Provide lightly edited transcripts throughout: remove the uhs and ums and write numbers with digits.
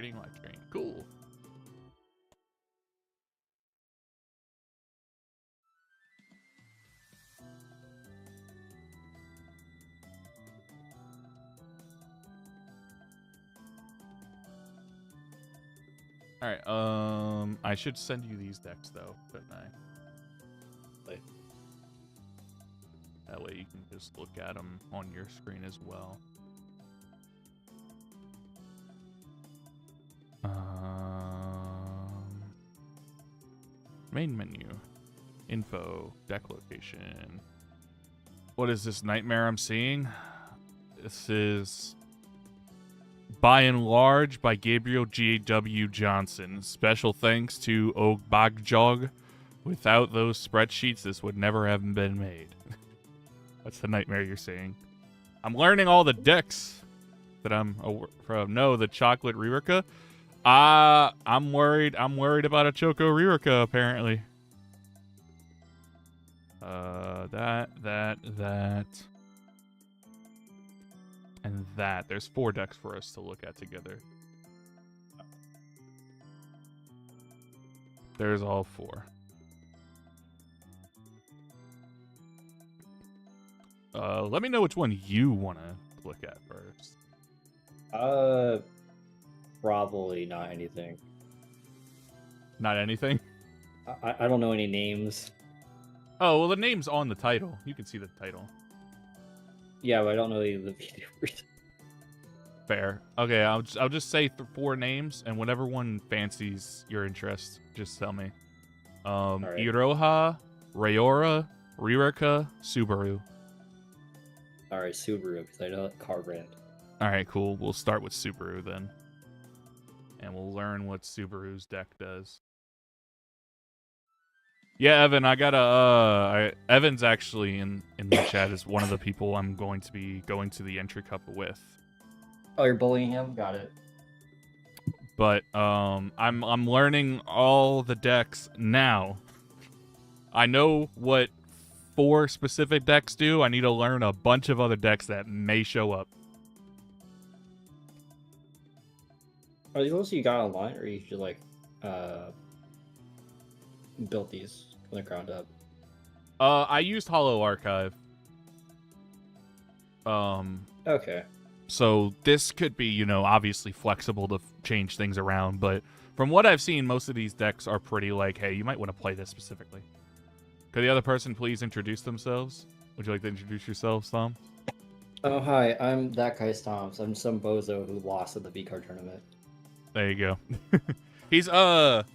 Trading live stream. Cool. All right. I should send you these decks though, shouldn't I? That way you can just look at them on your screen as well. Main menu, info, deck location. What is this nightmare I'm seeing? This is By and Large by Gabriel G.W. Johnson. Special thanks to Ogbagjog. Without those spreadsheets, this would never have been made. That's the nightmare you're seeing. I'm learning all the decks that I'm from. No, the chocolate Ririka. I'm worried. I'm worried about a Choco Ririka, apparently. That. And that. There's 4 decks for us to look at together. There's all 4. Let me know which one you want to look at first. Probably not anything. Not anything? I don't know any names. Oh, well, the name's on the title. You can see the title. Yeah, but I don't know any of the VTubers. Fair. Okay, I'll just say 4 names, and whatever one fancies your interest, just tell me. Right. Iroha, Rayora, Ririka, Subaru. Alright, Subaru, because I know that car brand. Alright, cool. We'll start with Subaru then. And we'll learn what Subaru's deck does. Yeah, Evan, I gotta, Evan's actually in the chat is one of the people I'm going to be going to the entry cup with. Oh, you're bullying him? Got it. But, I'm learning all the decks now. I know what 4 specific decks do. I need to learn a bunch of other decks that may show up. Are these ones you got online, or you just like built these from the ground up? I used Hollow Archive. Okay. So this could be, you know, obviously flexible to change things around, but from what I've seen, most of these decks are pretty like, hey, you might want to play this specifically. Could the other person please introduce themselves? Would you like to introduce yourselves, Tom? Oh, hi, I'm that guy Stomps. I'm some bozo who lost at the V-Card tournament. There you go. He's not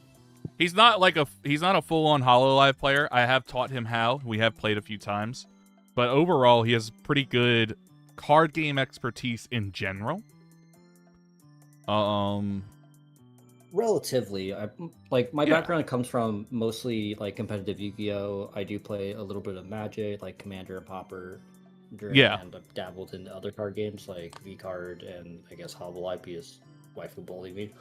a full-on HoloLive player. I have taught him how. We have played a few times. But overall, he has pretty good card game expertise in general. Relatively. My background comes from mostly like competitive Yu-Gi-Oh! I do play a little bit of Magic, like Commander and Pauper. And I've dabbled into other card games like V-Card and I guess HoloLive because waifu bullied me.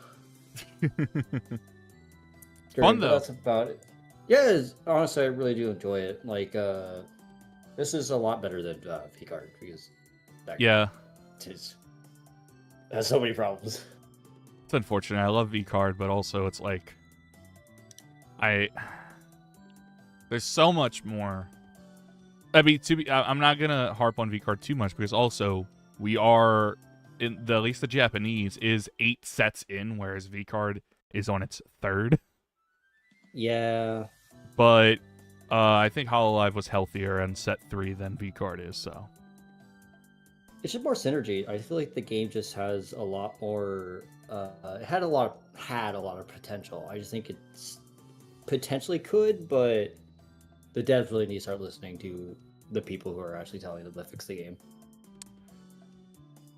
Fun though. That's about it. Yeah, honestly, I really do enjoy it. Like, this is a lot better than V-Card because that has so many problems. It's unfortunate. I love V-Card, but also it's like there's so much more. I mean, I'm not gonna harp on V-Card too much because also we are at least the Japanese is 8 sets in, whereas V-Card is on its 3rd. Yeah. But I think HoloLive was healthier on set 3 than V-Card is, so. It's just more synergy. I feel like the game just has a lot more. It had a lot of potential. I just think it's potentially could, but the devs really need to start listening to the people who are actually telling them to fix the game.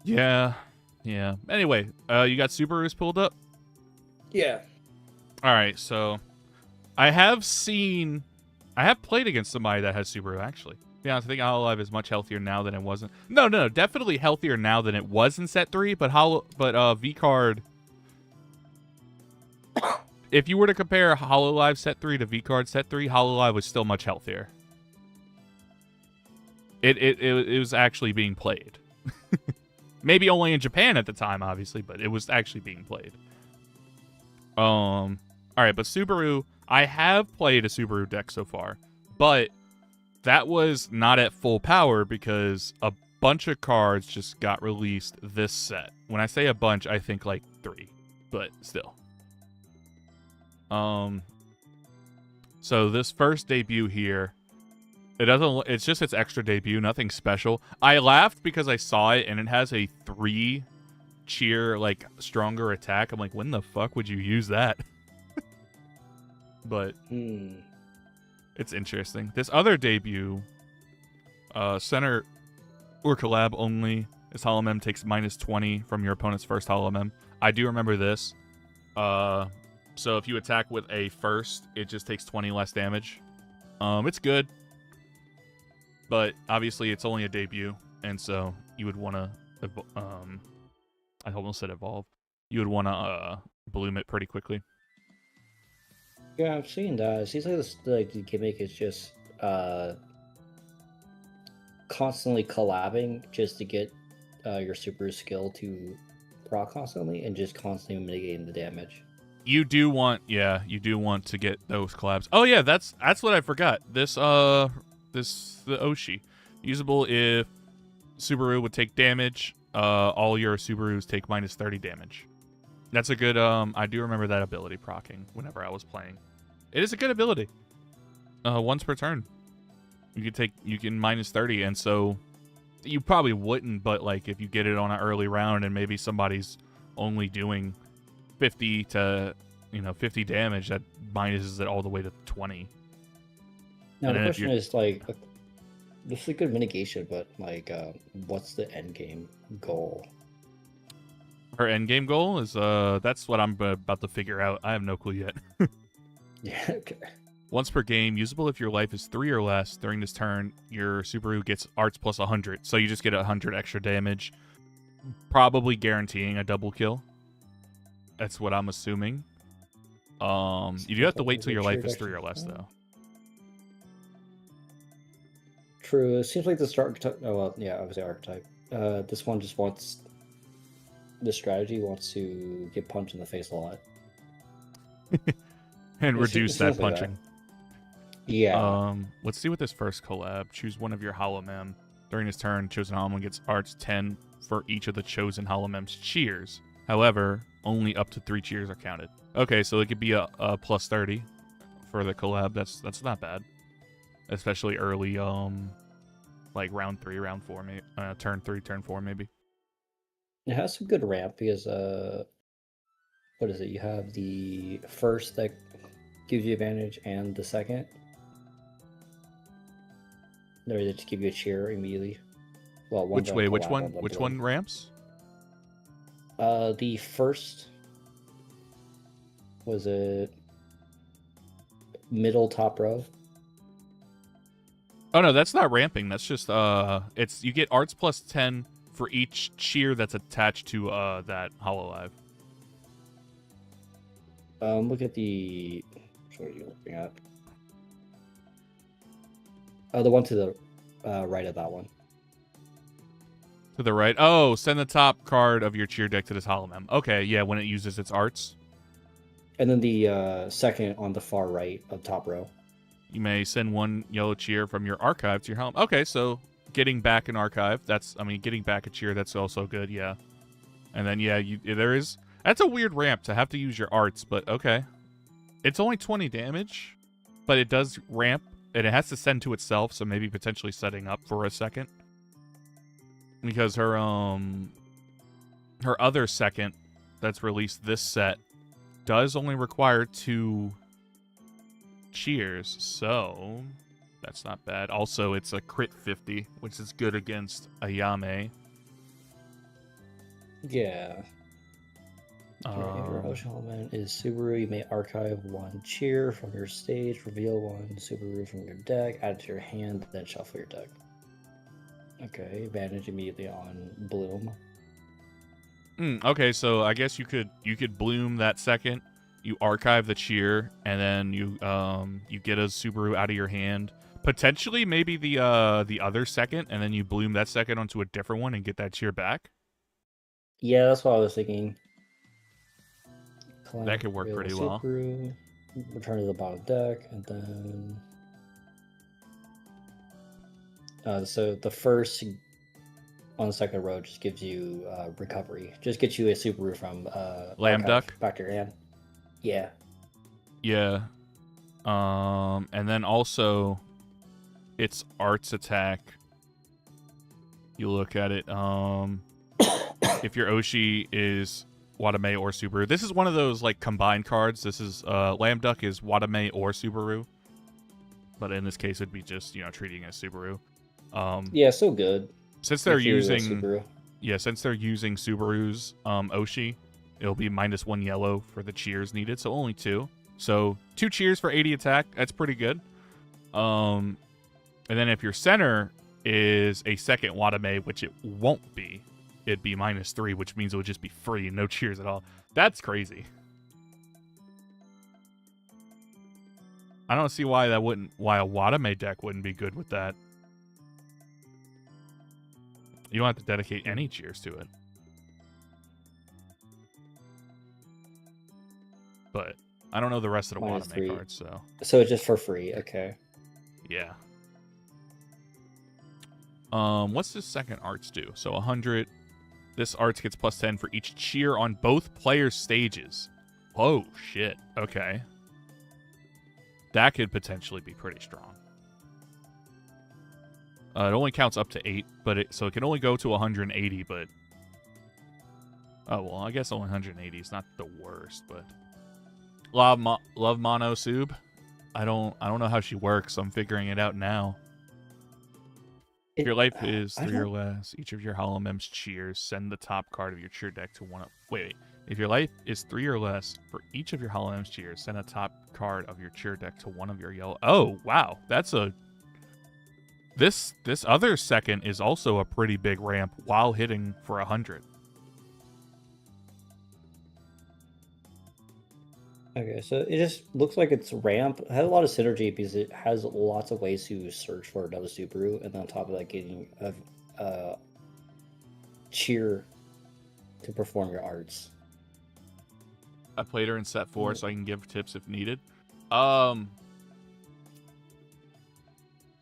Yeah. Anyway, you got Subarus pulled up? Yeah. All right, so I have played against somebody that has Subaru, actually. To be honest, I think HoloLive is much healthier now than it wasn't. No, definitely healthier now than it was in set 3, but V-Card... If you were to compare HoloLive set 3 to V-Card set 3, HoloLive was still much healthier. It was actually being played. Maybe only in Japan at the time, obviously, but it was actually being played. All right, but Subaru, I have played a Subaru deck so far, but that was not at full power because a bunch of cards just got released this set. When I say a bunch, I think like 3, but still. So this first debut here, it's just its extra debut, nothing special. I laughed because I saw it and it has a 3 cheer, like, stronger attack. I'm like, when the fuck would you use that? But it's interesting. This other debut, center or collab only. This Hollow Mem takes -20 from your opponent's first Hollow Mem. I do remember this. So if you attack with a first, it just takes 20 less damage. It's good. But obviously it's only a debut, and so you would want to, I almost said evolve. You would want to bloom it pretty quickly. Yeah, I've seen that. It seems like the gimmick is just constantly collabing just to get your super skill to proc constantly and just constantly mitigating the damage. You do want to get those collabs. Oh yeah, that's what I forgot. The Oshi, usable if Subaru would take damage. All your Subarus take -30 damage. That's a good. I do remember that ability proccing whenever I was playing. It is a good ability. Once per turn, you can -30, and so you probably wouldn't. But like if you get it on an early round and maybe somebody's only doing 50 to 50 damage, that minuses it all the way to 20. Now the question is like, this is a good mitigation, but like, what's the end game goal? Her end game goal is that's what I'm about to figure out. I have no clue yet. Yeah. Okay. Once per game, usable if your life is 3 or less. During this turn, your Subaru gets arts plus 100, so you just get 100 extra damage, probably guaranteeing a double kill. That's what I'm assuming. You do have to wait till your life is 3 or less, though. True. It seems like the archetype. Oh well, yeah, obviously archetype. This one just wants. The strategy wants to get punched in the face a lot. And reduce that punching. Like that. Yeah. Let's see what this first collab. Choose one of your Hollow Mem. During his turn, chosen Hollow Mem gets arts 10 for each of the chosen Hollow Mem's cheers. However, only up to 3 cheers are counted. Okay, so it could be a +30 for the collab. That's not bad, especially early. Like round 3, round 4, maybe turn 3, turn 4, maybe. It has some good ramp because what is it? You have the first that gives you advantage and the second. They just give you a cheer immediately. Well, which way? Which one? Which one ramps? The first was it middle top row. Oh no, that's not ramping. That's just it's you get arts plus 10 for each cheer that's attached to that Hololive. Look at the. What are you looking at? The one to the right of that one. To the right. Oh, send the top card of your cheer deck to this Hollow Mem. Okay, yeah, when it uses its arts. And then the second on the far right of top row. You may send one yellow cheer from your archive to your helm. Okay, so getting back an archive, getting back a cheer, that's also good, yeah. And then, yeah, that's a weird ramp to have to use your arts, but okay. It's only 20 damage, but it does ramp, and it has to send to itself, so maybe potentially setting up for a second. Because her other second that's released this set does only require 2 cheers, so that's not bad. Also, it's a crit 50, which is good against Ayame. Yeah. Your Ocean element is Subaru. You may archive 1 cheer from your stage, reveal 1 Subaru from your deck, add it to your hand, then shuffle your deck. Okay, advantage immediately on Bloom. Okay, so I guess you could bloom that second. You archive the cheer, and then you get a Subaru out of your hand. Potentially, maybe the other second, and then you bloom that second onto a different one and get that cheer back. Yeah, that's what I was thinking. That could work pretty well. Subaru, return to the bottom deck, and then so the first on the second row just gives you recovery. Just gets you a Subaru from Lamb archive Duck? back to your hand. Yeah. Yeah. And then also its arts attack. You look at it. If your Oshi is Watame or Subaru. This is one of those like combined cards. This is Lamb Duck is Watame or Subaru. But in this case it'd be just, treating it as Subaru. Yeah, so good. Since they're using Subaru. since they're using Subaru's Oshi, it'll be -1 yellow for the cheers needed, so only 2. So 2 cheers for 80 attack. That's pretty good. And then if your center is a second Watame, which it won't be, it'd be -3, which means it would just be free, no cheers at all. That's crazy. I don't see why a Watame deck wouldn't be good with that. You don't have to dedicate any cheers to it. But I don't know the rest of the Watame cards, so. So it's just for free, okay. Yeah. What's this second arts do? So 100. This arts gets +10 for each cheer on both players' stages. Oh, shit. Okay. That could potentially be pretty strong. It only counts up to 8, so it can only go to 180, but... Oh, well, I guess only 180 is not the worst, but... Love Mono Sub. I don't know how she works, so I'm figuring it out now. If your life is 3 or less, each of your Hollow Mems cheers, send the top card of your cheer deck to one of... Wait. If your life is 3 or less, for each of your Hollow Mems cheers, send a top card of your cheer deck to one of your yellow... Oh, wow. That's a... This other second is also a pretty big ramp while hitting for 100. Okay, so it just looks like it's ramp. It has a lot of synergy because it has lots of ways to search for another Subaru, and then on top of that, getting a cheer to perform your arts. I played her in set 4, so I can give tips if needed.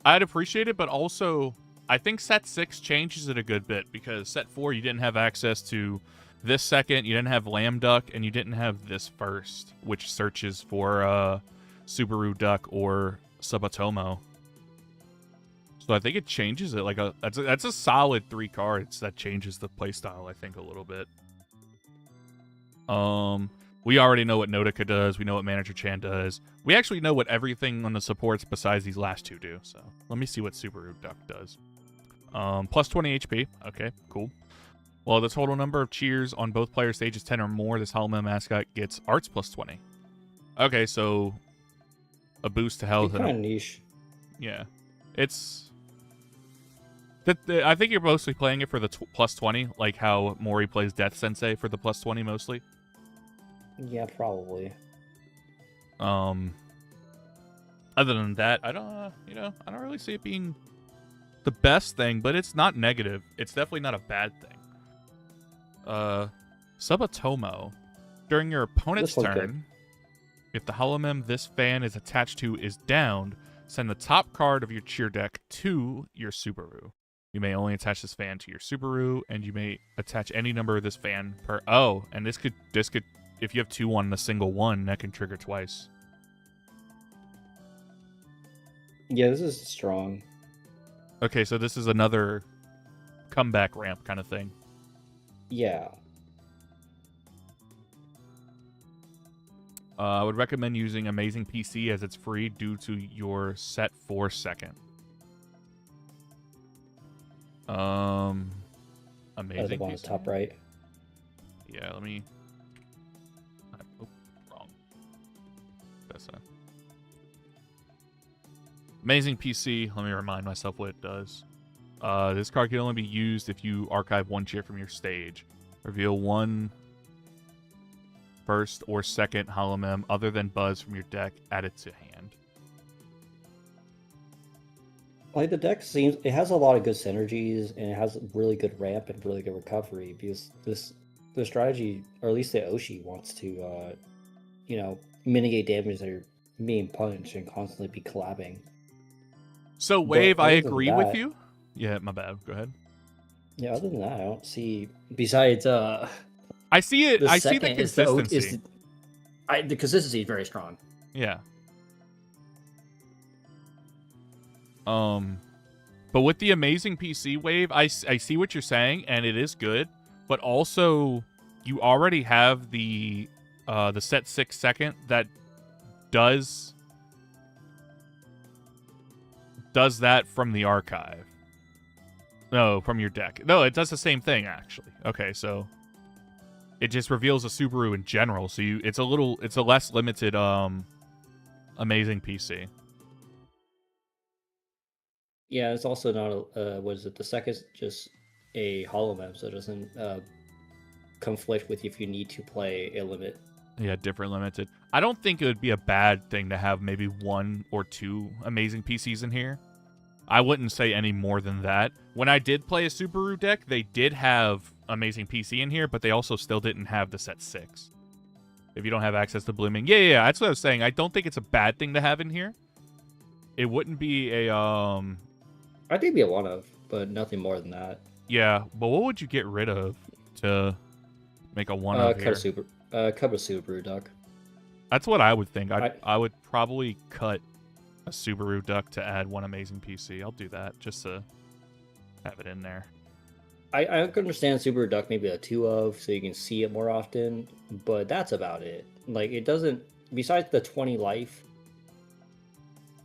I'd appreciate it, but also I think set 6 changes it a good bit, because set 4 you didn't have access to this second, you didn't have Lamb Duck, and you didn't have this first, which searches for Subaru Duck or Subatomo. So I think it changes it. Like that's a solid 3 cards that changes the playstyle, I think, a little bit. We already know what Notica does. We know what Manager Chan does. We actually know what everything on the supports besides these last 2 do. So let me see what Subaru Duck does. Plus 20 HP. Okay, cool. Well, the total number of cheers on both player stages 10 or more, this Hollow Mem mascot gets arts plus 20. Okay, so a boost to health. Kind of niche. Yeah, it's. I think you're mostly playing it for the plus 20, like how Mori plays Death Sensei for the plus 20 mostly. Yeah, probably. Other than that, I don't really see it being the best thing, but it's not negative. It's definitely not a bad thing. Subatomo. During your opponent's turn, if the Hollow Mem this fan is attached to is downed, send the top card of your cheer deck to your Subaru. You may only attach this fan to your Subaru, and you may attach any number of this fan per... Oh, and this could... If you have 2 on a single one, that can trigger twice. Yeah, this is strong. Okay, so this is another comeback ramp kind of thing. Yeah. I would recommend using Amazing PC as it's free due to your set 4 second. Amazing PC. On the top right. Yeah, let me... Oh, wrong. That's a... Amazing PC, let me remind myself what it does. This card can only be used if you archive 1 cheer from your stage. Reveal 1 first or second Hollow Mem other than Buzz from your deck, add it to hand. Like, the deck seems... It has a lot of good synergies, and it has really good ramp and really good recovery, because the strategy, or at least the Oshi, wants to mitigate damage that are being punched and constantly be collabing. So But Wave, I other than agree with that, you. Yeah, my bad. Go ahead. yeah, other than that, I don't see. Besides, I see it. the I see the second is the O consistency. is the consistency is very strong. Yeah. But with the amazing PC Wave, I see what you're saying, and it is good. But also, you already have the set 6 second that does that from the archive. No, from your deck. No, it does the same thing actually. Okay, so it just reveals a Subaru in general. So it's a less limited amazing PC. Yeah, it's also not a what is it? The second is just a hollow map, so it doesn't conflict with if you need to play a limit. Yeah, different limited. I don't think it would be a bad thing to have maybe 1 or 2 amazing PCs in here. I wouldn't say any more than that. When I did play a Subaru deck, they did have amazing PC in here, but they also still didn't have the set 6. If you don't have access to blooming. Yeah, that's what I was saying. I don't think it's a bad thing to have in here. It wouldn't be a I think it'd be a one of, but nothing more than that. Yeah, but what would you get rid of to make a one of here? Cut a Subaru duck. That's what I would think. I would probably cut a Subaru duck to add 1 amazing PC. I'll do that just to have it in there. I can understand Subaru duck maybe a 2 of, so you can see it more often, but that's about it. Like, it doesn't. Besides the 20 life,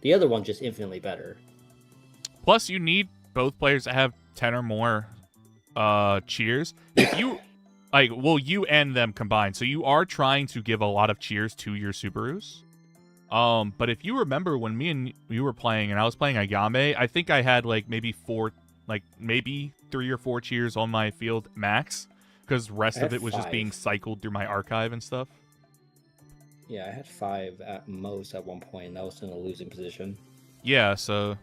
the other one's just infinitely better. Plus, you need both players to have 10 or more cheers. If you you and them combined. So you are trying to give a lot of cheers to your Subarus. But if you remember when me and you were playing and I was playing Ayame, I think I had maybe 3 or 4 cheers on my field max, because the rest of it was 5. just being cycled through my archive and stuff. Yeah, I had 5 at most at one point, and that was in a losing position. Yeah, so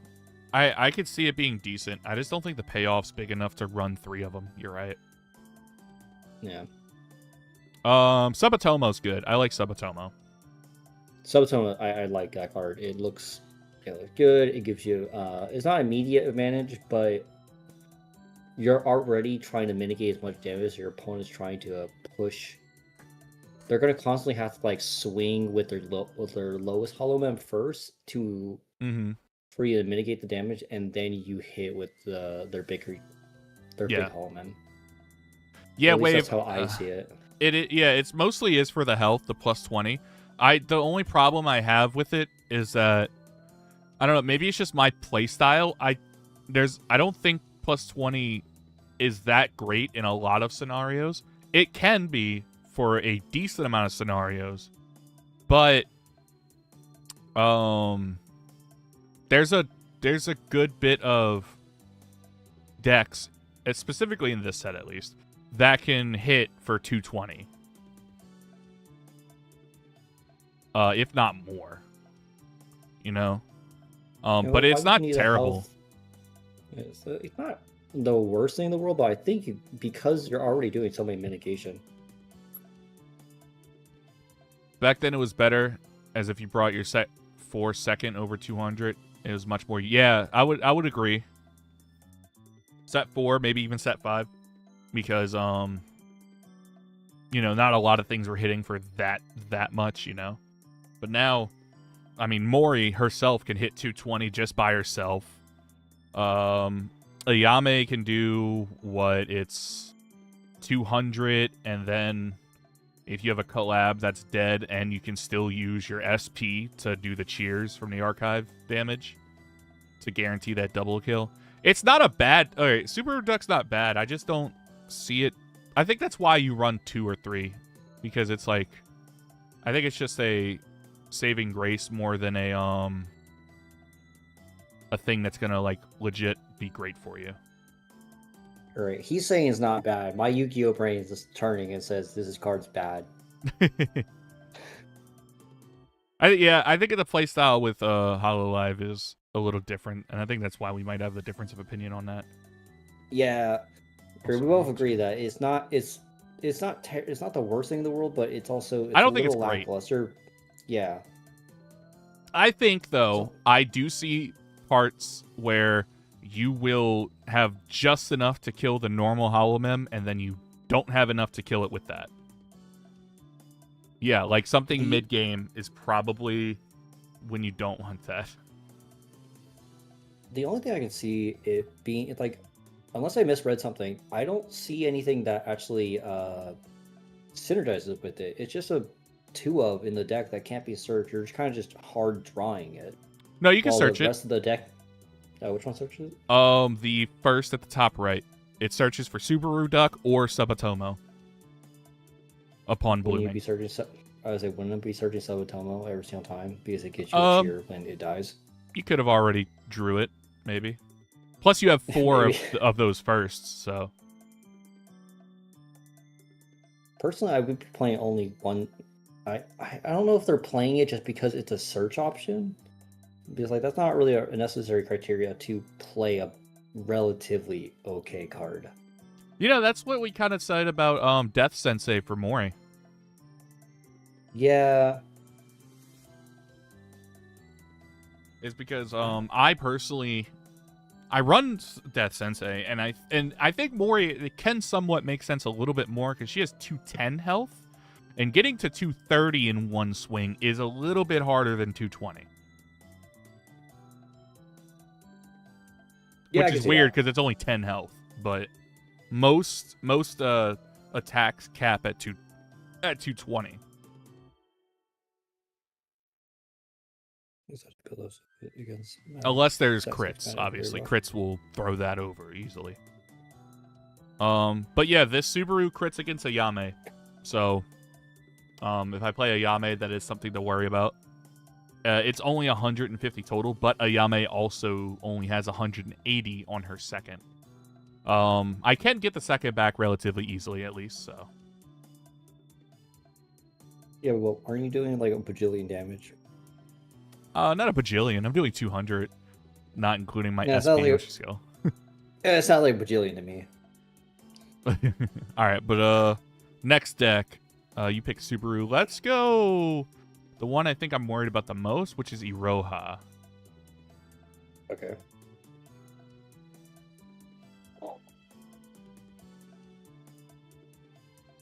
I could see it being decent. I just don't think the payoff's big enough to run 3 of them. You're right. Yeah. Subatomo's good. I like Subatomo. Subatomo, I like that card. It looks good. It gives you it's not immediate advantage, but you're already trying to mitigate as much damage as your opponent's trying to push. They're gonna constantly have to swing with their lowest hollow mem first to for you to mitigate the damage, and then you hit with their big hollow mem. Yeah, Wave. That's how I see it. It's mostly is for the health, the plus 20. The only problem I have with it is that I don't know, maybe it's just my playstyle. I don't think plus 20 is that great in a lot of scenarios. It can be for a decent amount of scenarios, but there's a good bit of decks, specifically in this set at least, that can hit for 220. If not more. But it's not terrible. It's not the worst thing in the world, but I think because you're already doing so many mitigation. Back then it was better, as if you brought your set 4 second over 200. It was much more. Yeah, I would agree. Set 4, maybe even set 5, because not a lot of things were hitting for that much, But now, I mean, Mori herself can hit 220 just by herself. Ayame can do it's 200, and then if you have a collab that's dead, and you can still use your SP to do the cheers from the archive damage to guarantee that double kill. It's not a bad. All right, Super Duck's not bad. I just don't see it. I think that's why you run 2 or 3, because it's I think it's just a saving grace more than a thing that's gonna legit be great for you. All right, he's saying it's not bad. My Yu-Gi-Oh brain is just turning and says this card's bad. I think the playstyle with Hololive is a little different, and I think that's why we might have the difference of opinion on that. Yeah, we both agree that it's not. It's it's not the worst thing in the world, but I it's a don't think it's little great. lackluster. Yeah. I think, though, So I do see parts where you will have just enough to kill the normal Hollow Mem, and then you don't have enough to kill it with that. Yeah, like something the mid-game is probably when you don't want that. the only thing I can see it being like, unless I misread something, I don't see anything that actually synergizes with it. It's just a two of in the deck that can't be searched. You're just kind of just hard drawing it, No, you can while the search it. rest of the deck. Which one searches it? The first at the top right. It searches for Subaru Duck or Subatomo upon Wouldn't you blooming. be searching? I would say, wouldn't it be searching Subatomo every single time because it gets you a Um, cheer when it dies? You could have already drew it, maybe. Plus, you have 4 Maybe. of those firsts, so. Personally, I would be playing only one. I don't know if they're playing it just because it's a search option, because like that's not really a necessary criteria to play a relatively okay card. You know, that's what we kind of said about Death Sensei for Mori. Yeah, Is because I personally I run Death Sensei, and I think Mori, it can somewhat make sense a little bit more because she has 210 health, and getting to 230 in one swing is a little bit harder than 220. yeah, I Which can is see weird that. because it's only 10 health, but most attacks cap at 220. Against Unless there's sex crits, expanded very obviously. well. Crits will throw that over easily. But yeah, this Subaru crits against a Yame. So, if I play a Yame, that is something to worry about. It's only 150 total, but Ayame also only has 180 on her second. I can get the second back relatively easily, at least, so. Yeah, well, aren't you doing like a bajillion damage? Not a bajillion. I'm doing 200, not including my Yeah, it's SP not like Yoshi skill. it's not like bajillion to me. Alright, but next deck, you pick Subaru. Let's go the one I think I'm worried about the most, which is Iroha. Okay.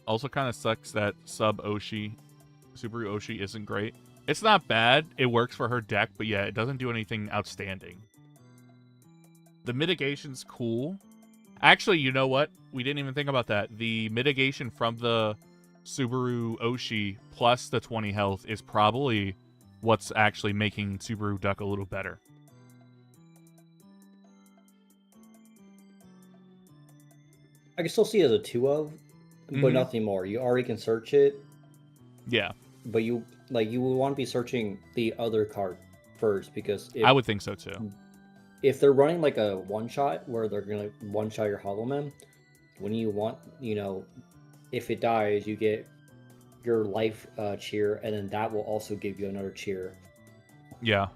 Also kind of sucks that Subaru Oshi isn't great. It's not bad. It works for her deck, but yeah, it doesn't do anything outstanding. The mitigation's cool. Actually, you know what? We didn't even think about that. The mitigation from the Subaru Oshi plus the 20 health is probably what's actually making Subaru Duck a little better. I can still see it as a two of, but nothing more. You already can search it, Yeah, but you would want to be searching the other card first, because I would think so too. if they're running like a one shot where they're gonna one shot your Hollow Man, when you want, if it dies, you get your life cheer, and then that will also give you another cheer. Yeah.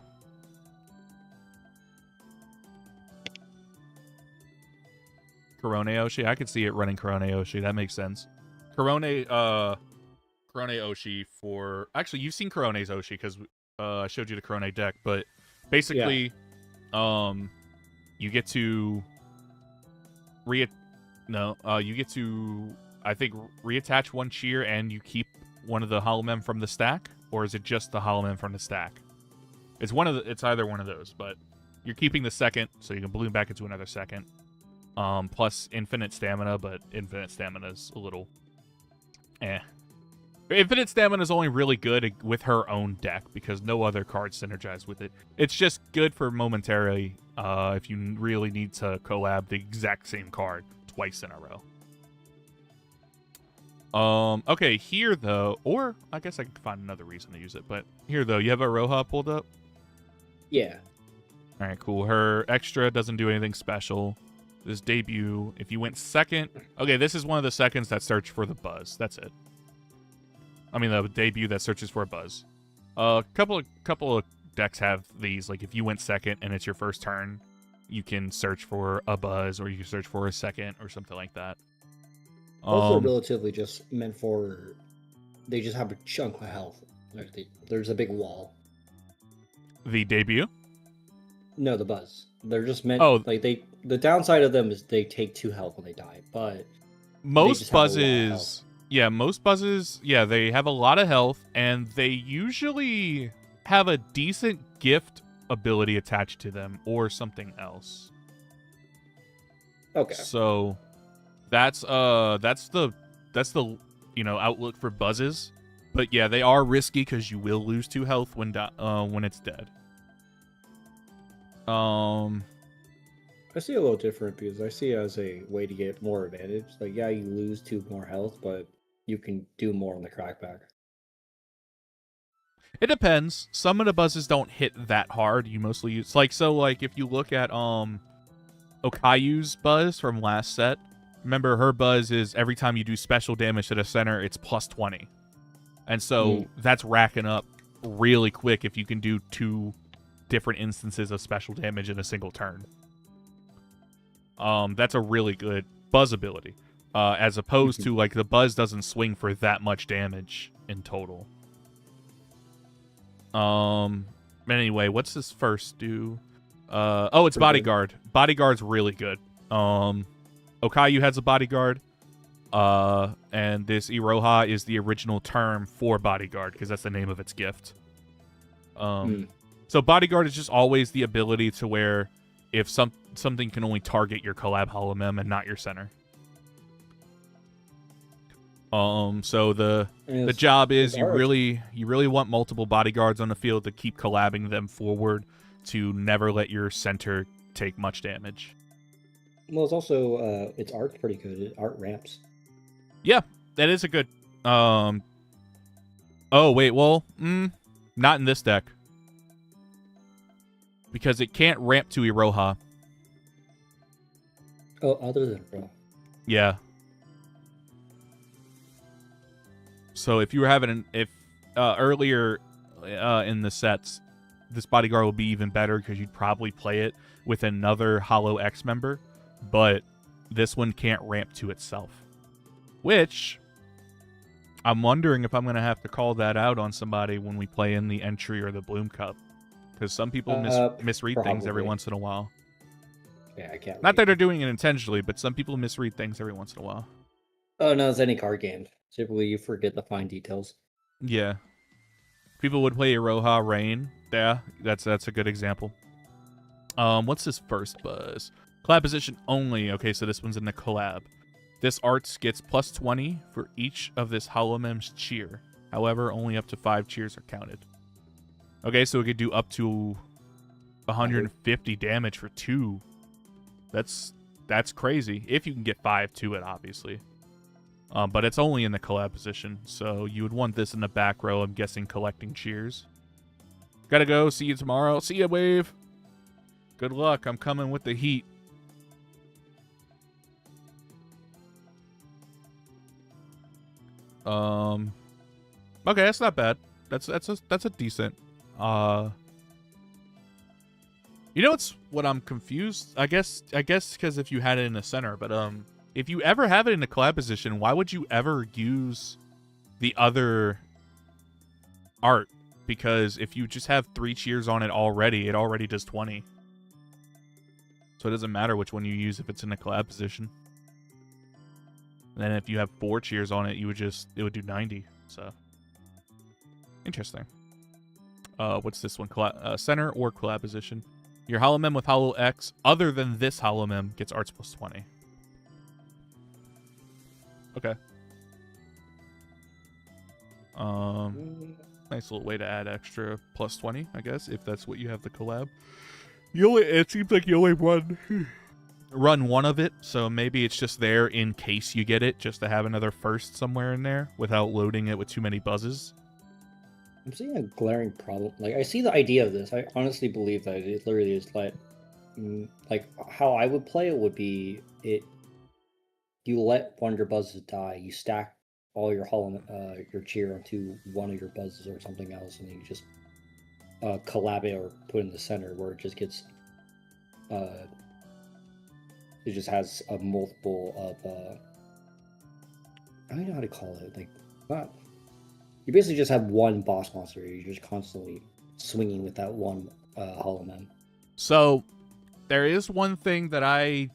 Korone Oshi. I could see it running Korone Oshi. That makes sense. Korone Oshi for... Actually, you've seen Korone's Oshi because I showed you the Korone deck, but basically, you get to... you get to, I think, reattach one cheer and you keep one of the Hollow Mem from the stack, or is it just the Hollow Mem from the stack? It's either one of those, but you're keeping the second, so you can bloom back into another second. Plus infinite stamina, but infinite stamina is a little Infinite stamina is only really good with her own deck because no other cards synergize with it. It's just good for momentarily if you really need to collab the exact same card twice in a row. Okay, here though, or I guess I could find another reason to use it, but here though, you have a Roha pulled up? Yeah. Alright, cool. Her extra doesn't do anything special. This debut, if you went second... Okay, this is one of the seconds that search for the buzz. That's it. I mean, the debut that searches for a buzz. Couple of decks have these. Like, if you went second and it's your first turn, you can search for a buzz, or you can search for a second, or something like that. Buzzes are Um, relatively just meant for. They just have a chunk of health. There's a big wall. the debut. No, the buzz. They're just meant Oh, like they. The downside of them is they take 2 health when they die, but they most just have a lot of health. buzzes. Yeah, most buzzes. Yeah, they have a lot of health, and they usually have a decent gift ability attached to them, or something else. Okay. So that's the outlook for buzzes. But yeah, they are risky because you will lose 2 health when it's dead. I see a little different because I see it as a way to get more advantage. Like, yeah, you lose 2 more health, but you can do more on the crackback. It depends. Some of the buzzes don't hit that hard. You mostly use like if you look at Okayu's buzz from last set, remember her buzz is every time you do special damage to the center, it's plus 20. And so that's racking up really quick if you can do 2 different instances of special damage in a single turn. That's a really good buzz ability. As opposed to like the buzz doesn't swing for that much damage in total. Anyway, what's this first do? It's bodyguard. Bodyguard's really good. Okayu has a bodyguard. And this Iroha is the original term for bodyguard because that's the name of its gift. So bodyguard is just always the ability to where if something can only target your collab Hollow Mem and not your center. So the job is you really want multiple bodyguards on the field to keep collabing them forward to never let your center take much damage. Well, it's also its art's pretty good. Art ramps. Yeah, that is a good. Oh wait, well, not in this deck because it can't ramp to Iroha. Oh, other than bro. Yeah. So if you were having earlier in the sets, this bodyguard will be even better because you'd probably play it with another Hollow X member, but this one can't ramp to itself. Which I'm wondering if I'm going to have to call that out on somebody when we play in the entry or the Bloom Cup. Because some people misread things every once in a while. Yeah, I can't. Not that they're doing it intentionally, but some people misread things every once in a while. Oh, no, it's any card game. Typically, you forget the fine details. Yeah. People would play Iroha Rain. Yeah, that's a good example. What's this first buzz? Collab position only. Okay, so this one's in the collab. This arts gets plus 20 for each of this Hollow Mem's cheer. However, only up to 5 cheers are counted. Okay, so we could do up to 150 damage for 2. That's crazy. If you can get 5 to it, obviously. But it's only in the collab position, so you would want this in the back row, I'm guessing, collecting cheers. Gotta go. See you tomorrow. See ya, Wave. Good luck. I'm coming with the heat. Okay, that's not bad. That's a decent. You know what I'm confused? I guess because if you had it in the center, but if you ever have it in a collab position, why would you ever use the other art? Because if you just have 3 cheers on it already does 20. So it doesn't matter which one you use if it's in a collab position. And then if you have 4 cheers on it, it would do 90. So interesting. What's this one? Center or collab position? Your Hollow Mem with Hollow X, other than this Hollow Mem, gets arts plus 20. Okay. Nice little way to add extra plus 20, I guess, if that's what you have the collab. It seems like you only run one of it, so maybe it's just there in case you get it, just to have another first somewhere in there without loading it with too many buzzes. I'm seeing a glaring problem. Like, I see the idea of this. I honestly believe that it literally is like how I would play it would be you let one of your buzzes die, you stack all your your cheer onto one of your buzzes or something else, and then you just collab it or put it in the center where it just gets it just has a multiple of I don't know how to call it. Like, not. You basically just have one boss monster. You're just constantly swinging with that one Hollow Man. So there is one thing that I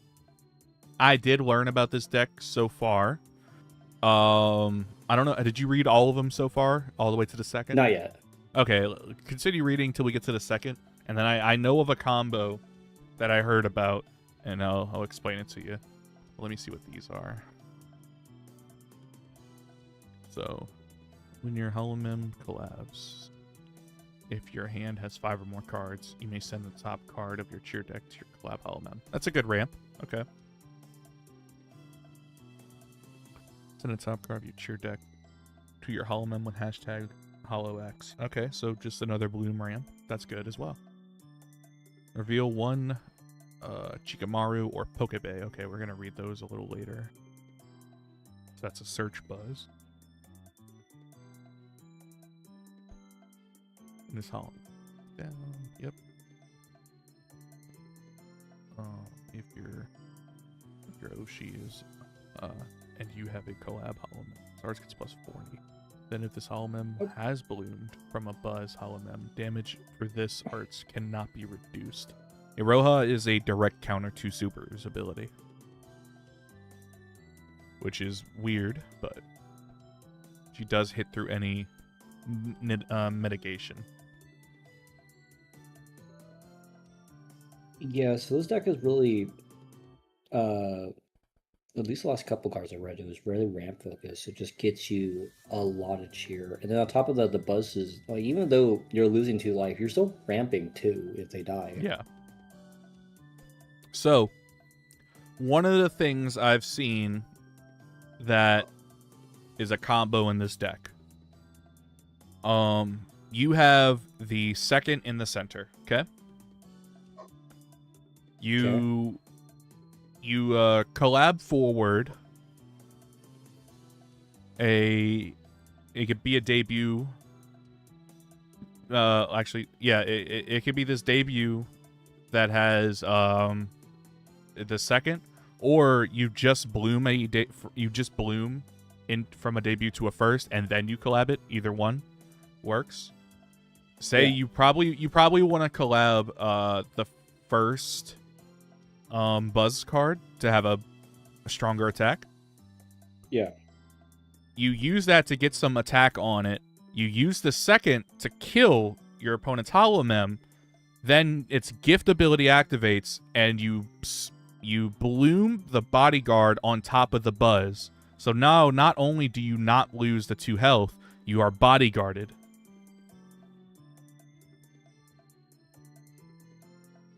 did learn about this deck so far. I don't know. Did you read all of them so far, all the way to the second? Not yet. Okay, continue reading till we get to the second, and then I know of a combo that I heard about, and I'll explain it to you. Let me see what these are. So, when your Hollow Mem collabs, if your hand has 5 or more cards, you may send the top card of your cheer deck to your collab Hollow Mem. That's a good ramp. Okay. Send the top card of your cheer deck to your Hollow Mem with hashtag HollowX. Okay, so just another bloom ramp. That's good as well. Reveal one Chikamaru or Pokebay. Okay, we're going to read those a little later. So that's a search buzz. And this Hollow down. Yep. If your Oshi is and you have a collab Hollow Mem, ours gets plus 40. Then if this Hollow Mem has bloomed from a Buzz Hollow Mem, damage for this arts cannot be reduced. Iroha is a direct counter to Super's ability, which is weird, but she does hit through any mitigation. Yeah, so this deck is really, at least the last couple cards I read, it was really ramp focused. It just gets you a lot of cheer. And then on top of that, the buzz is, like, even though you're losing 2 life, you're still ramping 2 if they die. Yeah. So, one of the things I've seen that is a combo in this deck. You have the second in the center, okay? You collab forward it could be a debut. Actually, yeah, it could be this debut that has the second, or you just bloom in from a debut to a first, and then you collab it. Either one works. Say you probably want to collab the first Buzz card to have a stronger attack. Yeah. You use that to get some attack on it. You use the second to kill your opponent's Hollow Mem. Then its gift ability activates, and you bloom the bodyguard on top of the Buzz. So now, not only do you not lose the 2 health, you are bodyguarded.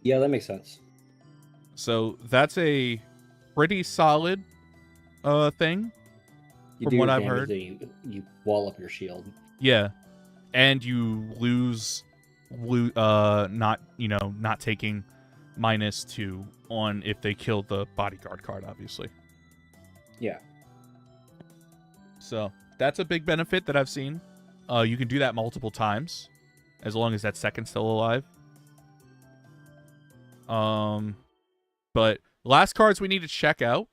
Yeah, that makes sense. So that's a pretty solid thing. You from what I've heard, you wall up your shield. Yeah, and you lose, not taking -2 on if they kill the bodyguard card, obviously. Yeah. So that's a big benefit that I've seen. You can do that multiple times, as long as that second's still alive. But last cards we need to check out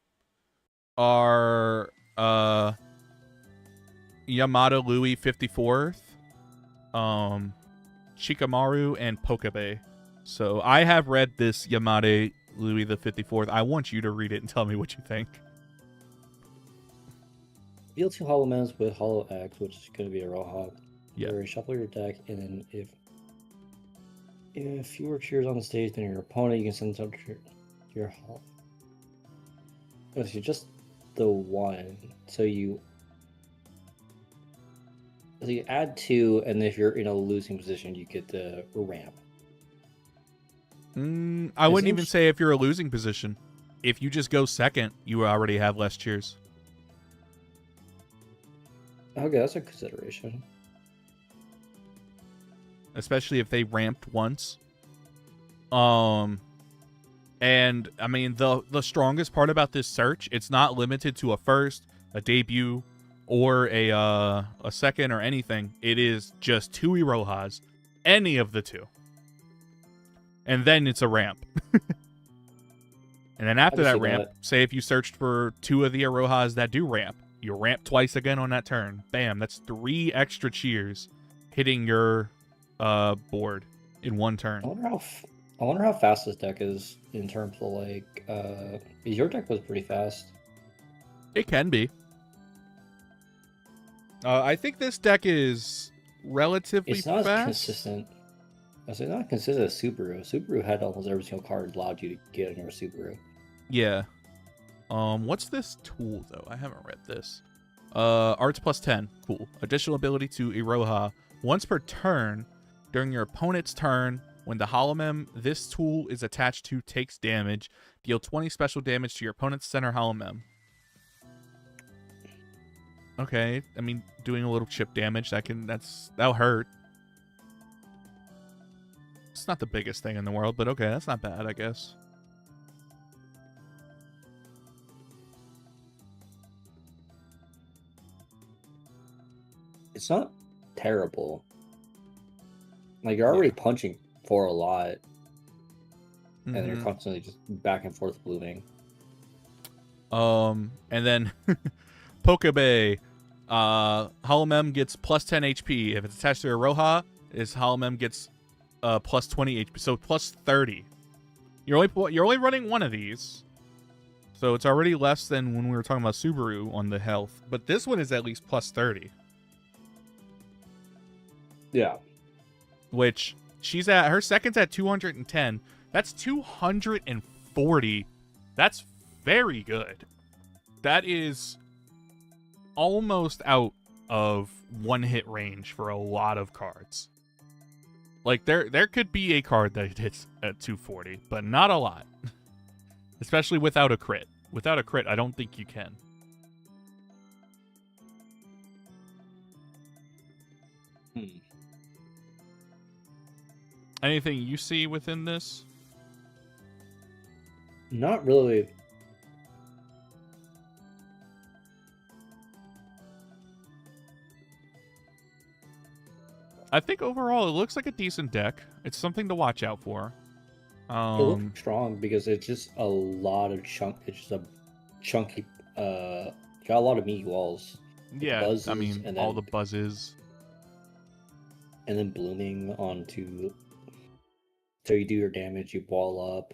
are Yamato Louis 54th, Shikamaru, and Pokebay. So I have read this Yamate Louis the 54th. I want you to read it and tell me what you think. Deal 2 Hollow Mems with Hollow X, which is going to be a Roha. Yeah. You shuffle your deck, and then if fewer cheers on the stage than your opponent, you can send some to your Hollow. Oh, so just the one. So you add 2, and if you're in a losing position, you get the ramp. I wouldn't even say if you're a losing position. If you just go second, you already have less cheers. Okay, that's a consideration. Especially if they ramped once. And I mean, the strongest part about this search, it's not limited to a first, a debut, or a second or anything. It is just 2 Irohas, any of the 2. And then it's a ramp. And then after that ramp, say if you searched for 2 of the Irohas that do ramp, You ramp twice again on that turn. Bam, that's 3 extra cheers hitting your board in one turn. I wonder how fast this deck is in terms of like your deck was pretty fast. It can be. I think this deck is relatively It's not fast. as consistent. It's not consistent as Subaru. Subaru had almost every single card allowed you to get in your Subaru. Yeah. What's this tool though? I haven't read this. Arts plus 10. Cool. Additional ability to Iroha. Once per turn, during your opponent's turn, when the Holomem this tool is attached to takes damage, deal 20 special damage to your opponent's center Holomem. Okay, I mean, doing a little chip damage, that'll hurt. It's not the biggest thing in the world, but okay, that's not bad, I guess. It's not terrible. Like, you're already punching for a lot, and then you're constantly just back and forth blooming. And then Pokebay, Holomem gets plus 10 HP. If it's attached to a Roha, Holomem gets plus 20 HP, so plus 30. You're only running one of these, so it's already less than when we were talking about Subaru on the health. But this one is at least plus 30. Yeah. Which her second's at 210. That's 240. That's very good. That is almost out of one hit range for a lot of cards. Like there could be a card that hits at 240, but not a lot. Especially without a crit. Without a crit, I don't think you can. Anything you see within this? Not really. I think overall it looks like a decent deck. It's something to watch out for. It looks strong because it's just a lot of chunk. It's just a chunky. Got a lot of meaty walls. Yeah, I mean and all the buzzes. And then blooming onto. So you do your damage, you ball up,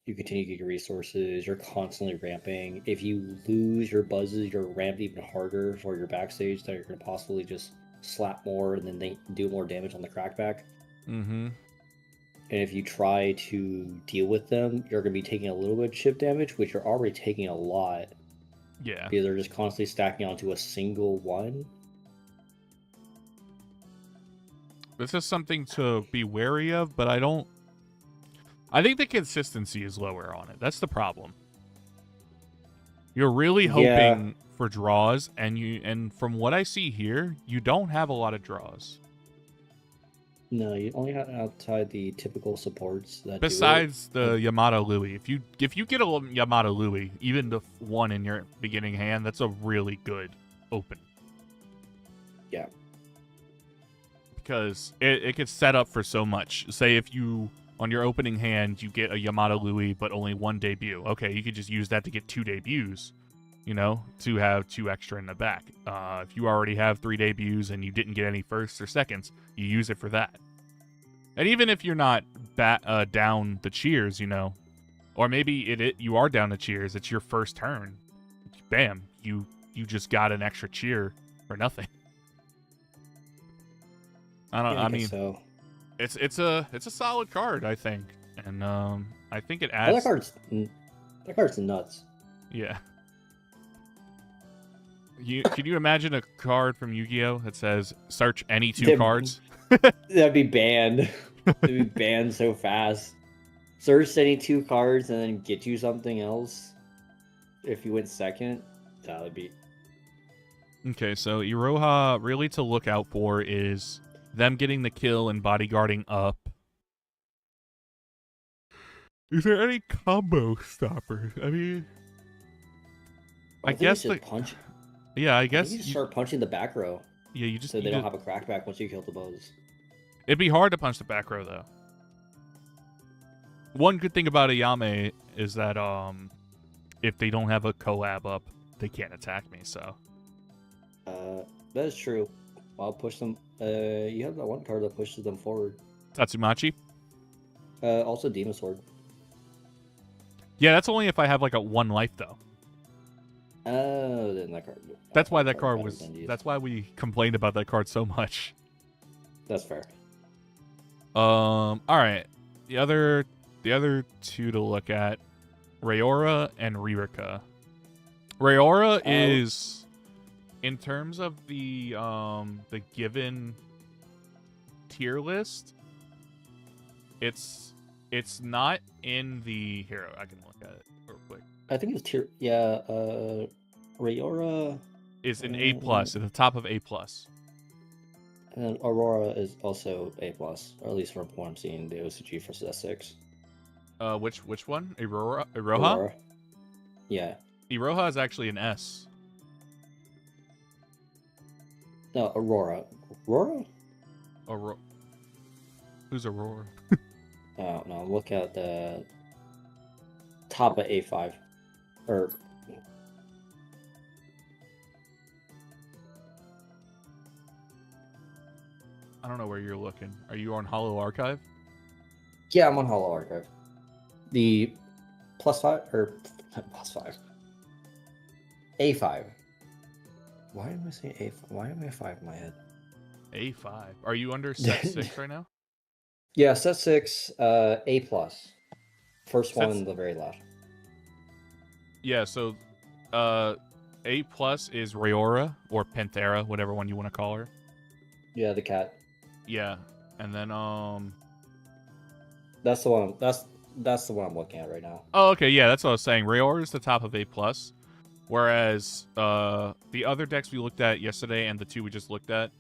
you continue to get your resources, you're constantly ramping. If you lose your buzzes, you're ramped even harder for your backstage, that you're going to possibly just slap more and then they do more damage on the crackback. Mm-hmm. And if you try to deal with them, you're going to be taking a little bit of chip damage, which you're already taking a lot. Yeah. Because they're just constantly stacking onto a single one. This is something to be wary of, but I think the consistency is lower on it. That's the problem. You're really hoping for draws, and from what I see here, you don't have a lot of draws. No, you only have outside the typical supports that besides the Yamato Louis. If you get a Yamato Louis, even the one in your beginning hand, that's a really good open. Yeah. Because it gets set up for so much. Say if you on your opening hand, you get a Yamato Louis, but only one debut. Okay, you could just use that to get 2 debuts, to have 2 extra in the back. If you already have 3 debuts and you didn't get any firsts or seconds, you use it for that. And even if you're not down the cheers, or maybe you are down the cheers, it's your first turn. Bam, you just got an extra cheer for nothing. I mean, so. It's a solid card, I think, and I think it adds. That card's nuts. Yeah. Can you imagine a card from Yu-Gi-Oh that says search any 2 cards? That'd be banned. It'd be banned so fast. Search any 2 cards and then get you something else. If you went second, that would be. Okay, so Iroha really to look out for is them getting the kill and bodyguarding up. Is there any combo stoppers? I mean, I guess punch. Yeah, I guess you just start punching the back row. Yeah, you just so they don't have a crackback once you kill the buzz. It'd be hard to punch the back row though. One good thing about Ayame is that if they don't have a collab up, they can't attack me. So That is true. I'll push them. You have that one card that pushes them forward. Tatsumachi. Also Demon Sword. Yeah, that's only if I have like a 1 life though. Oh, then that card. That's why that card's card better was. than these. That's why we complained about that card so much. That's fair. All right. The other two to look at, Rayora and Ririka. Rayora is, in terms of the given tier list, it's not in the here. I can look at it real quick. I think it's tier. Yeah. Rayora Is an A plus at the top of A plus. and Aurora is also A plus, or at least from what I'm seeing the OCG for S6. Which one? Iroha? Aurora. Yeah. Iroha is actually an S. No, Aurora. Aurora? Who's Aurora? Oh no, look at the top of A5. Or I don't know where you're looking. Are you on Hollow Archive? yeah, I'm on Hollow Archive. The +5 or +5. A5. Why am I saying A5? Why am I 5 in my head? A5. Are you under set 6 right now? Yeah, set 6, A plus. First Set one, the very last. Yeah, so A plus is Rayora or Panthera, whatever one you want to call her. Yeah, the cat. Yeah. And then That's the one. That's the one I'm looking at right now. oh, okay, yeah, that's what I was saying. Rayora is the top of A plus, whereas the other decks we looked at yesterday and the two we just looked at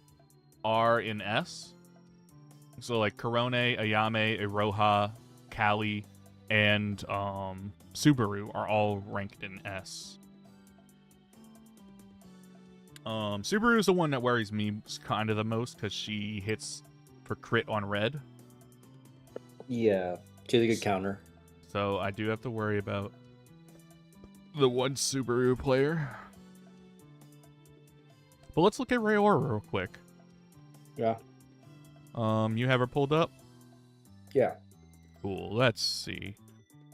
are in S. So like Korone, Ayame, Iroha, Kali, and Subaru are all ranked in S. Subaru is the one that worries me kind of the most because she hits for crit on red. Yeah, she's a good counter. So I do have to worry about the one Subaru player. But let's look at Rayora real quick. Yeah. You have her pulled up? Yeah. Cool. Let's see.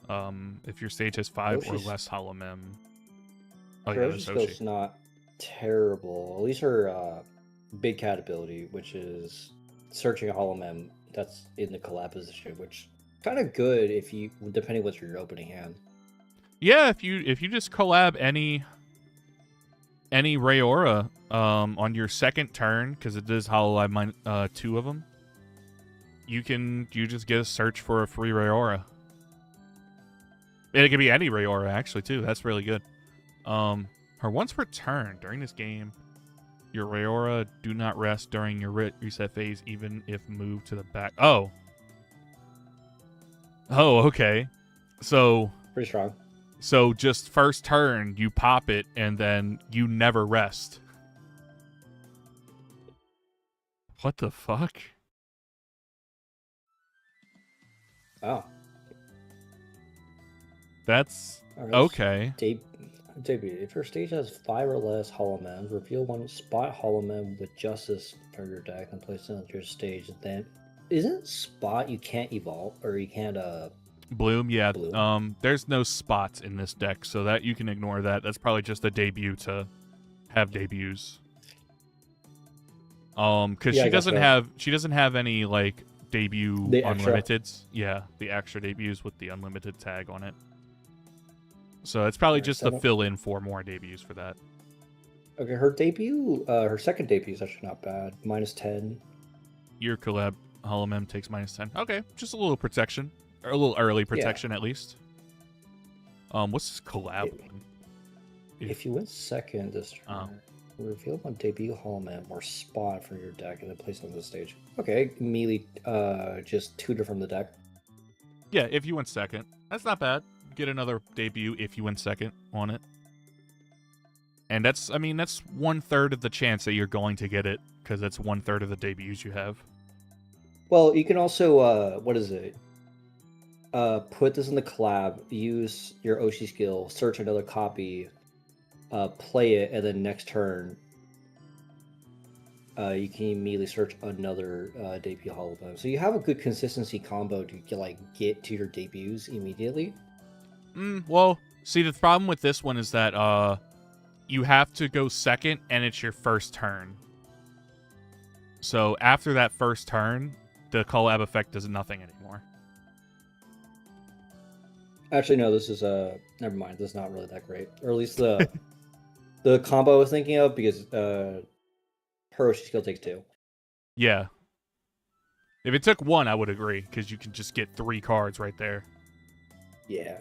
If your stage has 5 or less Hollow Mem. Oh yeah, that's skill's Oshi. not terrible. At least her big cat ability, which is searching a Hollow Mem, that's in the collab position, which kind of good if you depending what's your opening hand. Yeah, if you just collab any Rayora on your second turn, because it does hololive 2 of them, you just get a search for a free Rayora. And it could be any Rayora actually too. That's really good. Her once per turn during this game, your Rayora do not rest during your reset phase, even if moved to the back. Oh, okay. So Pretty strong. So just first turn, you pop it, and then you never rest. What the fuck? Oh. That's okay. Debut. If your stage has 5 or less Hollow Mems, reveal one spot Hollow Mem with Justice for your deck and place it on your stage. Then, isn't spot you can't evolve or you can't Bloom, yeah. Bloom? There's no spots in this deck, so that you can ignore that. That's probably just a debut to have debuts. Because Yeah, she doesn't have any like debut The extra. unlimiteds. Yeah, the extra debuts with the unlimited tag on it. So it's probably just to fill in 4 more debuts for that. Okay, her debut, her second debut is actually not bad. -10. Your collab Hollow Mem takes -10. Okay, just a little protection. Or a little early protection at least. What's this collab one? If you win second this turn, reveal one debut Hollow Mem or spot for your deck and then place it on the stage. Okay, immediately just tutor from the deck. Yeah, if you win second. That's not bad. Get another debut if you win second on it. And that's 1/3 of the chance that you're going to get it, because that's 1/3 of the debuts you have. Well, you can also put this in the collab, use your Oshi skill, search another copy, play it, and then next turn you can immediately search another debut holomem. So you have a good consistency combo to get to your debuts immediately. Well, see, the problem with this one is that you have to go second, and it's your first turn. So after that first turn, the collab effect does nothing anymore. Actually, no, this is never mind. This is not really that great, or at least the the combo I was thinking of, because Hiroshi skill takes 2. Yeah. If it took 1, I would agree, because you can just get 3 cards right there. Yeah.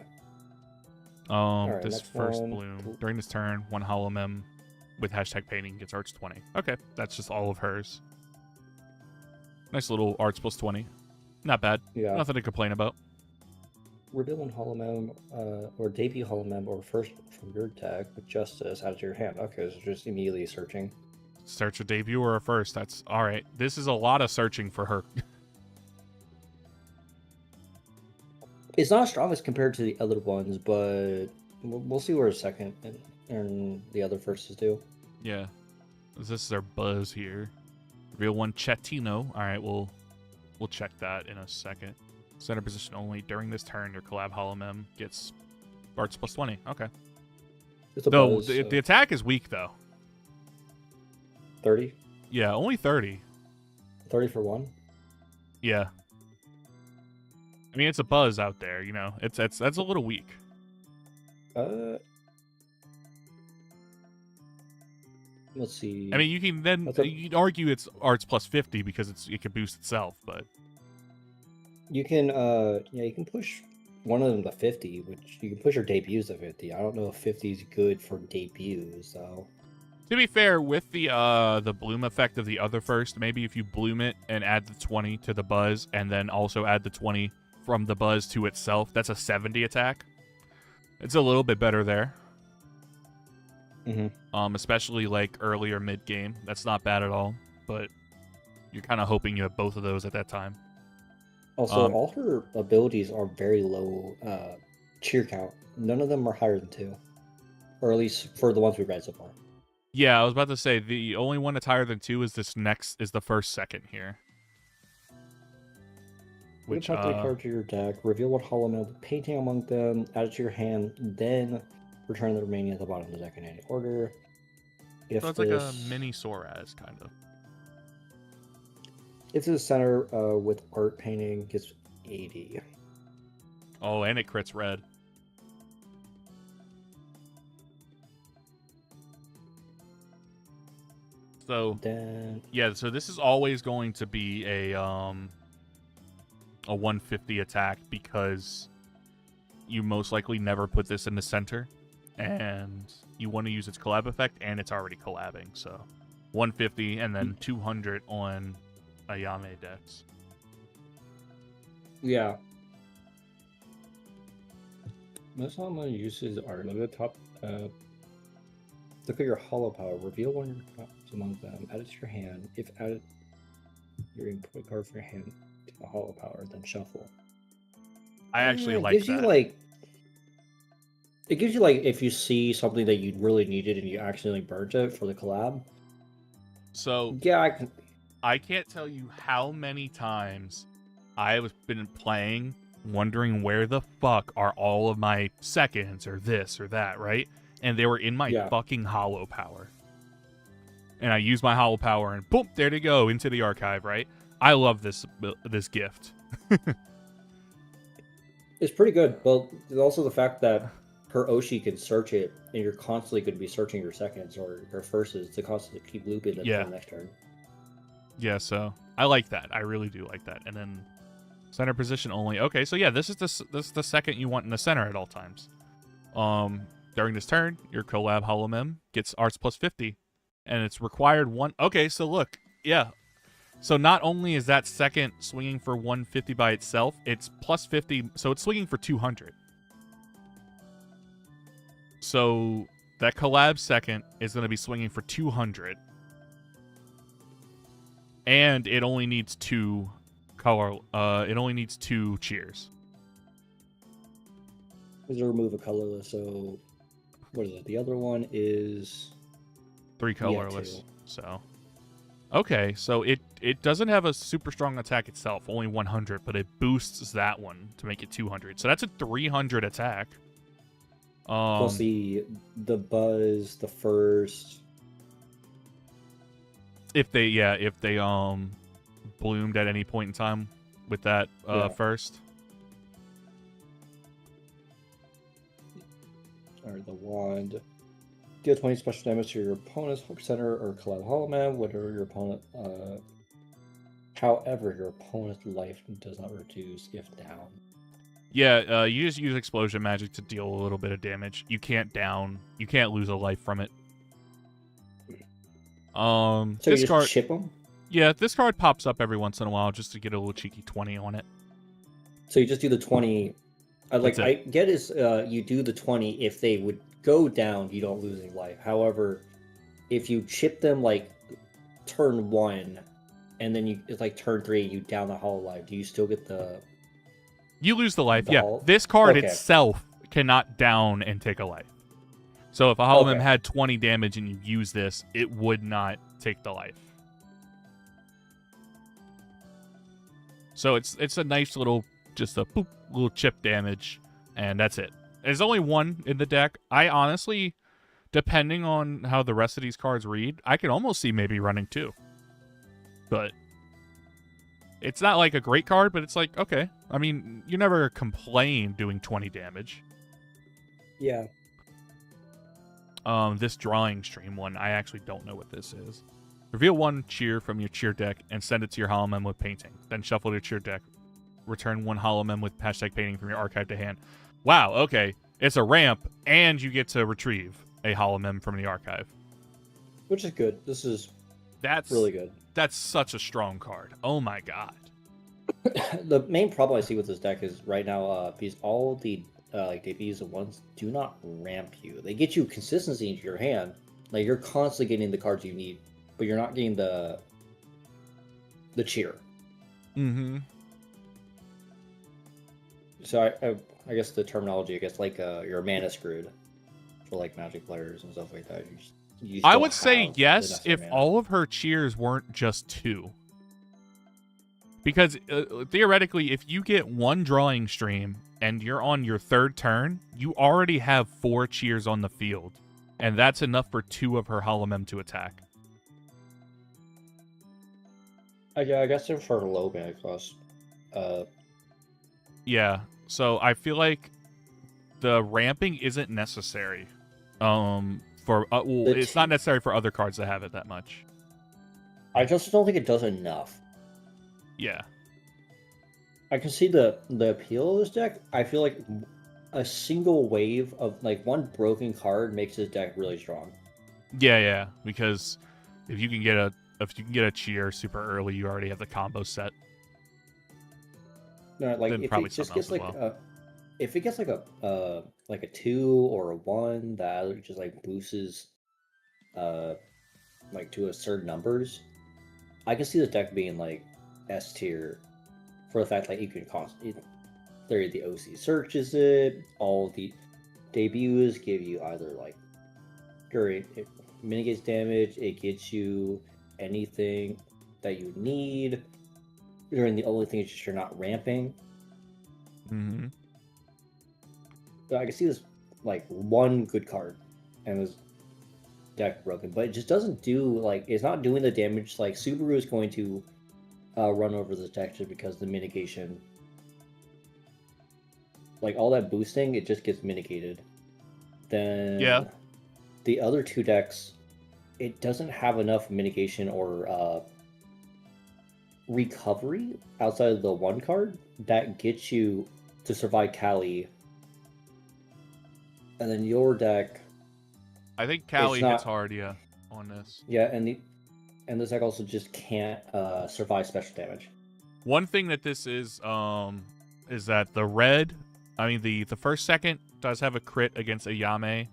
Right, this first bloom. During this turn, 1 holomem with #painting gets arts 20. Okay, that's just all of hers. Nice little arts plus 20. Not bad. Yeah. Nothing to complain about. Reveal 1 holomem, or debut holomem, or first from your deck with Justice out of your hand. Okay, so just immediately searching. Search a debut or a first. That's all right. This is a lot of searching for her. It's not as strong as compared to the other ones, but we'll see where a second and the other firsts do. Yeah. This is our buzz here. Reveal 1 Chetino. All right, we'll check that in a second. Center position only. During this turn, your collab holomem gets arts plus 20. Okay. No, buzz, the attack is weak, though. 30? Yeah, only 30. 30 for 1? Yeah. I mean, it's a buzz out there, you know. That's a little weak. Let's see. I mean, you can then you'd argue it's arts plus 50 because it can boost itself, but you can you can push one of them to 50, which you can push your debuts to 50. I don't know if 50 is good for debuts, though. To be fair, with the bloom effect of the other first, maybe if you bloom it and add the 20 to the buzz, and then also add the 20 from the buzz to itself, that's a 70 attack. It's a little bit better there. Especially like earlier mid game. That's not bad at all, but you're kind of hoping you have both of those at that time. Also, all her abilities are very low cheer count. None of them are higher than 2, or at least for the ones we've read so far. Yeah, I was about to say the only one that's higher than 2 is the first second here. Which add 3 cards to your deck, reveal 1 holomem with painting among them, add it to your hand, then return the remaining at the bottom of the deck in any order. So it's like a mini Soraz, kind of. If it's center with art painting, gets 80. Oh, and it crits red. So yeah, so this is always going to be a 150 attack because you most likely never put this in the center, and you want to use its collab effect, and it's already collabing. So 150 and then 200 on Ayame decks. Yeah. Most common uses are look at the top. Look at your hollow power. Reveal 1 of your cards among them. Add it to your hand. If added, your input card for your hand to the hollow power, then shuffle. I actually like gives that. You like. It gives you like if you see something that you really needed and you accidentally burnt it for the collab. So yeah, I can't tell you how many times I've been playing, wondering where the fuck are all of my seconds or this or that, right? And they were in my fucking hollow power. And I used my hollow power and boom, there they go into the archive, right? I love this gift. It's pretty good. Well, there's also the fact that her Oshi can search it, and you're constantly going to be searching your seconds or your firsts to constantly keep looping them for the next turn. Yeah, so I like that. I really do like that. And then center position only. Okay, so yeah, this is the second you want in the center at all times. During this turn, your collab holomem gets arts plus 50, and it's required 1. Okay, so look, yeah. So not only is that second swinging for 150 by itself, it's plus 50, so it's swinging for 200. So that collab second is going to be swinging for 200. And it only needs 2 color. It only needs 2 cheers. Is a remove a colorless, so what is it? The other one is 3 colorless. So Okay, so it doesn't have a super strong attack itself, only 100, but it boosts that one to make it 200. So that's a 300 attack. Plus the buzz, the first. If they bloomed at any point in time with that first. Or the wand. Deal 20 special damage to your opponent's hook center or collab hollow man, whatever your opponent. However, your opponent's life does not reduce if down. Yeah, you just use explosion magic to deal a little bit of damage. You can't lose a life from it. So this you card, just chip them? Yeah, this card pops up every once in a while just to get a little cheeky 20 on it. So you just do the 20. I get is you do the 20 if they would go down, you don't lose any life. However, if you chip them like turn 1, and then it's like turn 3, you down the hollow life, do you still get the? You lose the life. This card itself cannot down and take a life. So if a Hollow Mem had 20 damage and you use this, it would not take the life. So it's a nice little, just a boop, little chip damage, and that's it. There's only one in the deck. I honestly, depending on how the rest of these cards read, I could almost see maybe running 2. But it's not like a great card, but it's like, okay. I mean, you never complain doing 20 damage. Yeah. This drawing stream one, I actually don't know what this is. Reveal 1 cheer from your cheer deck and send it to your Hollow Mem with painting. Then shuffle your cheer deck. Return 1 Hollow Mem with hashtag painting from your archive to hand. Wow, okay. It's a ramp, and you get to retrieve a Hollow Mem from the archive. Which is good. That's really good. That's such a strong card. Oh my god. The main problem I see with this deck is right now, because all the debuts of ones do not ramp you. They get you consistency into your hand. Like, you're constantly getting the cards you need, but you're not getting the cheer. Mm-hmm. So I guess the terminology, like you're mana screwed for like Magic players and stuff like that. You I would say yes if all of her cheers weren't just 2. Because theoretically, if you get 1 drawing stream and you're on your 3rd turn, you already have 4 cheers on the field. And that's enough for 2 of her Hollow Mem to attack. I guess they're for low mana cost. Yeah, so I feel like the ramping isn't necessary. It's not necessary for other cards that have it that much. I just don't think it does enough. Yeah. I can see the appeal of this deck. I feel like a single wave of like 1 broken card makes this deck really strong. Yeah, because if you can get a cheer super early, you already have the combo set. No, like then if it just gets like if it gets like a 2 or a 1 that just like boosts like to a certain numbers, I can see the deck being like S tier for the fact that you can the OC searches it, all the debuts give you either like it mitigates damage, it gets you anything that you need. During the only thing is just you're not ramping. Mm-hmm. So I can see this like 1 good card and this deck broken, but it just doesn't do it's not doing the damage. Like Subaru is going to run over this deck just because the mitigation, like all that boosting, it just gets mitigated. Then the other 2 decks, it doesn't have enough mitigation or recovery outside of the 1 card that gets you to survive Kali. And then your deck, I think Kali hits hard, on this. Yeah, and this deck also just can't survive special damage. One thing that this is that the red, I mean the first second does have a crit against Ayame.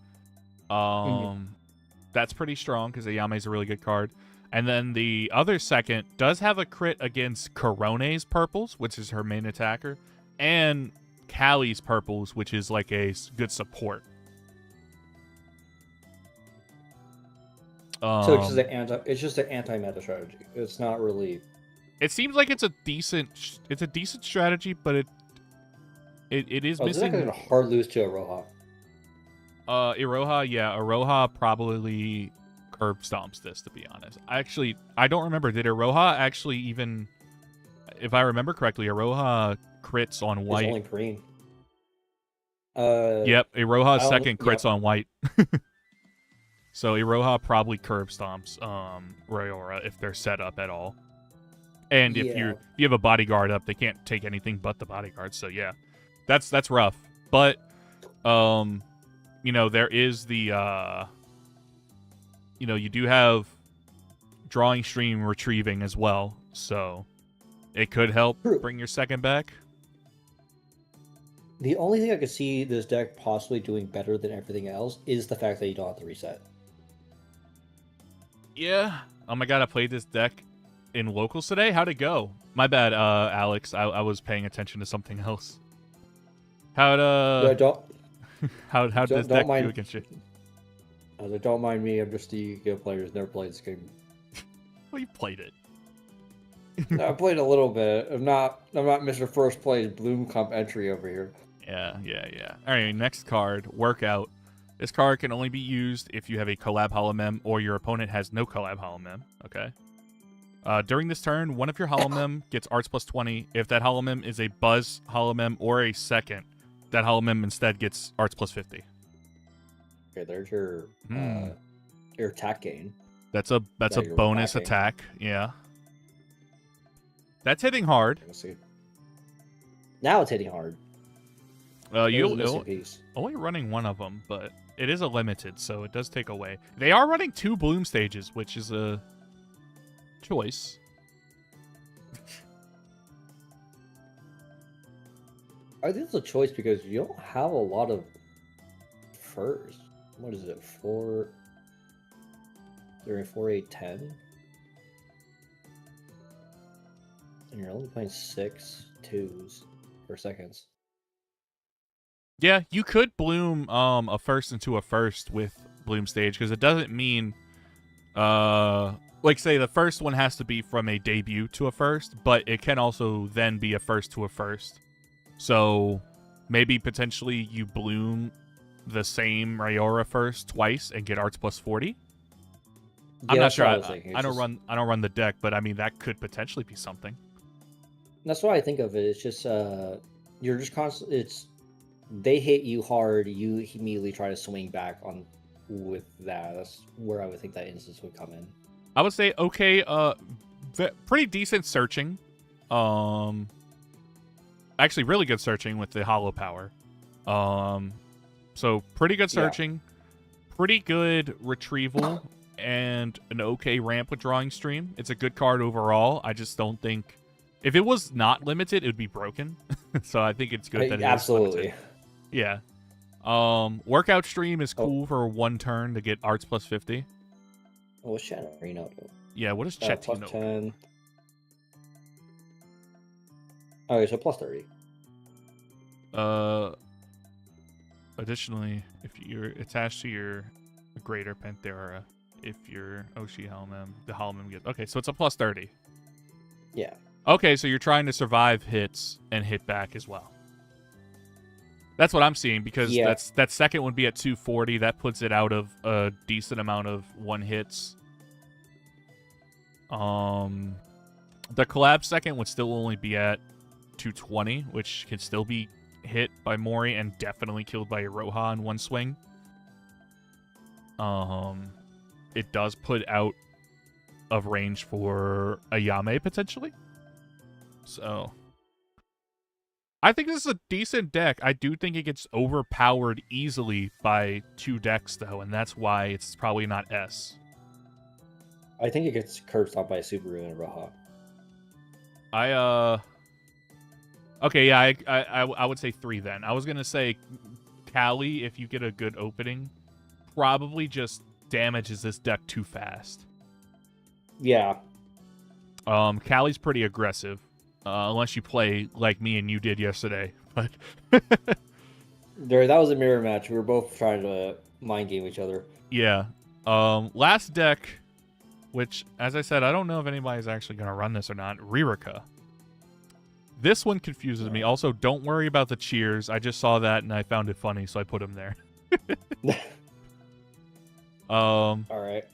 That's pretty strong because Ayame is a really good card. And then the other second does have a crit against Corone's purples, which is her main attacker, and Kali's purples, which is like a good support. So it's just Um, an anti-meta strategy. It's not really. it seems like it's a decent strategy, but it is Oh, this deck is missing. gonna hard lose to Aroha. Iroha, yeah, Iroha probably curb stomps this, to be honest. I don't remember. Did Iroha actually even, if I remember correctly, Iroha crits on It's white? only green. Yep, Iroha's I don't. second crits Yep. on white. So Iroha probably curb stomps Rayora if they're set up at all. And if Yeah. you have a bodyguard up, they can't take anything but the bodyguard. So yeah, that's rough. But there is the you do have drawing stream retrieving as well, so it could help True. bring your second back. The only thing I could see this deck possibly doing better than everything else is the fact that you don't have to reset. Yeah. Oh my god, I played this deck in locals today. How'd it go? My bad, Alex. I was paying attention to something else. How'd Yeah, how'd this deck mind. do against you? Don't mind me. I'm just the good player who's never played this game. Well, you played it. I played a little bit. I'm not Mr. First Place Bloom Comp entry over here. Yeah. All right, next card, Workout. This card can only be used if you have a collab holomem or your opponent has no collab holomem. Okay. During this turn, one of your holomem gets arts plus 20. If that holomem is a buzz holomem or a second, that holomem instead gets arts plus 50. Okay, there's your attack gain. That's a bonus attack. Yeah. That's hitting hard. Let's see. Now it's hitting hard. You'll only running one of them, but it is a limited, so it does take away. They are running 2 bloom stages, which is a choice. I think it's a choice because you don't have a lot of furs. What is it? 4. They're in 4, 8, 10. And you're only playing 6 2s for seconds. Yeah, you could bloom a first into a first with bloom stage because it doesn't mean like say the first one has to be from a debut to a first, but it can also then be a first to a first. So maybe potentially you bloom the same Rayora first twice and get arts plus 40. Yeah, I'm not sure. I don't run the deck, but I mean that could potentially be something. That's what I think of it. It's just you're just constantly. They hit you hard. You immediately try to swing back on with that. That's where I would think that instance would come in. I would say okay. Pretty decent searching. Actually, really good searching with the hollow power. So pretty good searching, pretty good retrieval, and an okay ramp with drawing stream. It's a good card overall. I just don't think if it was not limited, it would be broken. So I think it's good that it absolutely. is limited. Yeah. Workout stream is cool for one turn to get arts plus 50. Oh, what's Chatterino? Yeah, what is Chetino? Plus 10. Okay, so plus 30. Additionally, if you're attached to your Greater Panthera, if your Oshi Halmem, the Halmem gets... Okay, so it's a plus 30. Yeah. Okay, so you're trying to survive hits and hit back as well. That's what I'm seeing, because that second would be at 240. That puts it out of a decent amount of one hits. The collab second would still only be at 220, which can still be hit by Mori and definitely killed by Iroha in one swing. It does put out of range for Ayame potentially. So I think this is a decent deck. I do think it gets overpowered easily by 2 decks though, and that's why it's probably not S. I think it gets curb stomped by Subaru and Iroha. Okay, yeah, I would say 3 then. I was gonna say Kali, if you get a good opening, probably just damages this deck too fast. Yeah. Kali's pretty aggressive, unless you play like me and you did yesterday. But that was a mirror match. We were both trying to mind game each other. Yeah. Last deck, which, as I said, I don't know if anybody's actually going to run this or not. Ririka. This one confuses me. Also, don't worry about the cheers. I just saw that and I found it funny, so I put them there. All right.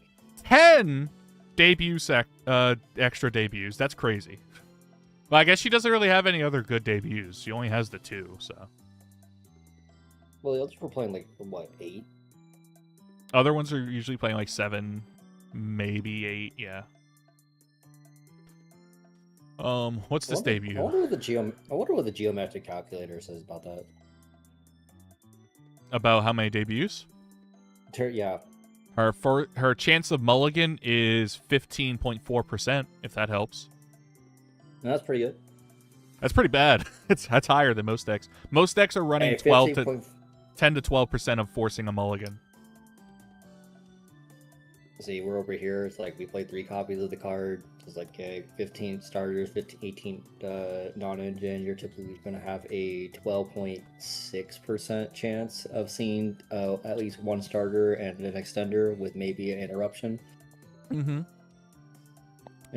10 extra debuts. That's crazy. Well, I guess she doesn't really have any other good debuts. She only has the 2, so. Well, the others were playing like what, 8? Other ones are usually playing like 7, maybe 8. Yeah. What's this debut? I wonder what the geometric calculator says about that. About how many debuts? Yeah. Her chance of mulligan is 15.4%, if that helps. That's pretty good. That's pretty bad. That's higher than most decks. Most decks are running 10 to 12% of forcing a mulligan. See, we're over here. It's like we play 3 copies of the card. It's like 15 starters, 18 non-engine. You're typically going to have a 12.6% chance of seeing at least one starter and an extender with maybe an interruption. Mm-hmm.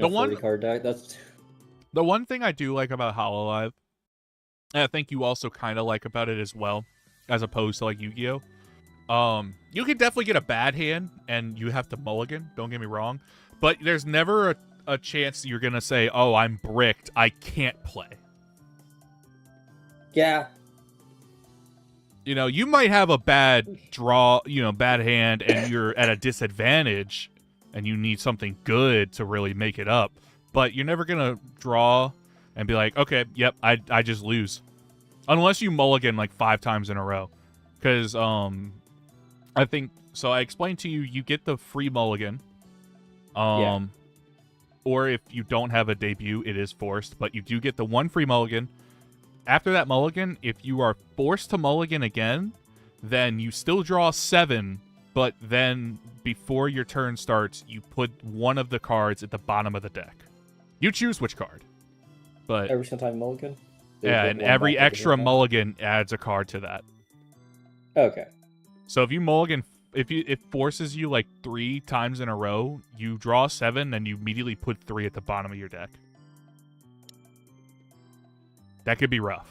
The 40 card deck. That's the one thing I do like about Hololive, and I think you also kind of like about it as well, as opposed to like Yu-Gi-Oh. You can definitely get a bad hand and you have to mulligan, don't get me wrong, but there's never a chance that you're gonna say, oh, I'm bricked, I can't play. Yeah. You know, you might have a bad draw, bad hand, and you're at a disadvantage and you need something good to really make it up, but you're never gonna draw and be like, okay, yep, I just lose. Unless you mulligan like 5 times in a row. Because, I think, so I explained to you, you get the free mulligan. Yeah. Or if you don't have a debut, it is forced, but you do get the 1 free mulligan. After that mulligan, if you are forced to mulligan again, then you still draw 7, but then before your turn starts, you put one of the cards at the bottom of the deck. You choose which card. But every single time mulligan? Yeah, and every extra mulligan adds a card to that. Okay. So if you mulligan, if it forces you like 3 times in a row, you draw 7, and you immediately put 3 at the bottom of your deck. That could be rough.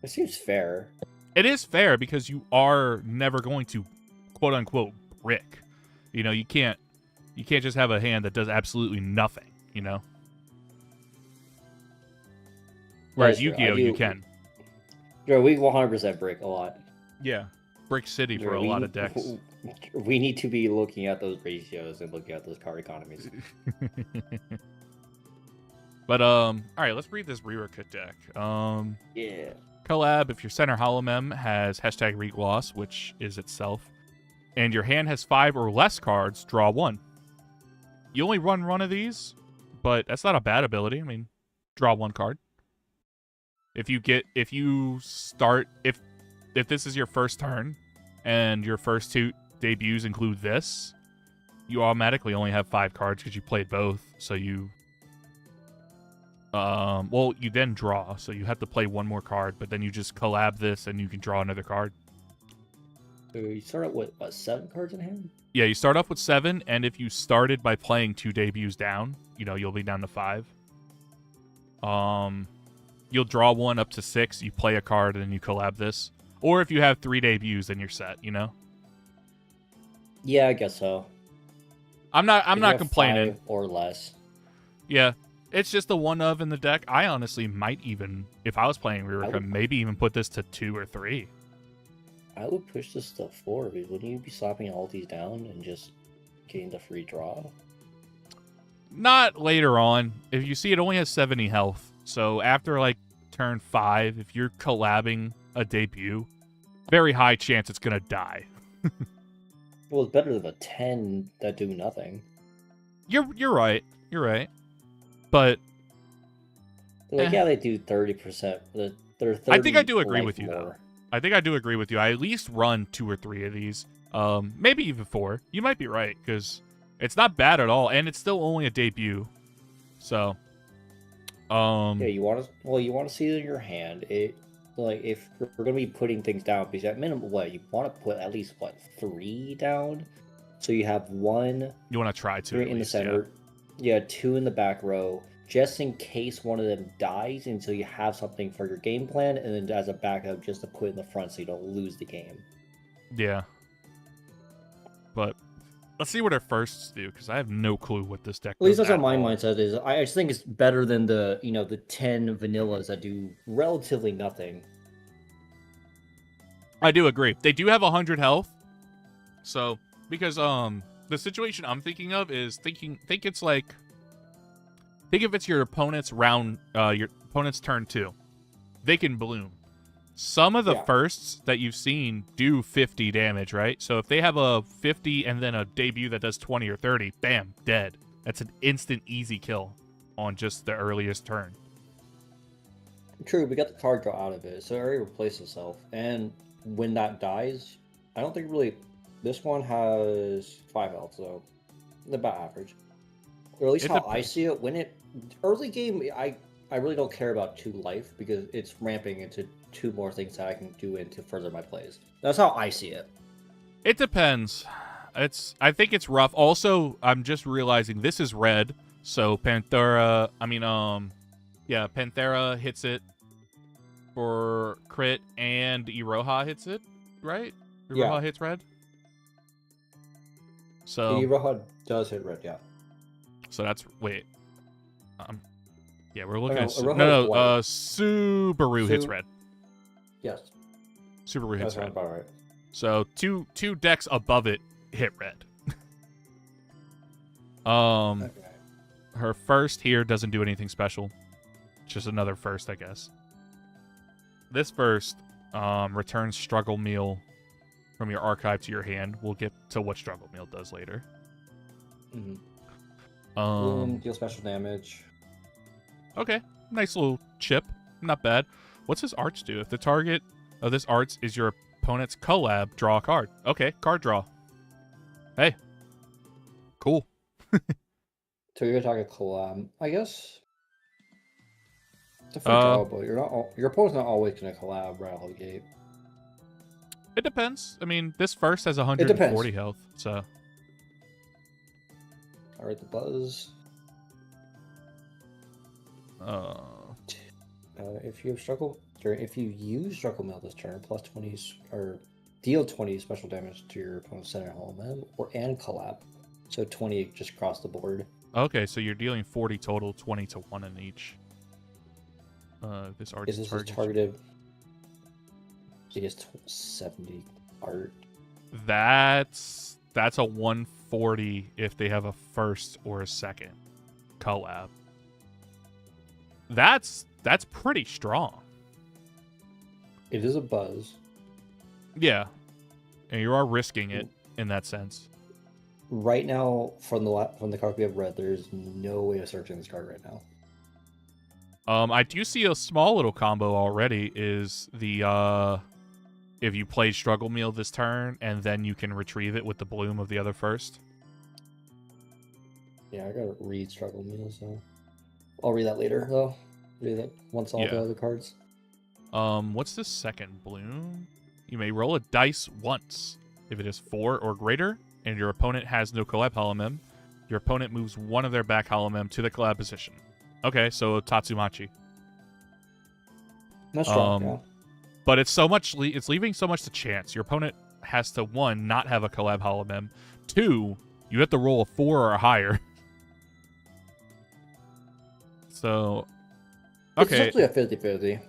It seems fair. It is fair because you are never going to, quote unquote, brick. You can't just have a hand that does absolutely nothing. Whereas Yu-Gi-Oh, you can. Yeah, we 100% brick a lot. Yeah. Brick City for a lot of decks. We need to be looking at those ratios and looking at those card economies. But, alright, let's read this Ririka deck. Yeah. Collab, if your center holomem has hashtag regloss, which is itself, and your hand has 5 or less cards, draw 1. You only run one of these, but that's not a bad ability. I mean, draw 1 card. If this is your first turn and your first 2 debuts include this, you automatically only have 5 cards because you played both. So you you then draw, so you have to play 1 more card, but then you just collab this and you can draw another card. So you start out with what, 7 cards in hand? Yeah, you start off with 7, and if you started by playing 2 debuts down, you'll be down to 5. You'll draw 1 up to 6, you play a card, and then you collab this. Or if you have 3 debuts, then you're set, Yeah, I guess so. I'm not complaining. 5 or less. Yeah. It's just the one of in the deck. I honestly might even, if I was playing Ririka, maybe even put this to 2 or 3. I would push this to 4, because wouldn't you be slapping all these down and just getting the free draw? Not later on. If you see, it only has 70 health. So after like turn 5, if you're collabing a debut, very high chance it's gonna die. Well, it's better than the 10 that do nothing. You're right. You're right. But yeah, they do 30%. They're 30. I think I do agree with you more. though. I think I do agree with you. I at least run 2 or 3 of these. Maybe even 4. You might be right, because it's not bad at all, and it's still only a debut. So, yeah, you want to see it in your hand. If we're gonna be putting things down, because at minimum, you want to put at least 3 down, So you have 1, You want to try 2 at 3 in the least, yeah. center. Yeah, 2 in the back row, just in case one of them dies, until you have something for your game plan, and then as a backup, just to put in the front so you don't lose the game. Yeah. But let's see what our firsts do, because I have no clue what this deck At least does that's at what my all. mindset is. I just think it's better than the the 10 vanillas that do relatively nothing. I do agree. They do have 100 health. So, because the situation I'm thinking of is think it's like, think if it's your opponent's your opponent's turn 2. They can bloom. Some of the Yeah. firsts that you've seen do 50 damage, right? So if they have a 50 and then a debut that does 20 or 30, bam, dead. That's an instant easy kill on just the earliest turn. True, we got the card draw out of it, so it already replaced itself. And when that dies, I don't think really. This one has 5 health, so about average. Or at least how I see it. When it early game, I really don't care about 2 life because it's ramping into 2 more things that I can do to further my plays. That's how I see it. It depends. I think it's rough. Also, I'm just realizing this is red, so Panthera hits it for crit, and Iroha hits it, right? Iroha hits red. So Iroha does hit red, yeah. So that's we're looking at Subaru hits red. Yes. Subaru hits red. About right. So two decks above it hit red. Okay. Her first here doesn't do anything special. It's just another first, I guess. This first returns Struggle Meal from your archive to your hand. We'll get to what Struggle Meal does later. Mm-hmm. Deal special damage. Okay, nice little chip. Not bad. What's his arts do? If the target of this arts is your opponent's collab, draw a card. Okay, card draw. Hey. Cool. So you're talking collab, I guess. It's a fair draw, but your opponent's not always gonna collab right out of the gate. It depends. I mean, this first has 140 health, so. Alright, the buzz. If you use Struggle Mail this turn, plus 20 or deal 20 special damage to your opponent's center element and collab. So 20 just across the board. Okay, so you're dealing 40 total, 20 to 1 in each. This art is targeted. It is 70 art. That's a 140 if they have a first or a second collab. That's pretty strong. It is a buzz. Yeah, and you are risking it in that sense. Right now, from the card we have read, there's no way of searching this card right now. I do see a small little combo already. Is the if you play Struggle Meal this turn and then you can retrieve it with the bloom of the other first. Yeah, I gotta read Struggle Meal, so I'll read that later though. Read that once all the other cards. What's the second bloom? You may roll a dice once. If it is 4 or greater, and your opponent has no collab holomem, your opponent moves one of their back holomem to the collab position. Okay, so Tatsumachi. That's strong, yeah. But it's leaving so much to chance. Your opponent has to, 1, not have a collab holomem. 2, you have to roll a 4 or higher. So, okay. It's essentially a 50-50.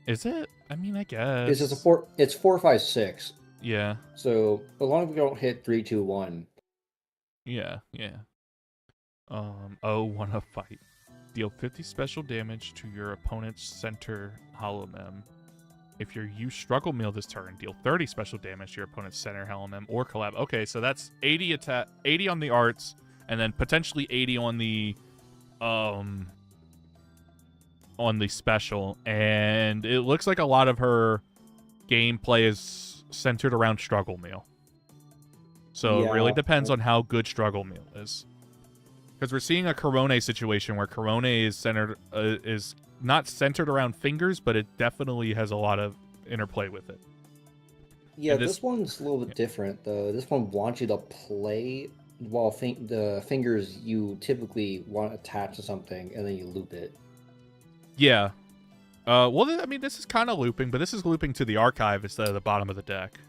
Is it? I mean, I guess. It's just a 4. It's 4, 5, 6. Yeah. So as long as we don't hit 3, 2, 1. Yeah. Want to fight. Deal 50 special damage to your opponent's center holomem. If you use Struggle Meal this turn, deal 30 special damage to your opponent's center holomem or collab. Okay, so that's 80 attack, 80 on the arts, and then potentially 80 on the special. And it looks like a lot of her gameplay is centered around Struggle Meal. So it really depends on how good Struggle Meal is. Because we're seeing a Corone situation where Corone is not centered around fingers, but it definitely has a lot of interplay with it. Yeah, And this one's a little bit different though. This one wants you to play while the fingers you typically want attached to something, and then you loop it. yeah. Well, I mean, this is kind of looping, but this is looping to the archive instead of the bottom of the deck.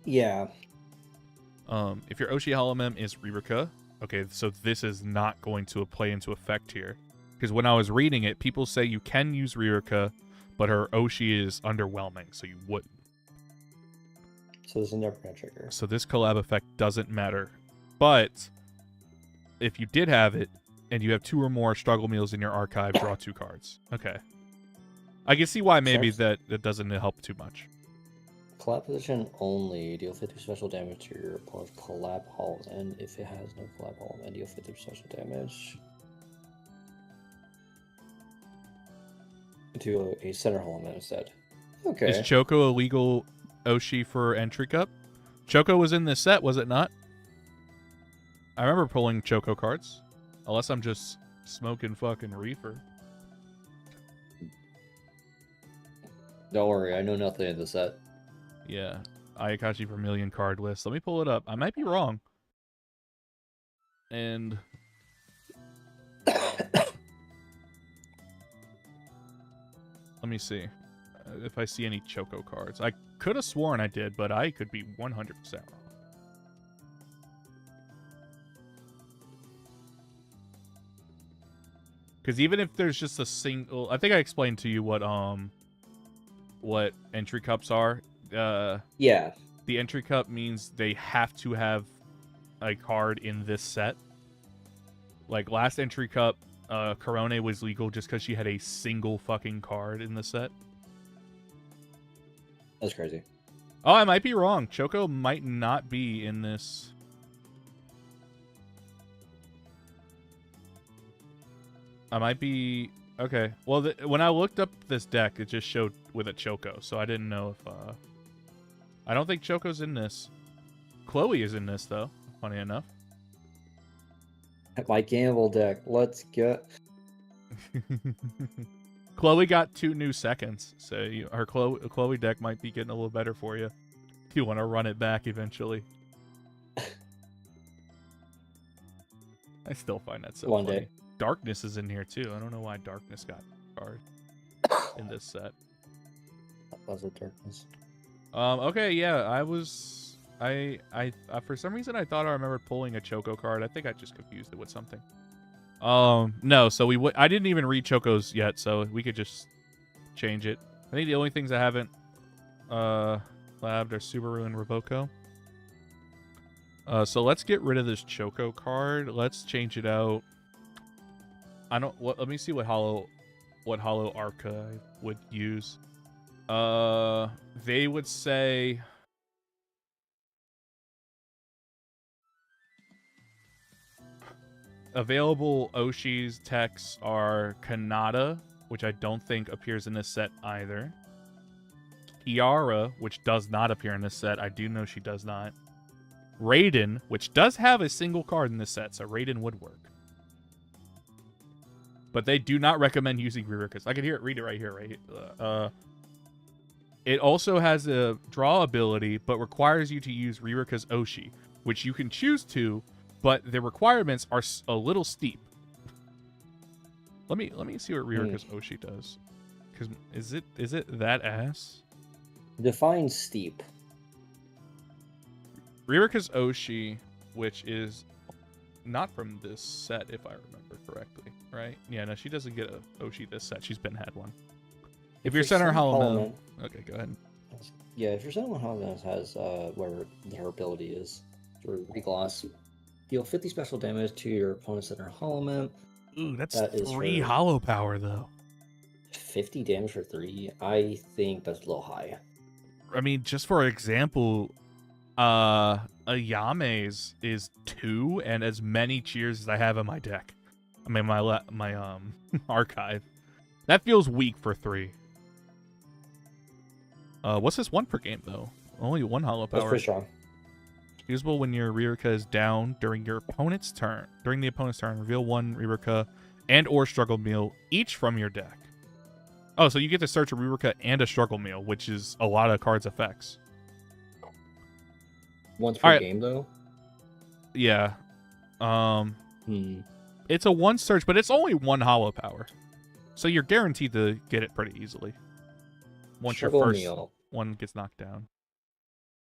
Yeah. If your Oshi Hollow Mem is Ririka, okay, so this is not going to play into effect here. Because when I was reading it, people say you can use Ririka, but her Oshi is underwhelming, so you wouldn't. So this is never gonna trigger. So this collab effect doesn't matter. But if you did have it, and you have 2 or more struggle meals in your archive, draw 2 cards. Okay. I can see why maybe that doesn't help too much. Collab position only. Deal 50 special damage to your opponent's collab Hollow, and if it has no collab Hollow, and deal 50 special damage to a center Hollow instead. Okay. Is Choco a legal Oshi for Entry Cup? Choco was in this set, was it not? I remember pulling Choco cards. Unless I'm just smoking fucking reefer. Don't worry, I know nothing in the set. Yeah. Ayakashi Vermilion card list. Let me pull it up. I might be wrong. And... let me see. If I see any Choco cards. I could have sworn I did, but I could be 100% wrong. Because even if there's just a single... I think I explained to you what entry cups are. Yeah. The entry cup means they have to have a card in this set. Like, last entry cup, Corone was legal just because she had a single fucking card in the set. That's crazy. Oh, I might be wrong. Choco might not be in this. I might be... Okay. Well, when I looked up this deck, it just showed with a Choco, so I didn't know if... I don't think Choco's in this. Chloe is in this, though, funny enough. My gamble deck. Let's go. Chloe got 2 new seconds, so her Chloe deck might be getting a little better for you. If you want to run it back eventually. I still find that so One funny. day. Darkness is in here too. I don't know why Darkness got a card in this set. Was it Darkness? Okay, yeah, I for some reason I thought I remembered pulling a Choco card. I think I just confused it with something. No, so I didn't even read Choco's yet, so we could just change it. I think the only things I haven't labbed are Subaru and Roboco. So let's get rid of this Choco card. Let's change it out. Let me see what Hollow Archive would use. They would say available Oshi's techs are Kanata, which I don't think appears in this set either. Kiara, which does not appear in this set. I do know she does not. Raiden, which does have a single card in this set, so Raiden would work. But they do not recommend using Ririka's. I can read it right here, right? It also has a draw ability, but requires you to use Ririka's Oshi, which you can choose to, but the requirements are a little steep. Let me see what Ririka's Oshi does. Because is it that ass? Define steep. Ririka's Oshi, which is not from this set, if I remember correctly, right? Yeah, no, she doesn't get a Oshi this set. She's been had one. If you're Center Hollow, okay, go ahead. Yeah, if your Center Hollow has where her ability is through Regloss, deal 50 special damage to your opponent's Center Hollow. Ooh, that's 3 hollow power though. 50 damage for 3. I think that's a little high. I mean, just for example, Ayame's is 2, and as many cheers as I have in my deck. I mean, my archive. That feels weak for 3. What's this 1 per game though? Only 1 hollow power. That's pretty strong. Usable when your Ririka is down during your opponent's turn. During the opponent's turn, reveal 1 Ririka and or struggle meal each from your deck. Oh, so you get to search a Ririka and a struggle meal, which is a lot of cards' effects. Once All per right. game, though? Yeah. Hmm. It's a one search, but it's only one hollow power. So you're guaranteed to get it pretty easily. Once your Struggle first meal. one gets knocked down.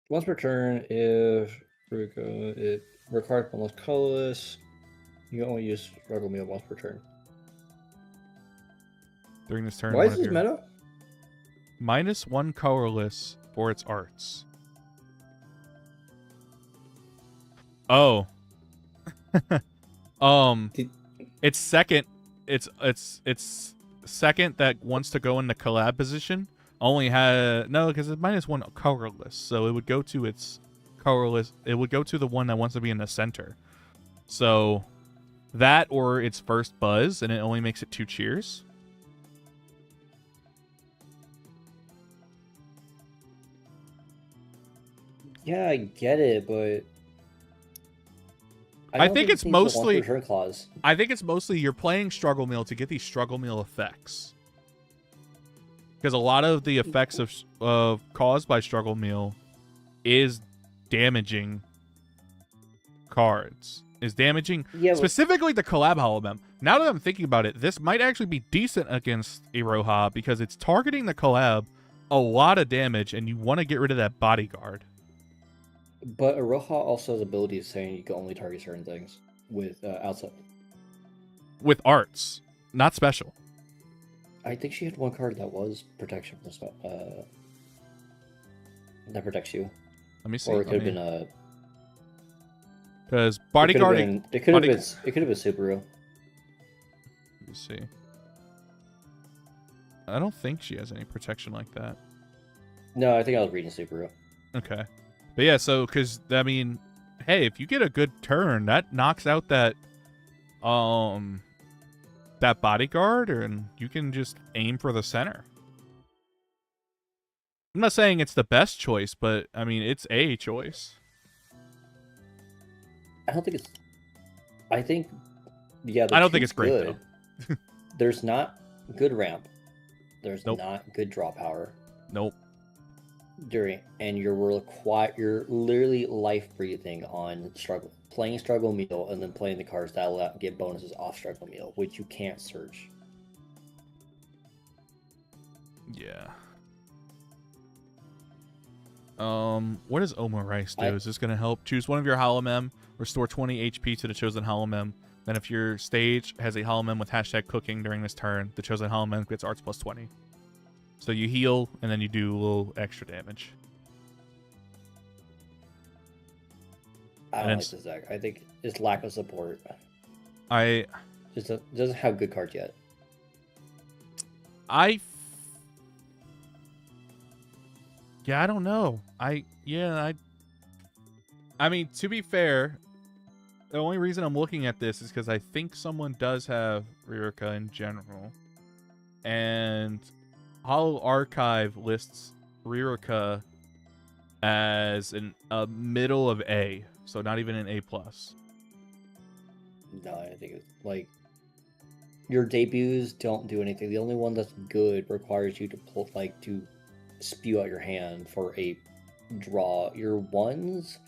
Once per turn, if it requires one less colorless, you only use struggle meal once per turn. During this turn, Why one is of this your meta? -1 colorless for its arts. Oh. It's second. It's second that wants to go in the collab position. Only had no because it's -1 colorless, so it would go to its colorless. It would go to the one that wants to be in the center. So that or its first buzz, and it only makes it 2 cheers. Yeah, I get it, but I don't think it's needs a once mostly. per turn clause. I think it's mostly you're playing struggle meal to get these struggle meal effects. Because a lot of the effects of caused by struggle meal is damaging cards. Is damaging specifically the collab holomem. Now that I'm thinking about it, this might actually be decent against Iroha because it's targeting the collab a lot of damage, and you want to get rid of that bodyguard. But Aroha also has abilities saying you can only target certain things with outside. With arts, not special. I think she had one card that was protection from that protects you. Let me see. Or it could have been a. Because bodyguard. It could have been Subaru. Let me see. I don't think she has any protection like that. No, I think I was reading Subaru. Okay. But yeah, so, because, I mean, hey, if you get a good turn, that knocks out that bodyguard, and you can just aim for the center. I'm not saying it's the best choice, but, I mean, it's a choice. I don't think it's... I think... Yeah, I don't think it's great, though. There's not good ramp. There's Nope. not good draw power. Nope. And you're literally life breathing on playing struggle meal and then playing the cards that get bonuses off struggle meal, which you can't search. Yeah. What does Oma Rice do? Is this going to help? Choose one of your holomem, restore 20 HP to the chosen holomem. Then if your stage has a holomem with #cooking during this turn, the chosen holomem gets arts plus 20. So you heal, and then you do a little extra damage. I don't like this deck. I think it's lack of support. Just doesn't have good cards yet. I don't know. I mean, to be fair, the only reason I'm looking at this is because I think someone does have Ririka in general. And Hollow Archive lists Ririka as a middle of A, so not even an A+. No, I think it's like your debuts don't do anything. The only one that's good requires you to to spew out your hand for a draw. Your ones,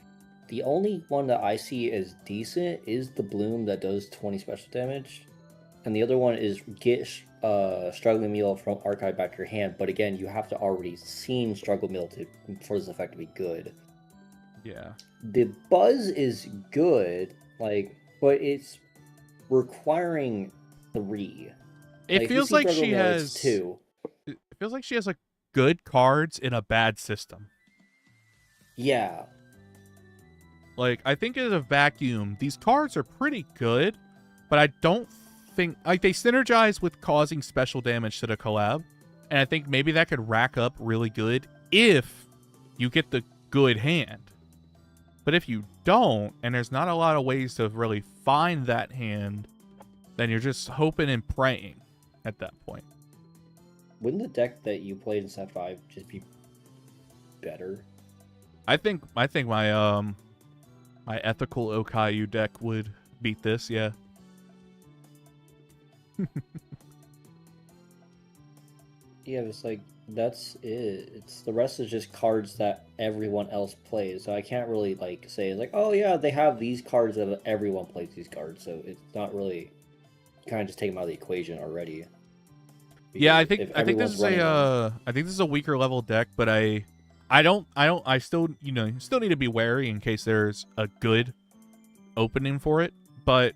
the only one that I see as decent is the Bloom that does 20 special damage, and the other one is get Struggling Meal from Archive back to your hand. But again, you have to already seen Struggle Meal for this effect to be good. Yeah. The Buzz is good, but it's requiring 3. It feels like she Meal, has 2. It feels like she has like good cards in a bad system. Yeah. Like, I think in a vacuum, these cards are pretty good, but I don't think they synergize with causing special damage to the collab, and I think maybe that could rack up really good if you get the good hand. But if you don't, and there's not a lot of ways to really find that hand, then you're just hoping and praying at that point. Wouldn't the deck that you played in Set 5 just be better? I think my my ethical Okayu deck would beat this, yeah. Yeah, it's like That's it. It's the rest is just cards that everyone else plays. So I can't really like say like, oh yeah, they have these cards that everyone plays these cards. So it's not really kind of just take them out of the equation already. Yeah, Because if I think this everyone's is running them, I think this is a weaker level deck, but I still, still need to be wary in case there's a good opening for it, but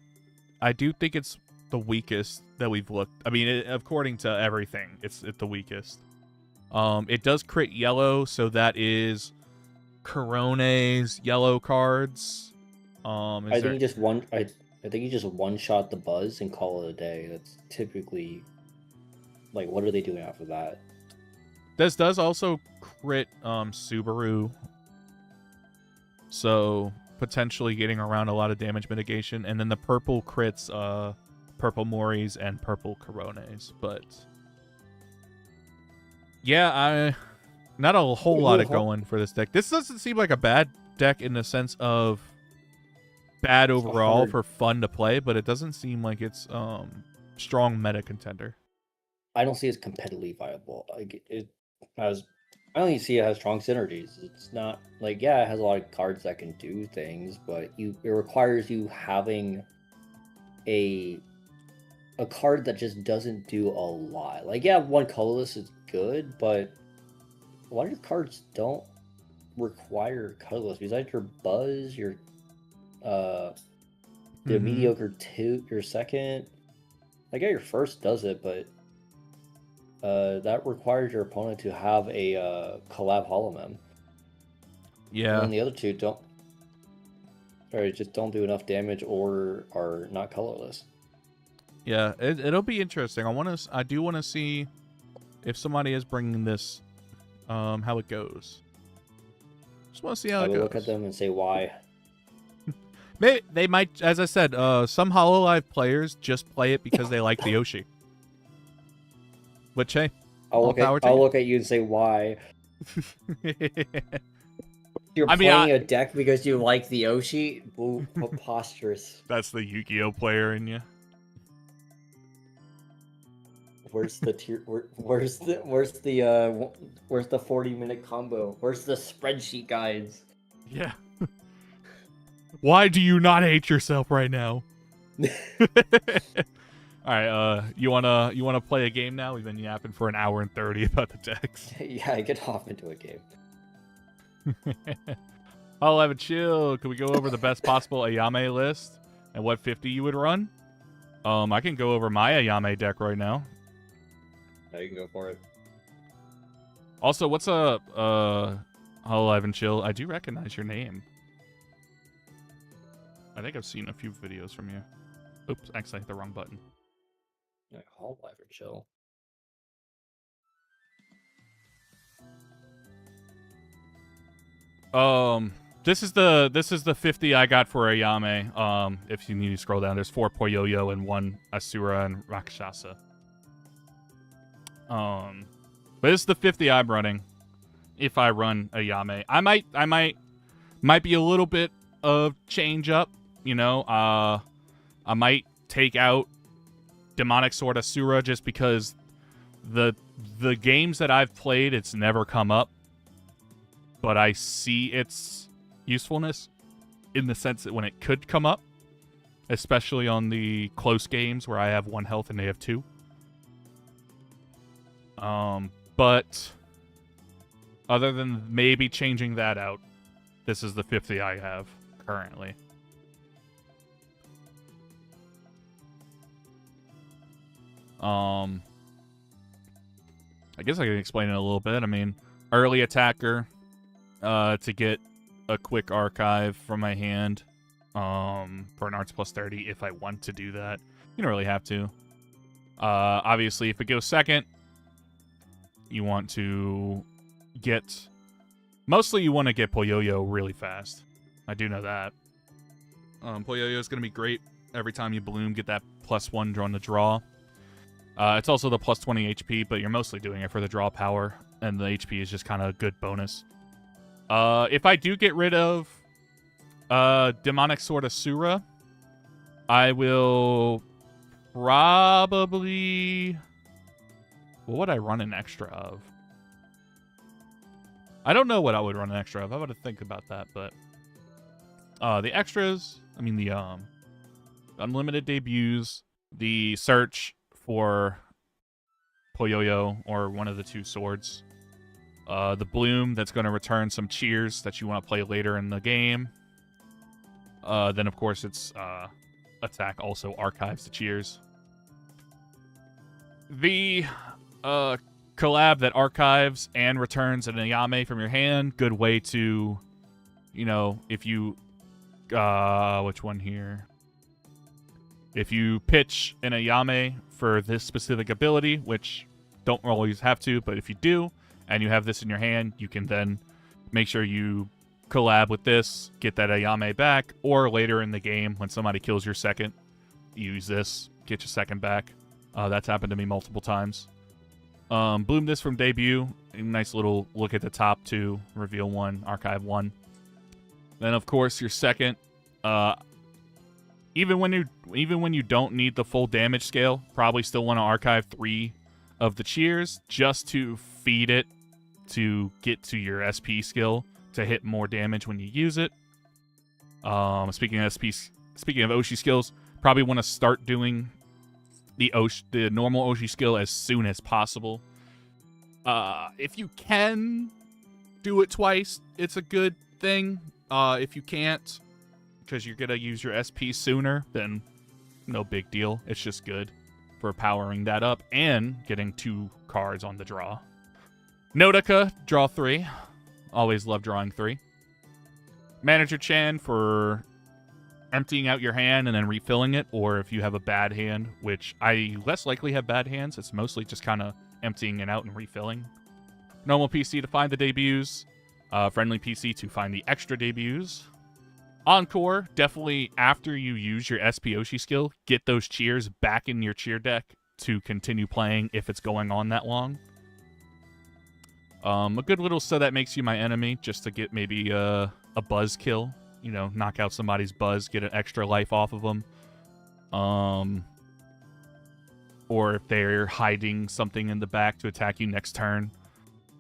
I do think it's the weakest that we've looked. I mean, according to everything, it's the weakest. It does crit yellow, so that is Corone's yellow cards. I think you just one. I think you just one shot the buzz and call it a day. That's typically like, what are they doing after that? This does also crit Subaru, so potentially getting around a lot of damage mitigation. And then the purple crits purple Moris and purple Corones. But yeah, not a whole lot of going for this deck. This doesn't seem like a bad deck in the sense of bad overall for fun to play, but it doesn't seem like it's strong meta contender. I don't see it as competitively viable. Like it has, I don't even see it has strong synergies. It's not like, yeah, it has a lot of cards that can do things, but it requires you having a card that just doesn't do a lot. Like, yeah, one colorless is good, but a lot of your cards don't require colorless. Besides your buzz, your the mediocre your second. Like, yeah, your first does it, but that requires your opponent to have a collab Holomem. Yeah. And then the other two don't, or just don't do enough damage or are not colorless. Yeah, it'll be interesting. I do want to see if somebody is bringing this, how it goes. Just want to see how it goes. I will look at them and say why. They might, as I said, some HoloLive players just play it because they like the Yoshi. Which, hey, I'll look at you and say why. You're playing a deck because you like the Yoshi? Ooh, preposterous. That's the Yu-Gi-Oh player in you. Where's the tier? Where's the 40-minute combo? Where's the spreadsheet guides? Yeah. Why do you not hate yourself right now? All right, you wanna play a game now? We've been yapping for an hour and 30 about the decks. Yeah, get off into a game. I'll have a chill. Can we go over the best possible Ayame list and what 50 you would run? I can go over my Ayame deck right now. Yeah, you can go for it. Also, what's up, Hololive and Chill? I do recognize your name. I think I've seen a few videos from you. Oops, actually I hit the wrong button. Yeah, Hololive and Chill. This is the 50 I got for Ayame. If you need to scroll down, there's 4 Poyoyo and 1 Asura and Rakshasa. But this is the 50 I'm running. If I run Ayame, I might be a little bit of change up. You know, I might take out Demonic Sword Asura just because the games that I've played, it's never come up. But I see its usefulness in the sense that when it could come up, especially on the close games where I have 1 health and they have 2. But other than maybe changing that out, this is the 50 I have currently. I guess I can explain it a little bit. I mean, early attacker, to get a quick archive from my hand, for an arts plus 30 if I want to do that. You don't really have to. Obviously, if it goes second, you want to get... Mostly you want to get Poyoyo really fast. I do know that. Poyoyo is going to be great every time you bloom, get that +1 drawn to draw. It's also the plus 20 HP, but you're mostly doing it for the draw power, and the HP is just kind of a good bonus. If I do get rid of Demonic Sword Asura, I will probably... What would I run an extra of? I don't know what I would run an extra of. I would have to think about that, but the extras, I mean the unlimited debuts, the search for Poyoyo or one of the two swords, the bloom that's going to return some cheers that you want to play later in the game. Then of course it's attack also archives the cheers. The collab that archives and returns an Ayame from your hand. Good way to, you know, if you which one here? If you pitch an Ayame for this specific ability, which don't always have to, but if you do, and you have this in your hand, you can then make sure you collab with this, get that Ayame back, or later in the game, when somebody kills your second, use this, get your second back. That's happened to me multiple times. Bloom this from debut. A nice little look at the top two, reveal one, archive one. Then of course your second, even when you don't need the full damage scale, probably still want to archive 3 of the cheers just to feed it to get to your SP skill to hit more damage when you use it. Speaking of Oshi skills, probably want to start doing the normal Oshi skill as soon as possible. If you can do it twice, it's a good thing. If you can't, because you're gonna use your SP sooner, then no big deal. It's just good for powering that up and getting 2 cards on the draw. Nodoka, draw 3. Always love drawing 3. Manager Chan for emptying out your hand and then refilling it, or if you have a bad hand, which I less likely have bad hands, it's mostly just kind of emptying it out and refilling. Normal PC to find the debuts. Friendly PC to find the extra debuts. Encore, definitely after you use your SP Oshi skill, get those cheers back in your cheer deck to continue playing if it's going on that long. A good little so that makes you my enemy, just to get maybe a buzz kill. You know, knock out somebody's buzz, get an extra life off of them. Or if they're hiding something in the back to attack you next turn,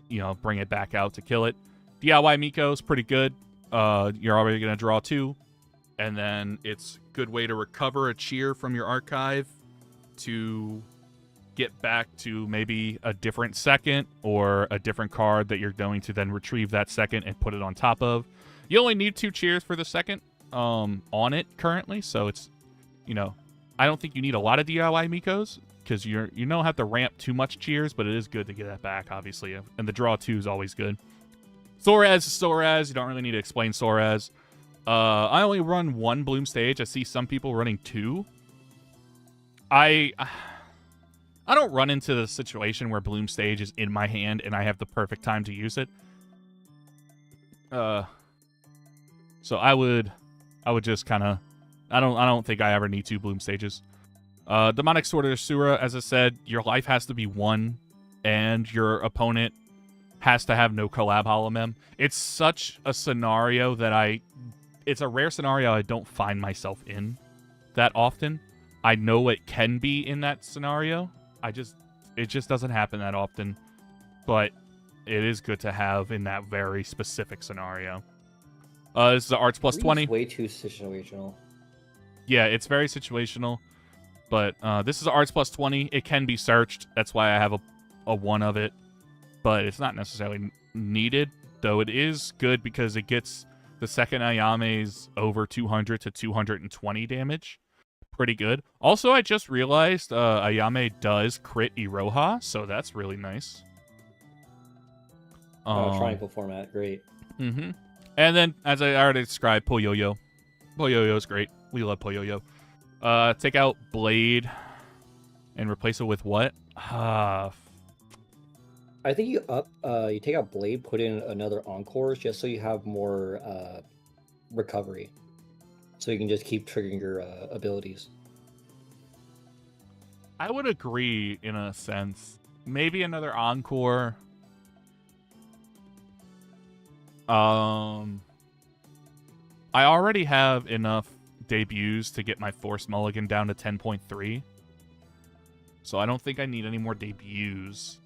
you know, bring it back out to kill it. DIY Miko is pretty good. You're already going to draw 2. And then it's a good way to recover a cheer from your archive to get back to maybe a different second or a different card that you're going to then retrieve that second and put it on top of. You only need 2 cheers for the second on it currently, so it's, you know, I don't think you need a lot of DIY Mikos because you don't have to ramp too much cheers, but it is good to get that back, obviously. And the draw 2 is always good. Soraz is Soraz. You don't really need to explain Soraz. I only run 1 Bloom stage. I see some people running 2. I don't run into the situation where Bloom stage is in my hand and I have the perfect time to use it. So I would just kind of, I don't think I ever need 2 Bloom stages. Demonic Sword of Asura, as I said, your life has to be 1 and your opponent has to have no collab Holomem. It's such a scenario that it's a rare scenario I don't find myself in that often. I know it can be in that scenario. It just doesn't happen that often, but it is good to have in that very specific scenario. This is the Arts plus 20. Way too situational. Yeah, it's very situational, but this is Arts plus 20. It can be searched. That's why I have a 1 of it, but it's not necessarily needed, though it is good because it gets the second Ayame's over 200 to 220 damage. Pretty good. Also, I just realized Ayame does crit Iroha, so that's really nice. Triangle format, great. Mm-hmm. And then, as I already described, Poyoyo. Poyoyo is great. We love Poyoyo. Take out Blade and replace it with what? I think you take out Blade, put in another Encore, just so you have more recovery. So you can just keep triggering your abilities. I would agree in a sense. Maybe another Encore. I already have enough debuts to get my Force Mulligan down to 10.3. So I don't think I need any more debuts.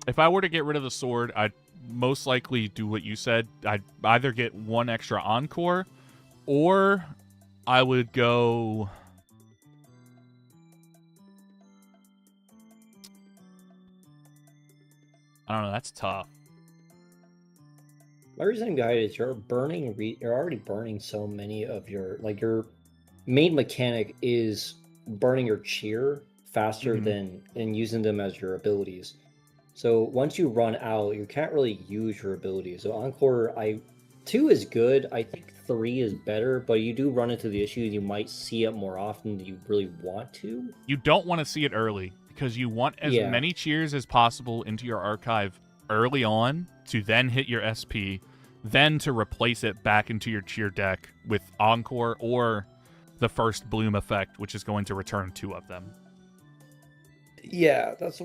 if I were to get rid of the sword, I'd most likely do what you said. I'd either get one extra encore, or I would go. I don't know. That's tough. My reasoning behind it is you're already burning so many of your your main mechanic is burning your cheer faster than and using them as your abilities. So once you run out, you can't really use your abilities. So Encore, 2 is good. I think 3 is better, but you do run into the issue you might see it more often than you really want to. You don't want to see it early because you want as many cheers as possible into your archive early on to then hit your SP, then to replace it back into your cheer deck with Encore or the first Bloom effect, which is going to return 2 of them. Yeah, that's...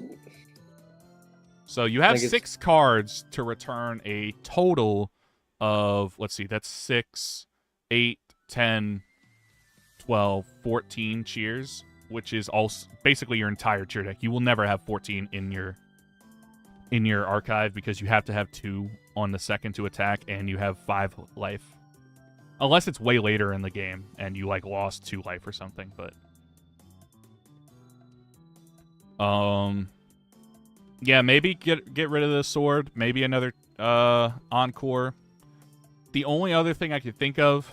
So you have 6 cards to return a total of, let's see, that's 6, 8, 10, 12, 14 cheers, which is also basically your entire cheer deck. You will never have 14 in your archive because you have to have 2 on the second to attack, and you have 5 life. Unless it's way later in the game and you lost 2 life or something, but yeah, maybe get rid of the sword, maybe another encore. The only other thing I could think of,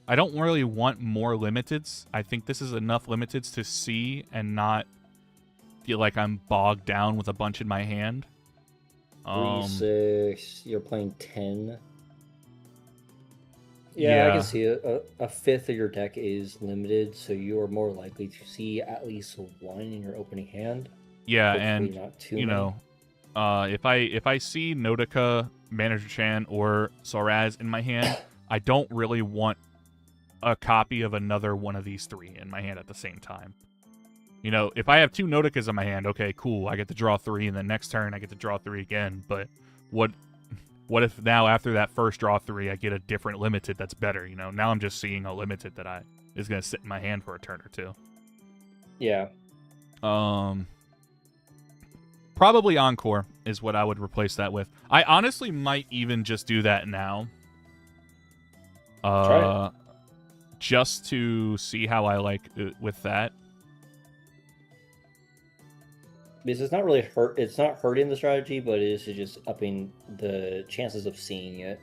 I don't really want more limiteds. I think this is enough limiteds to see and not feel like I'm bogged down with a bunch in my hand. 3, 6, you're playing 10. Yeah, I can see it. A fifth of your deck is limited, so you are more likely to see at least 1 in your opening hand. Yeah, hopefully and not too you many. know, if I see Notica, Manager Chan, or Soraz in my hand, I don't really want a copy of another one of these 3 in my hand at the same time. You know, if I have 2 Noticas in my hand, okay, cool, I get to draw 3, and the next turn I get to draw 3 again. But what if now after that first draw 3, I get a different limited that's better? You know, now I'm just seeing a limited that is gonna sit in my hand for a turn or 2. Yeah. Probably Encore is what I would replace that with. I honestly might even just do that now. Try it. Just to see how I like it with that. Because it's not hurting the strategy, but it is just upping the chances of seeing it.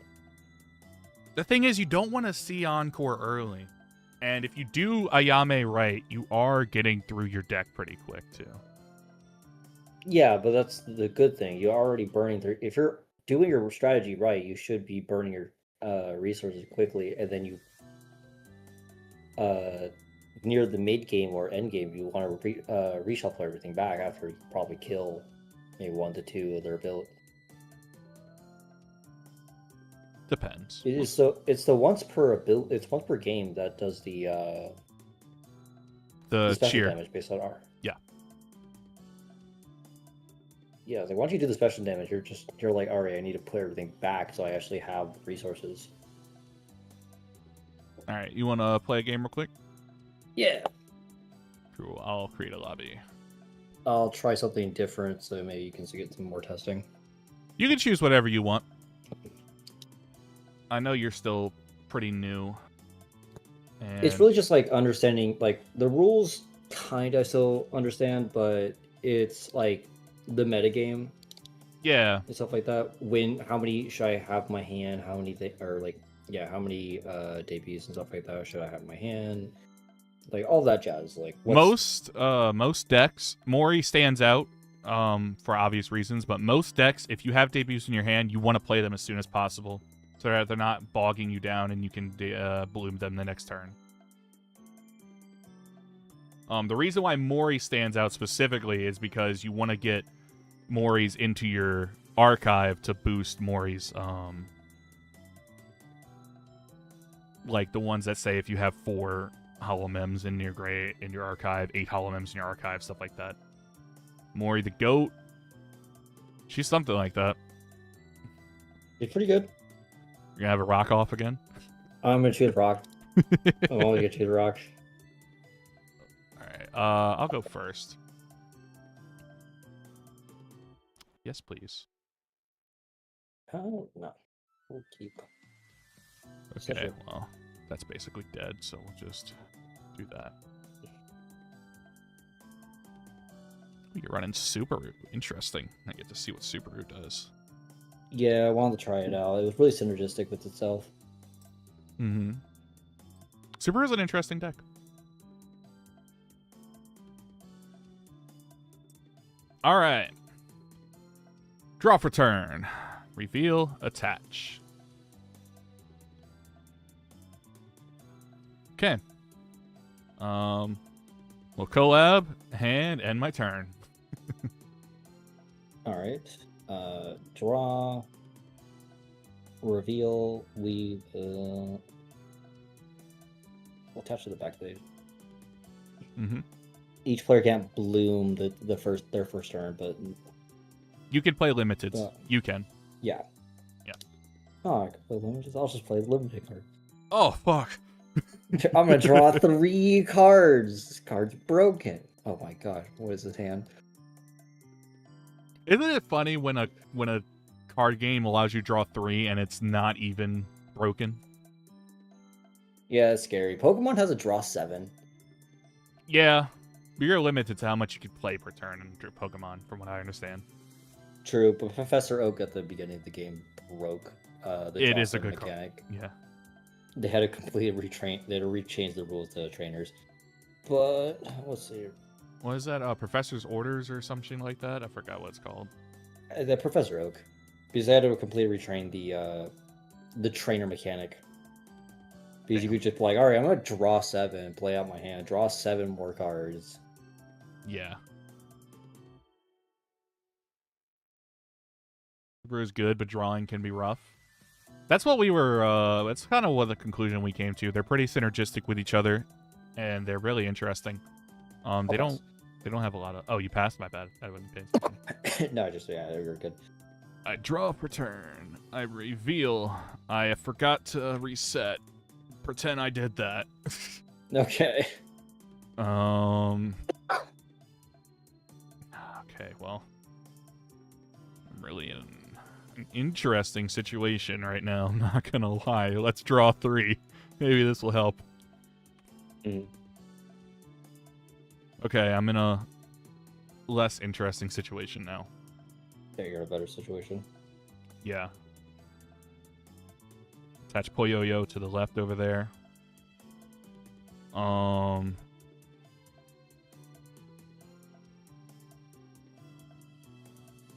The thing is, you don't want to see Encore early. And if you do Ayame right, you are getting through your deck pretty quick, too. Yeah, but that's the good thing. You're already burning through. If you're doing your strategy right, you should be burning your resources quickly, and then you near the mid game or end game, you want to reshuffle everything back after you probably kill maybe 1 to 2 of their ability. Depends. It's the once per game that does the special cheer damage based on R. Yeah. Yeah, like once you do the special damage, you're like, all right, I need to put everything back so I actually have resources. All right, you want to play a game real quick? Yeah. Cool. I'll create a lobby. I'll try something different so maybe you can get some more testing. You can choose whatever you want. I know you're still pretty new. And It's really just like understanding, like the rules kind of still understand, but it's like the metagame. Yeah. And stuff like that. How many should I have in my hand? How many how many debuts and stuff like that should I have in my hand? Like all that jazz. Like most decks, Mori stands out for obvious reasons, but most decks, if you have debuts in your hand, you want to play them as soon as possible, so that they're not bogging you down and you can bloom them the next turn. The reason why Mori stands out specifically is because you want to get Moris into your archive to boost Mori's like the ones that say if you have 4 Hollow Mems in your archive, 8 Hollow Mems in your archive, stuff like that. Mori the goat. She's something like that. It's pretty good. You're gonna have a rock off again? I'm gonna choose rock. I'm only gonna choose rock. Alright, I'll go first. Yes, please. Oh, no. We'll keep. Okay, well, that's basically dead, so we'll just do that. You're running Subaru. Interesting. I get to see what Subaru does. Yeah, I wanted to try it out. It was really synergistic with itself. Mm-hmm. Subaru's an interesting deck. All right. Draw for turn. Reveal, attach. Okay. We'll collab and end my turn. All right. Draw. Reveal. We'll attach to the back page. Mm-hmm. Each player can't bloom their first turn, but You can play limiteds. You can. yeah. Yeah. Oh, I can play limited. I'll just play limited cards. Oh, fuck. I'm gonna draw 3 cards. This card's broken. Oh my god, what is this hand? Isn't it funny when a card game allows you to draw 3 and it's not even broken? Yeah, it's scary. Pokemon has a draw 7. Yeah. You're limited to how much you can play per turn in your Pokemon, from what I understand. True, but Professor Oak at the beginning of the game broke the It draw is a 7 good mechanic. card. Yeah. They had to completely retrain. They had to rechange the rules to the trainers. But let's see. What is that? Professor's Orders or something like that? I forgot what it's called. The Professor Oak, because they had to completely retrain the trainer mechanic. Because you could just be like, all right, I'm gonna draw 7, play out my hand, draw 7 more cards. Yeah. Super is good, but drawing can be rough. That's what we were. That's kind of what the conclusion we came to. They're pretty synergistic with each other, and they're really interesting. They don't have a lot of. Oh, you passed. My bad. I wouldn't pay. No, just yeah, you're good. I draw per turn. I reveal. I forgot to reset. Pretend I did that. Okay. Okay. Well, I'm really in an interesting situation right now. I'm not gonna lie. Let's draw 3. Maybe this will help. Okay, I'm in a less interesting situation now. Yeah, you're in a better situation. Yeah. Attach Poyoyo to the left over there.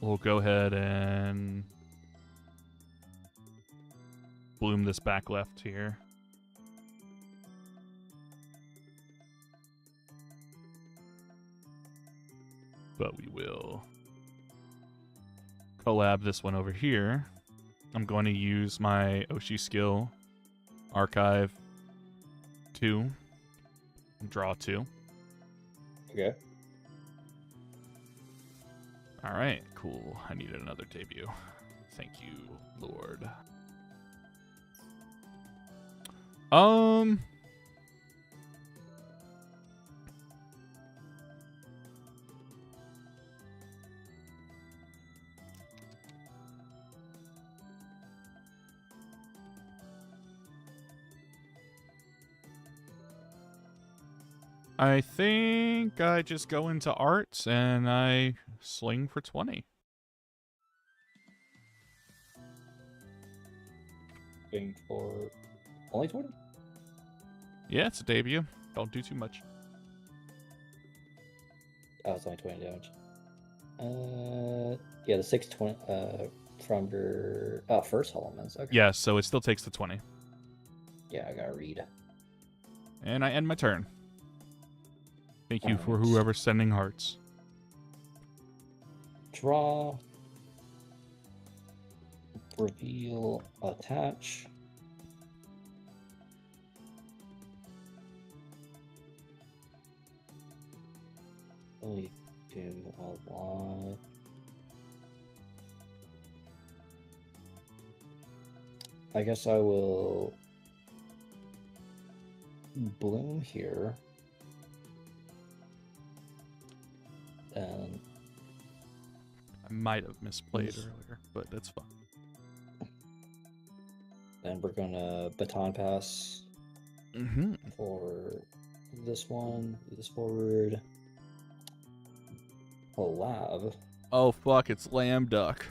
We'll go ahead and bloom this back left here. But we will collab this one over here. I'm going to use my Oshi skill, Archive 2, draw 2. Okay. All right, cool. I needed another debut. Thank you, Lord. I think I just go into arts and I sling for 20. Going for only 20? Yeah, it's a debut. Don't do too much. Oh, it's only 20 damage. Yeah, the 620 from your first elements. Okay. Yeah, so it still takes the 20. Yeah, I gotta read. And I end my turn. Thank you for Alright. whoever's sending hearts. Draw. Reveal. Attach. Really do a lot. I guess I will bloom here. And might have misplayed earlier, but that's fine. Then we're gonna baton pass for this one. Move this forward. Collab. Oh fuck! It's lamb duck.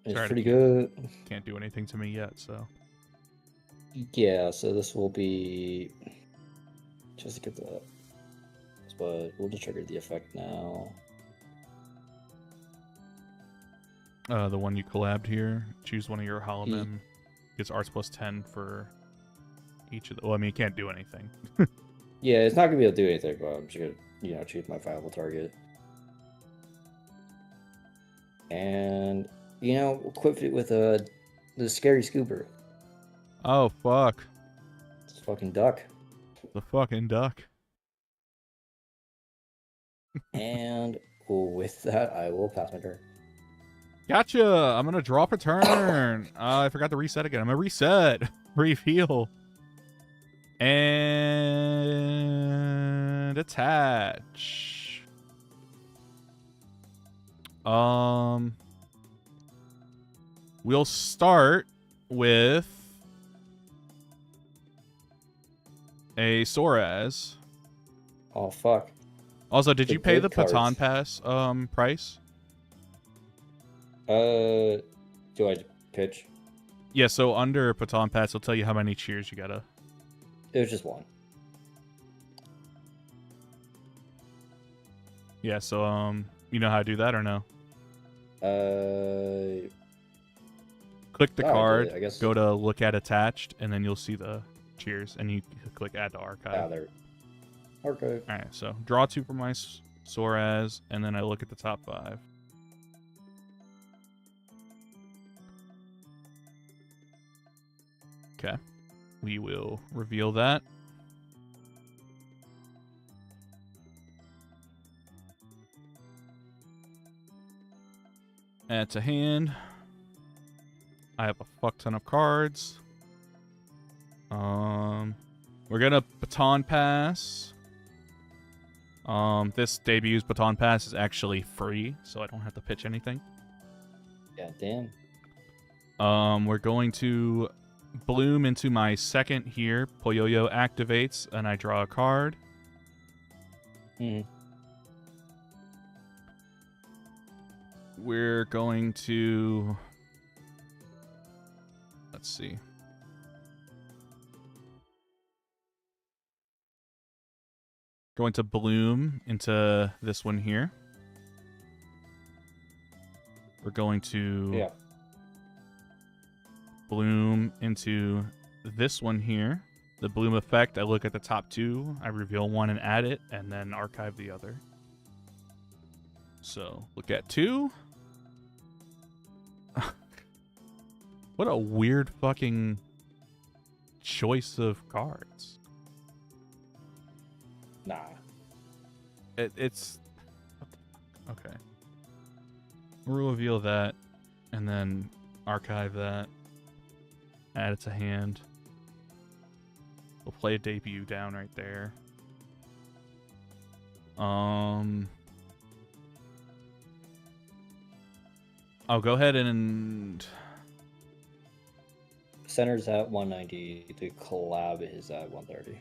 It's pretty good. Can't do anything to me yet, so. Yeah, so this will be just to get the. But we'll just trigger the effect now. The one you collabed here. Choose one of your Holomem. Gets arts plus 10 for each of the. Well, I mean, you can't do anything. Yeah, it's not gonna be able to do anything, but I'm just gonna, choose my viable target. And equip it with the scary scooper. Oh fuck! It's fucking duck. The fucking duck. And with that, I will pass my turn. Gotcha! I'm gonna drop a turn. I forgot to reset again. I'm gonna reset. Reveal. And attach. We'll start with a Soraz. Oh fuck. Also, did you pay the Baton Pass price? Do I pitch? Yeah, so under Baton Pass, it'll tell you how many cheers you gotta. It was just one. Yeah, so you know how to do that or no? Click the card, I guess. go to look at attached, and then you'll see the cheers, and you click add to archive. There. Archive. All right, so draw 2 for my Soraz, and then I look at the top 5. Okay, we will reveal that. Add to hand. I have a fuck ton of cards. We're gonna Baton Pass. This debut's Baton Pass is actually free, so I don't have to pitch anything. Yeah, damn. We're going to bloom into my second here. Poyoyo activates, and I draw a card. We're going to... Let's see. Going to bloom into this one here. We're going to bloom into this one here. The bloom effect, I look at the top 2, I reveal one and add it, and then archive the other. So, look at 2. What a weird fucking choice of cards. Nah. It's... Okay. We'll reveal that, and then archive that. Add it to hand. We'll play a debut down right there. I'll go ahead and... Center's at 190. The collab is at 130.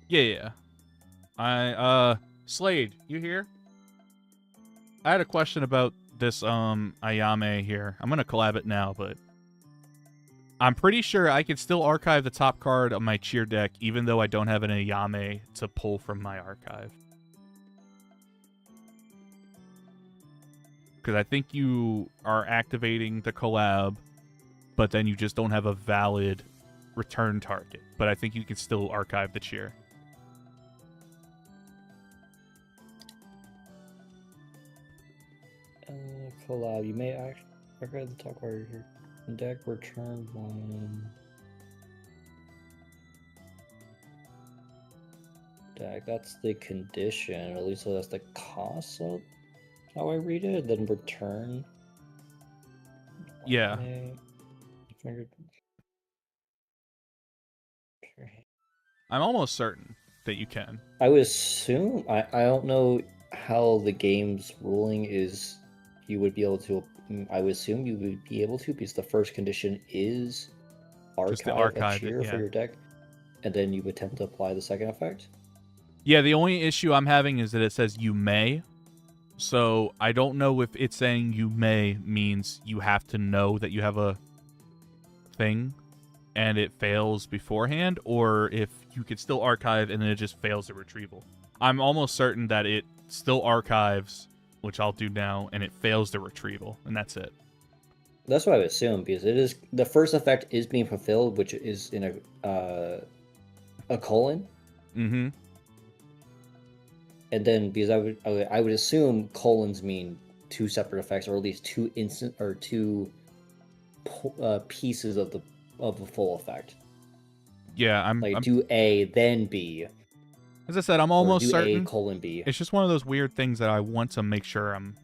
Yeah. Slade, you here? I had a question about this Ayame here. I'm gonna collab it now, but I'm pretty sure I can still archive the top card of my cheer deck even though I don't have an Ayame to pull from my archive. Because I think you are activating the collab, but then you just don't have a valid return target. But I think you can still archive the cheer. Collab. You may archive the top card of your deck. Return 1. Deck. That's the condition. Or at least that's the cost of how I read it. Then return. Yeah. I'm almost certain. that you can. I would assume. I don't know how the game's ruling is. You would be able to. I would assume you would be able to, because the first condition is Just to archive a archive it, cheer for yeah. your deck, and then you would attempt to apply the second effect. Yeah, the only issue I'm having is that it says you may. So I don't know if it's saying you may means you have to know that you have a thing and it fails beforehand, or if you could still archive and then it just fails the retrieval. I'm almost certain that it still archives, which I'll do now, and it fails the retrieval, and that's it. That's what I would assume, because it is the first effect is being fulfilled, which is in a colon. Mm-hmm. And then, because I would assume colons mean two separate effects, or at least two pieces of the full effect. Yeah, I'm do A then B. As I said, I'm almost do certain. A : B. It's just one of those weird things that I want to make sure I'm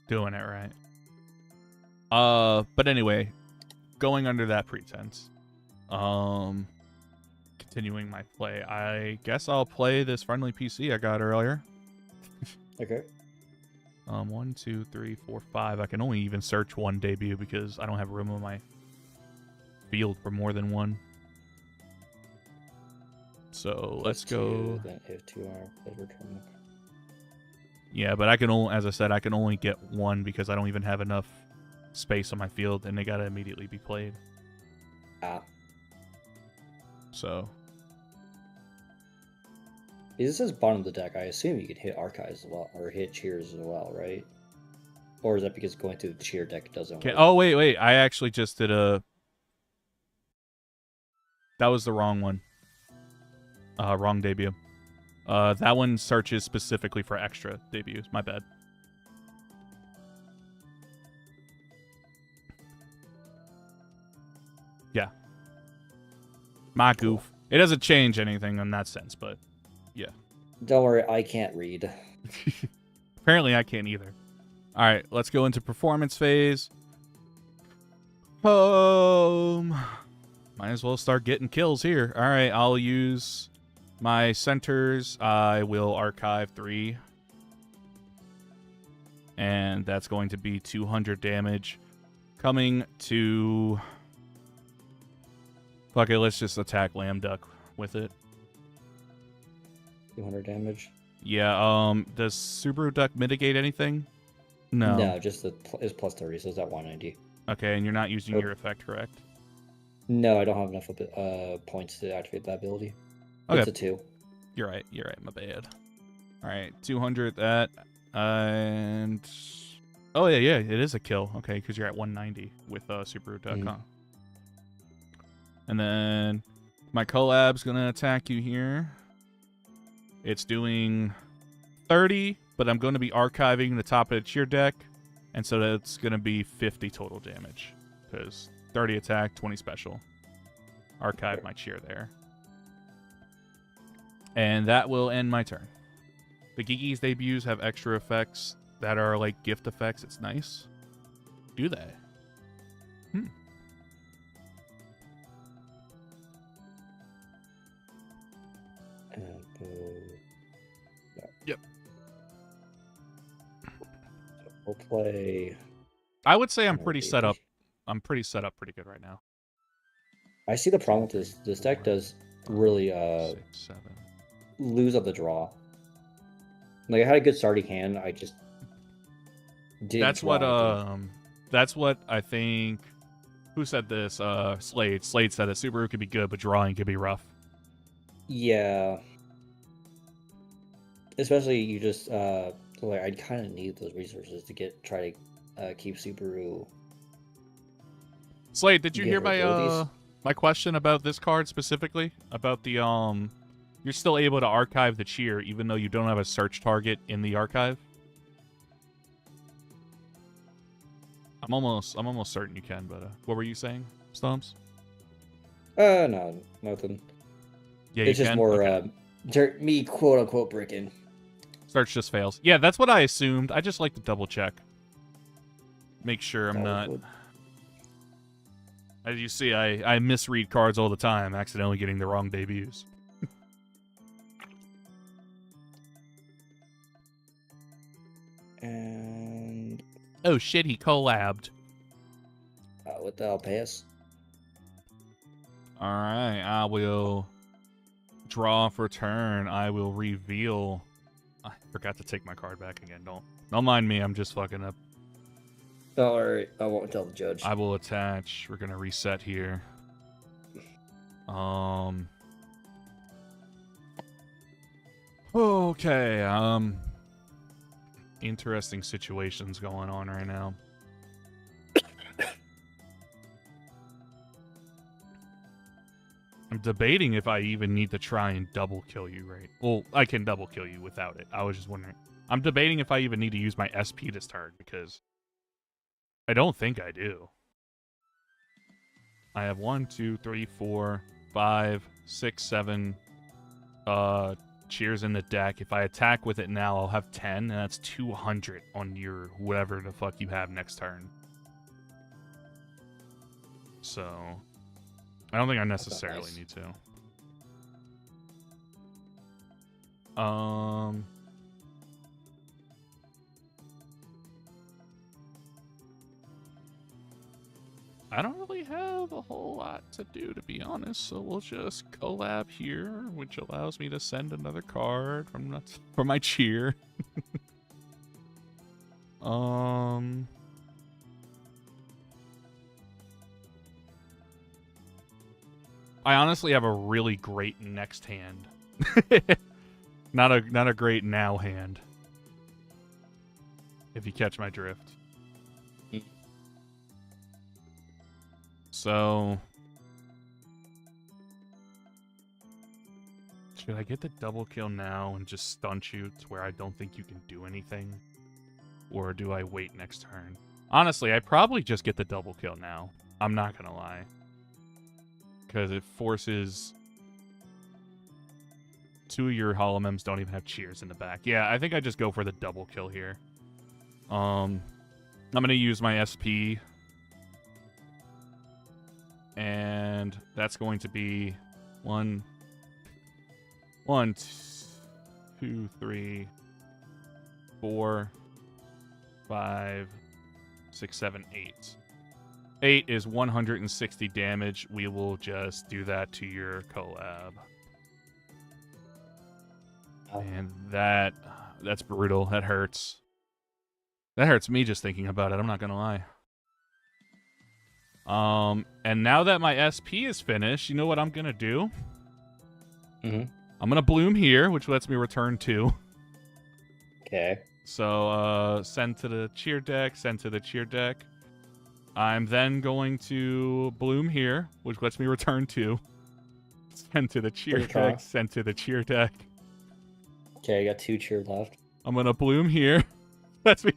doing it right. But anyway, going under that pretense, continuing my play, I guess I'll play this friendly PC I got earlier. Okay. 1, 2, 3, 4, 5. I can only even search one debut because I don't have room on my field for more than one. So let's go. Then if 2 are return. Yeah, but I can only, as I said, I can only get one because I don't even have enough space on my field, and they gotta immediately be played. Ah. So. This says bottom of the deck. I assume you could hit archives as well, or hit cheers as well, right? Or is that because going through the cheer deck doesn't work? Oh, wait. I actually just did a... That was the wrong one. Wrong debut. That one searches specifically for extra debuts. My bad. Yeah. My goof. Cool. It doesn't change anything in that sense, but yeah. Don't worry, I can't read. Apparently I can't either. Alright, let's go into performance phase. Might as well start getting kills here. Alright, I'll use my centers. I will archive 3. And that's going to be 200 damage. Coming to... Fuck it, let's just attack Lambda Duck with it. 200 damage? Yeah, does Subaru Duck mitigate anything? No. No, just it's plus 30, so it's at 190. Okay, and you're not using your effect, correct? No, I don't have enough points to activate that ability. Okay. It's a 2. You're right, my bad. Alright, 200 that, and... Oh, yeah, it is a kill. Okay, because you're at 190 with Subaru Duck, huh? And then my collab's gonna attack you here. It's doing 30, but I'm going to be archiving the top of the cheer deck, and so that's going to be 50 total damage, because 30 attack, 20 special. Archive my cheer there. And that will end my turn. The Geeky's debuts have extra effects that are like gift effects. It's nice. Do they? Yep. We'll play... I would say I'm pretty set up. I'm pretty set up pretty good right now. I see the problem with this. This deck does really 6, 7. Lose at the draw. Like, I had a good starting hand. I just didn't. That's what I think. Who said this? Slade. Slade said that Subaru could be good, but drawing could be rough. Yeah. Especially you just like, I kind of need those resources to try to keep Subaru. Slade, did you hear my question about this card specifically? About the you're still able to archive the cheer even though you don't have a search target in the archive? I'm almost certain you can, but what were you saying, Stomps? No, nothing. Yeah, it's just more okay. Me quote unquote breaking. Search just fails. Yeah, that's what I assumed. I just like to double check. Make sure I'm not... As you see, I misread cards all the time, accidentally getting the wrong debuts. And Oh shit, he collabed. what the hell, pass? Alright, I will draw for turn. I will reveal. I forgot to take my card back again. Don't mind me, I'm just fucking up. Oh, alright, I won't tell the judge. I will attach. We're gonna reset here. Okay, interesting situations going on right now. I'm debating if I even need to try and double kill you, right? Well, I can double kill you without it. I was just wondering. I'm debating if I even need to use my SP this turn, because I don't think I do. I have 1, 2, 3, 4, 5, 6, 7 cheers in the deck. If I attack with it now, I'll have 10, and that's 200 on your whatever the fuck you have next turn. So I don't think I necessarily need to. I don't really have a whole lot to do, to be honest, so we'll just collab here, which allows me to send another card from my cheer. I honestly have a really great next hand. Not a great now hand. If you catch my drift. So should I get the double kill now and just stunt you to where I don't think you can do anything? Or do I wait next turn? Honestly, I probably just get the double kill now. I'm not gonna lie. Because it forces 2 of your Hollow Mems don't even have cheers in the back. Yeah, I think I just go for the double kill here. I'm gonna use my SP. And that's going to be 1, 2, 3, 4, 5, 6, 7, 8. 8 is 160 damage. We will just do that to your collab. And that's brutal. That hurts. That hurts me just thinking about it. I'm not gonna lie. And now that my SP is finished, you know what I'm gonna do? I'm gonna bloom here, which lets me return 2. Okay. So, send to the cheer deck, send to the cheer deck. I'm then going to bloom here, which lets me return 2. Send to the cheer deck, send to the cheer deck. Okay, I got 2 cheer left. I'm gonna bloom here. That's me.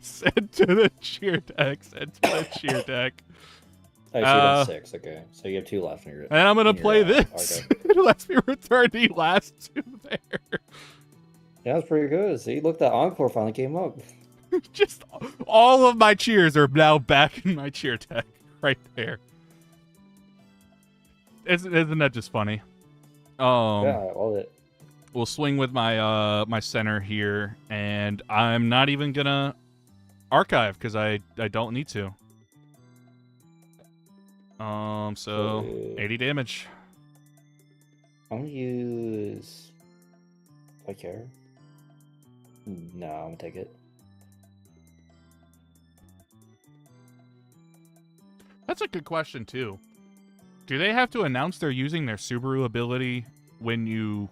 Send to the cheer deck. Send to the cheer deck. Oh, so you got 6. Okay, so you have 2 left in your. And I'm gonna play this. Okay. It lets me return the last 2 there. Yeah, that's pretty good. See, look, that encore finally came up. Just all of my cheers are now back in my cheer deck, right there. Isn't that just funny? Yeah, I love it. We'll swing with my my center here, and I'm not even gonna archive because I don't need to. So 80 damage. I'm gonna use. Do I care? No, I'm gonna take it. That's a good question too. Do they have to announce they're using their Subaru ability when you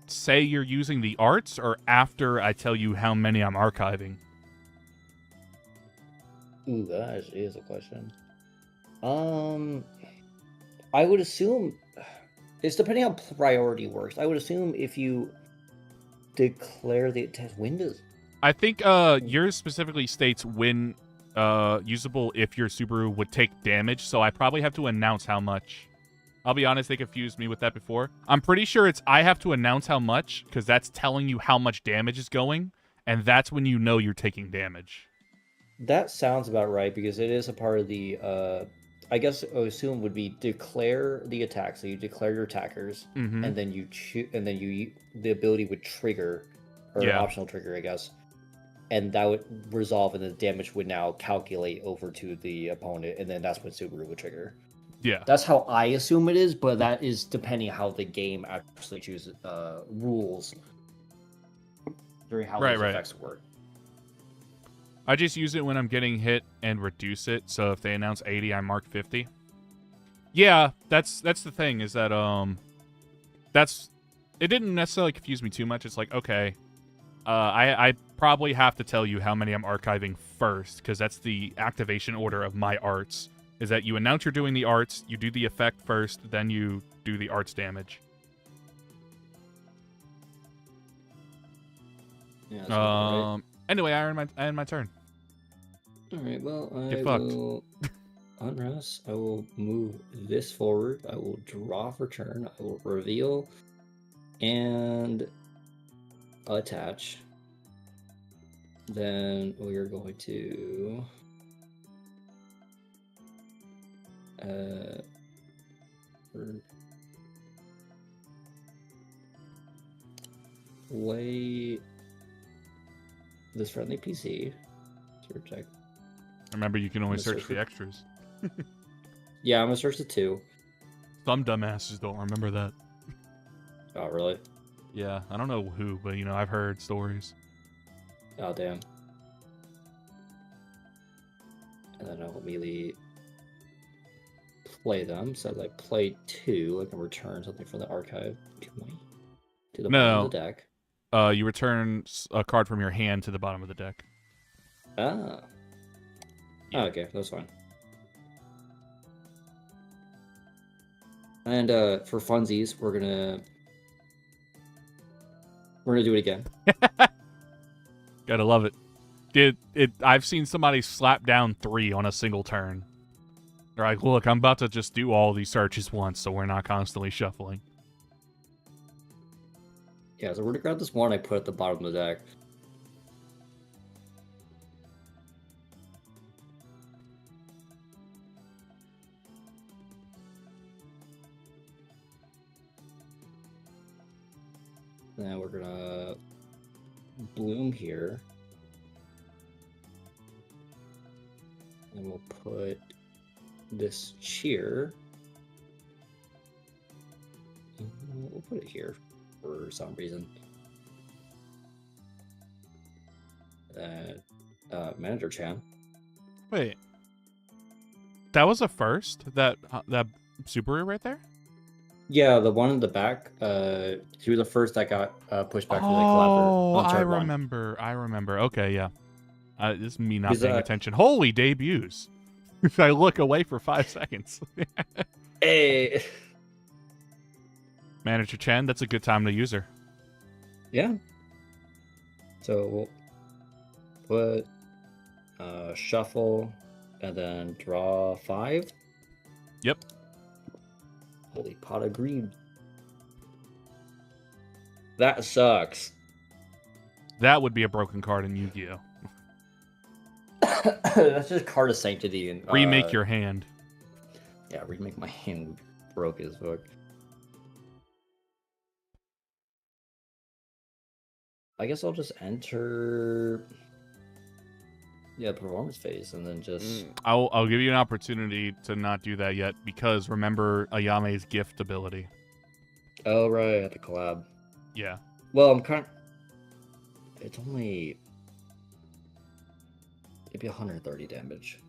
say you're using the arts, or after I tell you how many I'm archiving? Ooh, that actually is a question. I would assume it's depending on priority works. I would assume if you declare the test windows. I think yours specifically states when usable if your Subaru would take damage, so I probably have to announce how much. I'll be honest, they confused me with that before. I'm pretty sure it's I have to announce how much, because that's telling you how much damage is going, and that's when you know you're taking damage. That sounds about right, because it is a part of the, I guess I would assume would be declare the attack. So you declare your attackers, and then you choose, and then the ability would trigger, or an optional trigger, I guess. and that would resolve, and the damage would now calculate over to the opponent, and then that's when Subaru would trigger. Yeah. That's how I assume it is, but that is depending how the game actually chooses rules during how those effects work. I just use it when I'm getting hit and reduce it. So if they announce 80, I mark 50. Yeah, that's the thing, is that it didn't necessarily confuse me too much. It's like, okay, I probably have to tell you how many I'm archiving first, because that's the activation order of my arts. Is that you announce you're doing the arts, you do the effect first, then you do the arts damage. Yeah, that's right. Anyway, I end my turn. All right, well, Get I fucked. will unrest. I will move this forward. I will draw for turn. I will reveal and attach. Then we are going to play this friendly PC. Check. Remember, you can only search the extras. Yeah, I'm gonna search the 2. Some dumbasses don't remember that. Oh, really? Yeah, I don't know who, but I've heard stories. Oh, damn. And then I'll immediately play them. So as I play 2, I can return something from the archive to the bottom of the deck. You return a card from your hand to the bottom of the deck. Ah. Yeah. Oh, okay, that's fine. And for funsies, we're gonna do it again. Gotta love it. I've seen somebody slap down 3 on a single turn. They're like, look, I'm about to just do all these searches once, so we're not constantly shuffling. Yeah, so we're gonna grab this one I put at the bottom of the deck. Now we're gonna bloom here. And we'll put this cheer. We'll put it here for some reason. Manager Chan. Wait. That was a first? That Subaru right there? Yeah, the one in the back. She was the first that got pushed back from the collaborator. Oh, I remember. Okay, yeah. This is me not paying attention. Holy debuts! I look away for 5 seconds. Hey, Manager Chen, that's a good time to use her. Yeah. So we'll put shuffle and then draw 5. Yep. Holy pot of greed. That sucks. That would be a broken card in Yu-Gi-Oh! That's just card of sanctity and remake your hand. Yeah, remake my hand broke as fuck. I guess I'll just enter performance phase and then just I'll give you an opportunity to not do that yet, because remember Ayame's gift ability. Oh right, at the collab. Yeah. Well, it's only it'd be 130 damage.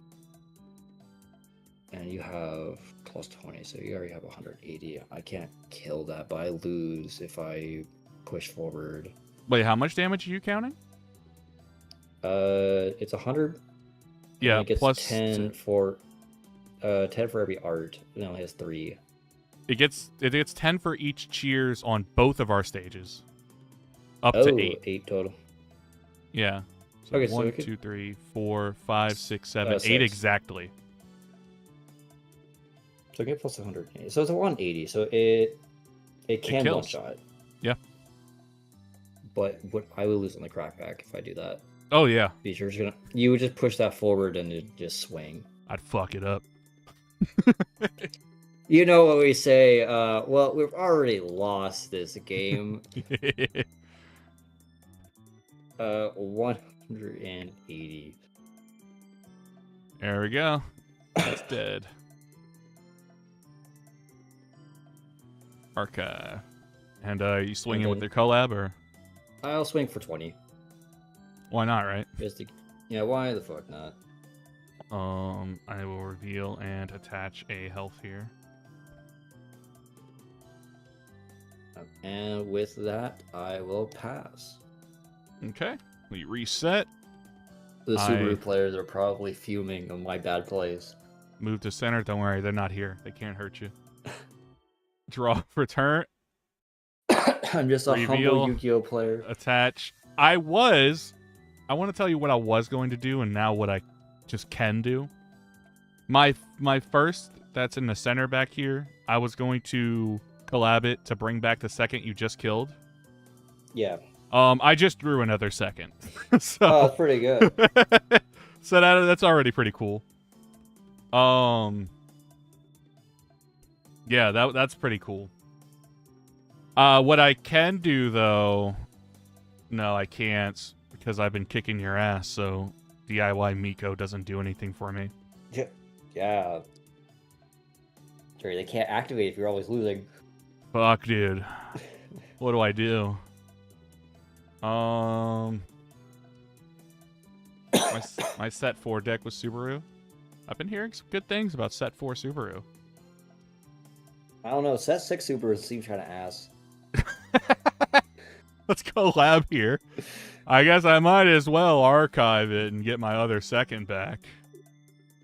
And you have plus 20, so you already have 180. I can't kill that, but I lose if I push forward. Wait, how much damage are you counting? It's 100. Yeah, it gets plus 10 for 10 for every art. It only has 3. It gets 10 for each cheers on both of our stages. Up to 8. 8 total. Yeah. So okay, 1, 2, 3, 4, 5, 6, 7, 8 6. exactly. So get plus 180. So it's a 180. So it can one shot. Yeah. But I would lose on the crackback if I do that. Oh yeah. You would just push that forward and it just swing. I'd fuck it up. You know what we say? Well, we've already lost this game. 180. There we go. That's dead. Archive. And you swinging with then- your collab, or I'll swing for 20. why not, right? Just to, yeah, why the fuck not? I will reveal and attach a health here. And with that, I will pass. Okay. We reset. The Subaru players are probably fuming on my bad plays. Move to center. Don't worry, they're not here. They can't hurt you. Draw return. I'm just a Reveal. humble Yu-Gi-Oh player. Attach. I want to tell you what I was going to do and now what I just can do. My first, that's in the center back here, I was going to collab it to bring back the second you just killed. Yeah. I just drew another second. So Oh, that's pretty good. so that's already pretty cool. Yeah, that's pretty cool. What I can do though, no, I can't because I've been kicking your ass. So DIY Miko doesn't do anything for me. Yeah. Sorry, they can't activate if you're always losing. Fuck, dude. What do I do? My set 4 deck was Subaru. I've been hearing some good things about set 4 Subaru. I don't know. Set 6 Super seems kind of ass. Let's collab here. I guess I might as well archive it and get my other second back.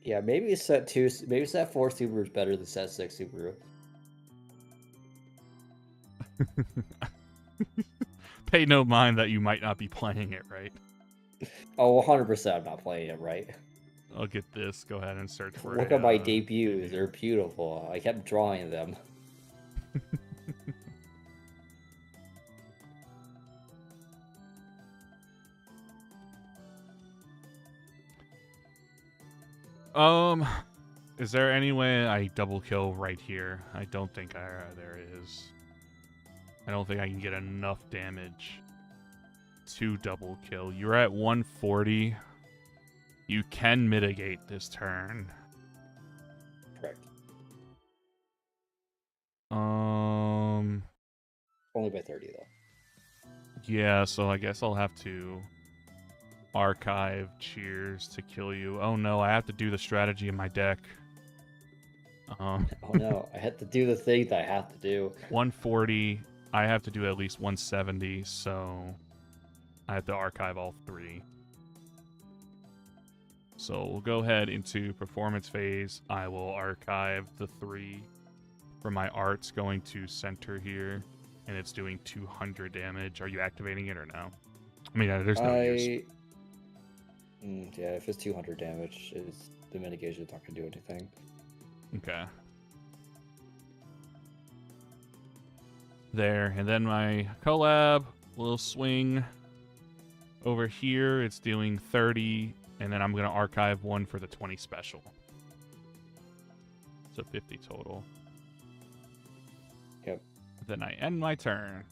Yeah, maybe set 2, maybe set 4 Subaru is better than set 6 Subaru. Pay no mind that you might not be playing it, right? Oh, 100% I'm not playing it right. I'll get this. Go ahead and search for it. Look at my debuts. They're beautiful. I kept drawing them. Is there any way I double kill right here? I don't think there is. I don't think I can get enough damage to double kill. You're at 140. You can mitigate this turn. Correct. Only by 30 though. Yeah, so I guess I'll have to archive Cheers to kill you. Oh no, I have to do the strategy in my deck. Oh no, I had to do the thing that I have to do. 140. I have to do at least 170, so I have to archive all 3. So we'll go ahead into performance phase. I will archive the 3 for my arts going to center here, and it's doing 200 damage. Are you activating it or no? I mean, there's no use. Yeah, if it's 200 damage, the mitigation's not going to do anything. Okay. There, and then my collab will swing over here. It's doing 30, and then I'm going to archive 1 for the 20 special. So 50 total. Yep. Then I end my turn.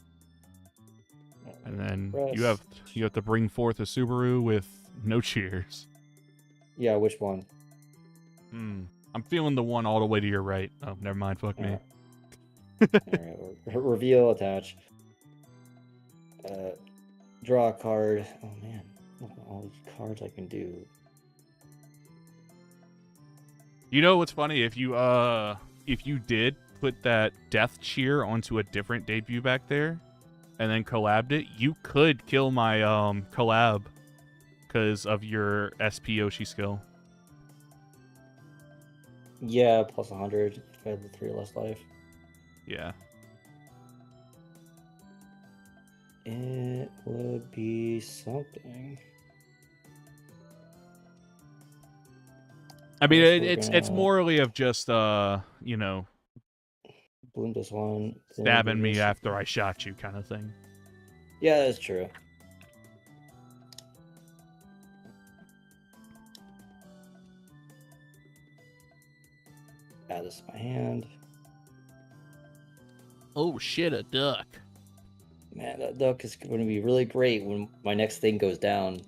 And then Rest. you have to bring forth a Subaru with no cheers. Yeah, which one? I'm feeling the one all the way to your right. Oh, never mind. Fuck me. Alright, reveal, attach. Draw a card. Oh man, look at all these cards I can do. You know what's funny? If you did put that death cheer onto a different debut back there, and then collabed it, you could kill my collab because of your SP Yoshi skill. Yeah, plus 100 if I had the 3 less life. Yeah. It would be something. I mean, it's morally of just you know, Bloom this one. stabbing me after I shot you kind of thing. Yeah, that's true. Add this to my hand. Oh shit, a duck. Man, that duck is going to be really great when my next thing goes down.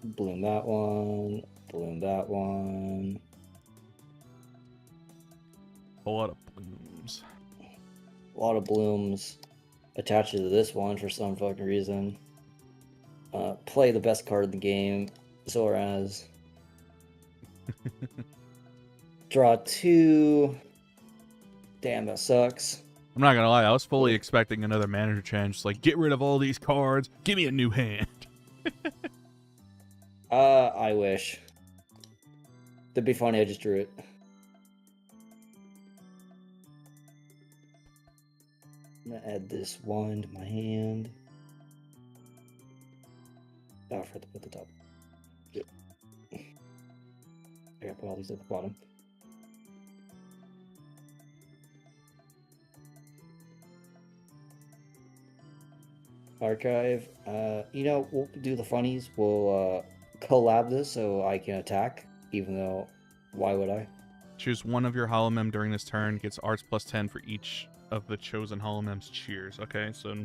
Bloom that one. Bloom that one. A lot of blooms. A lot of blooms attached to this one for some fucking reason. Play the best card in the game, Zoraz. Draw 2. Damn, that sucks. I'm not gonna lie, I was fully expecting another manager change. Just like, get rid of all these cards, give me a new hand. I wish. That'd be funny, I just drew it. I'm gonna add this one to my hand. Oh, I forgot to put the top. Yep. I gotta put all these at the bottom. Archive. You know, we'll do the funnies. We'll collab this so I can attack, even though, why would I? Choose one of your Hollow Mem during this turn. Gets arts plus 10 for each of the chosen Hollow Mem's cheers. Okay, so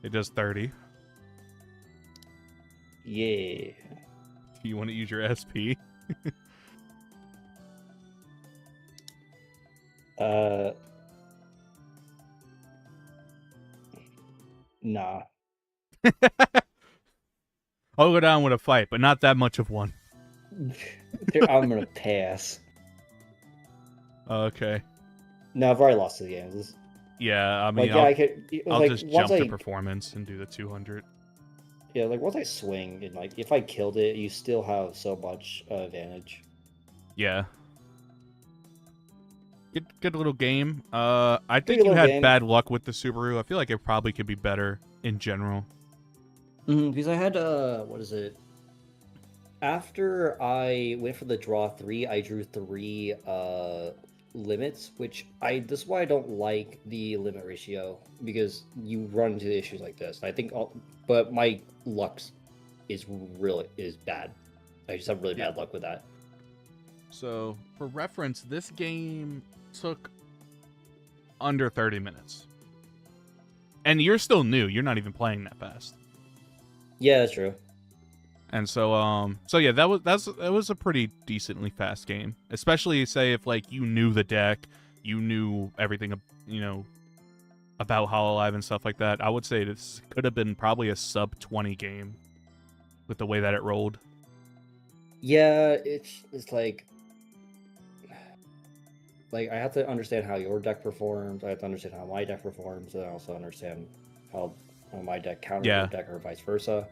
it does 30. Yeah. You want to use your SP? Nah. I'll go down with a fight, but not that much of one. I'm gonna pass. Okay. No, I've already lost the game. Yeah, I mean, like, yeah, I could. I'll like, just once jump to performance and do the 200. Yeah, like once I swing and like if I killed it, you still have so much advantage. Yeah. Good little game. I think Good you little had game. bad luck with the Subaru. I feel like it probably could be better in general. Because I had what is it? After I went for the draw 3, I drew 3 limits, which this is why I don't like the limit ratio, because you run into issues like this. I think but my luck is bad. I just have really bad luck with that. So, for reference, this game took under 30 minutes. And you're still new. You're not even playing that fast. Yeah, that's true. And so yeah, that was a pretty decently fast game. Especially say if like you knew the deck, you knew everything, you know, about Hololive and stuff like that. I would say this could have been probably a sub 20 game with the way that it rolled. Yeah, it's like I have to understand how your deck performs. I have to understand how my deck performs, and I also understand how my deck counters your deck or vice versa,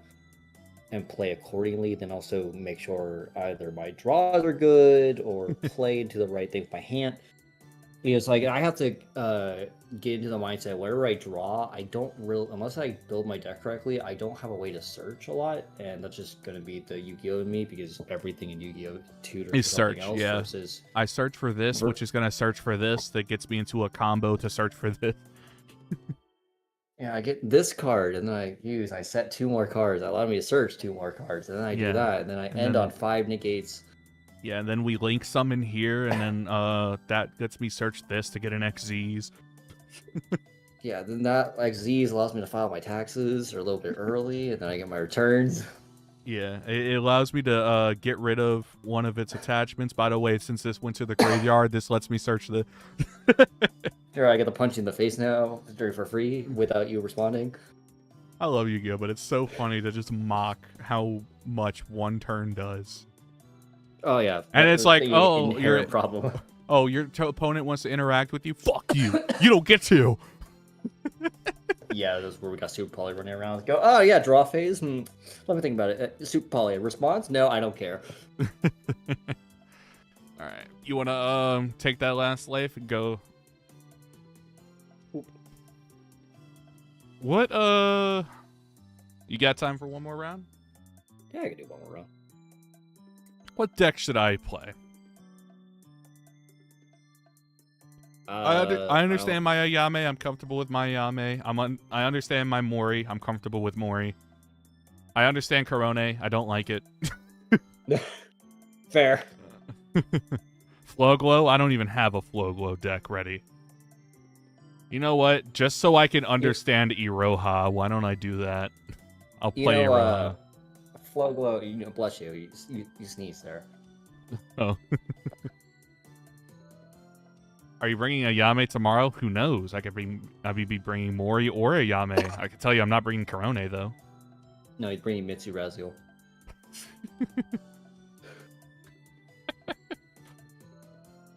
and play accordingly. Then also make sure either my draws are good or play into the right thing with my hand. Because like I have to get into the mindset wherever I draw, I don't really, unless I build my deck correctly, I don't have a way to search a lot, and that's just gonna be the Yu-Gi-Oh in me, because everything in Yu-Gi-Oh tutors Is search, else yeah. versus I search for this, which is gonna search for this, that gets me into a combo to search for this. Yeah, I get this card, and then I set 2 more cards. That allowed me to search 2 more cards, and then I do that, and then I end on 5 negates. Yeah, and then we link some in here, and then that lets me search this to get an XZs. Yeah, then that XZs allows me to file my taxes a little bit early, and then I get my returns. Yeah, it allows me to get rid of one of its attachments. By the way, since this went to the graveyard, this lets me search the... Here, I get to punch you in the face now for free without you responding. I love Yu-Gi-Oh, but it's so funny to just mock how much one turn does. Oh yeah, and it's like, oh, your problem. Oh, your opponent wants to interact with you. Fuck you! You don't get to. Yeah, that's where we got Super Poly running around. Go, oh yeah, draw phase. Let me think about it. Super Poly response? No, I don't care. All right, you wanna take that last life and go? Oop. What you got time for one more round? Yeah, I can do one more round. What deck should I play? I understand my Ayame. I'm comfortable with my Ayame. I understand my Mori. I'm comfortable with Mori. I understand Corone. I don't like it. Fair. Flow Glow. I don't even have a Flow Glow deck ready. You know what? Just so I can understand Iroha, why don't I do that? I'll play Iroha. Flow Glow, bless you. You sneezed there. Oh. Are you bringing a Yame tomorrow? Who knows? I could be bringing Mori or a Yame. I can tell you I'm not bringing Korone, though. No, he's bringing Mitsu Raziel.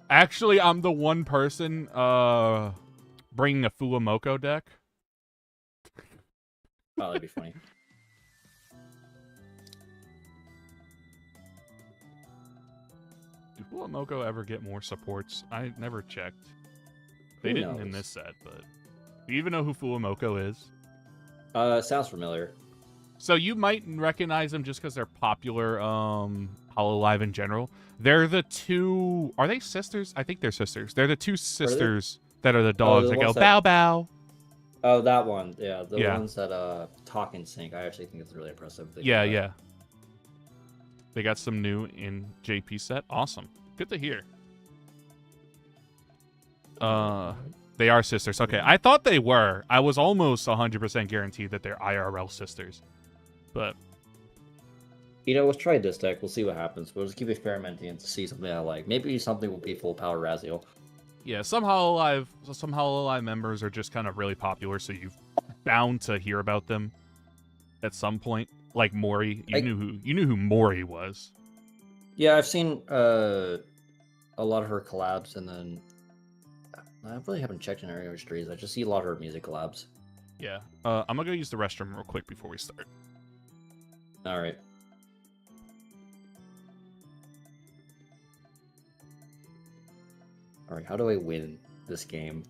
Actually, I'm the one person bringing a Fuamoko deck. Oh, that'd be funny. Did Fuamoko ever get more supports? I never checked. They didn't in this set, but do you even know who Fuamoko is? Sounds familiar. So you might recognize them just because they're popular Hololive in general. They're the two... Are they sisters? I think they're sisters. They're the two sisters that are the dogs that go bow bow. Oh, that one. Yeah, the ones that talk in sync. I actually think it's really impressive. Yeah. They got some new in JP set. Awesome. Good to hear. They are sisters. Okay, I thought they were. I was almost 100% guaranteed that they're IRL sisters. But... let's try this deck. We'll see what happens. We'll just keep experimenting and see something I like. Maybe something will be full power Raziel. Yeah, some Hololive members are just kind of really popular, so you're bound to hear about them at some point. Like Mori, you knew who Mori was. Yeah, I've seen a lot of her collabs, and then I really haven't checked in her industries. I just see a lot of her music collabs. Yeah, I'm gonna go use the restroom real quick before we start. All right. All right, how do I win this game?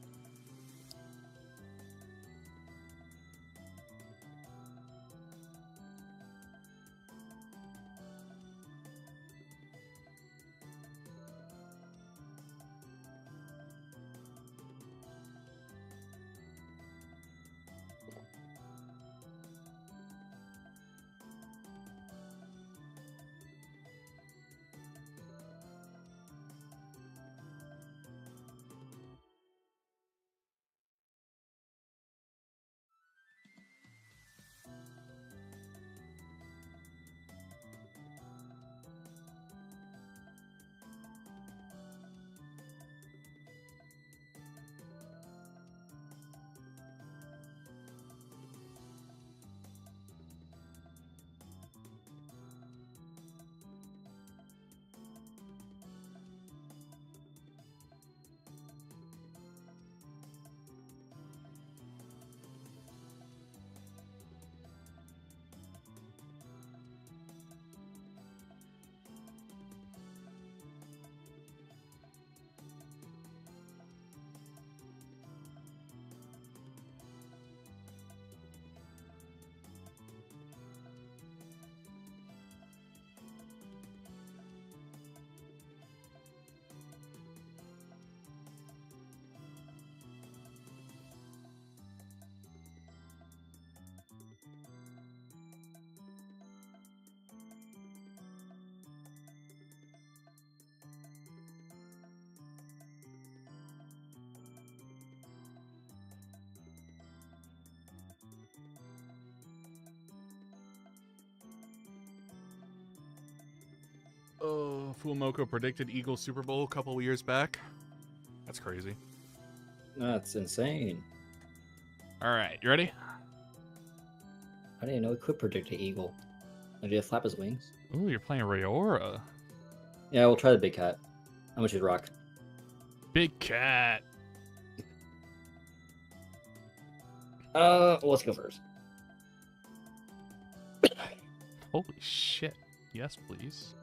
Oh, Fuamoko predicted Eagles Super Bowl a couple years back. That's crazy. That's insane. All right, you ready? I didn't know he could predict an eagle. Did he flap his wings? Ooh, you're playing Rayora. Yeah, we'll try the big cat. How much is rock? Big cat. Let's go first. Holy shit. Yes, please.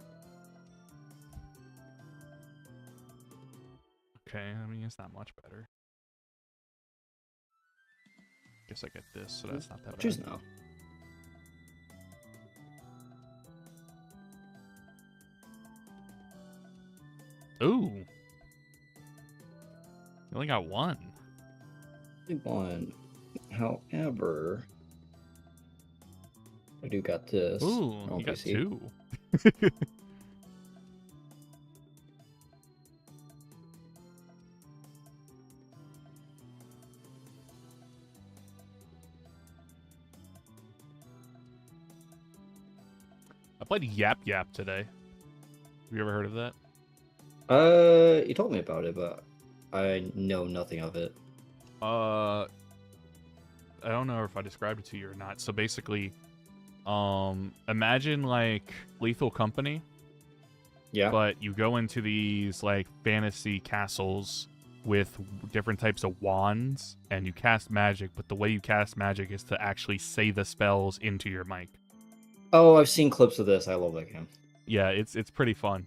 Okay, I mean, it's not much better. Guess I get this, so that's not that bad. Choose now. Ooh. You only got one. One. However, I do got this. Ooh, you got two. I played Yap Yap today. Have you ever heard of that? You told me about it, but I know nothing of it. I don't know if I described it to you or not. So basically, imagine like Lethal Company. Yeah. But you go into these like fantasy castles with different types of wands, and you cast magic. But the way you cast magic is to actually say the spells into your mic. Oh, I've seen clips of this. I love that game. Yeah, it's pretty fun.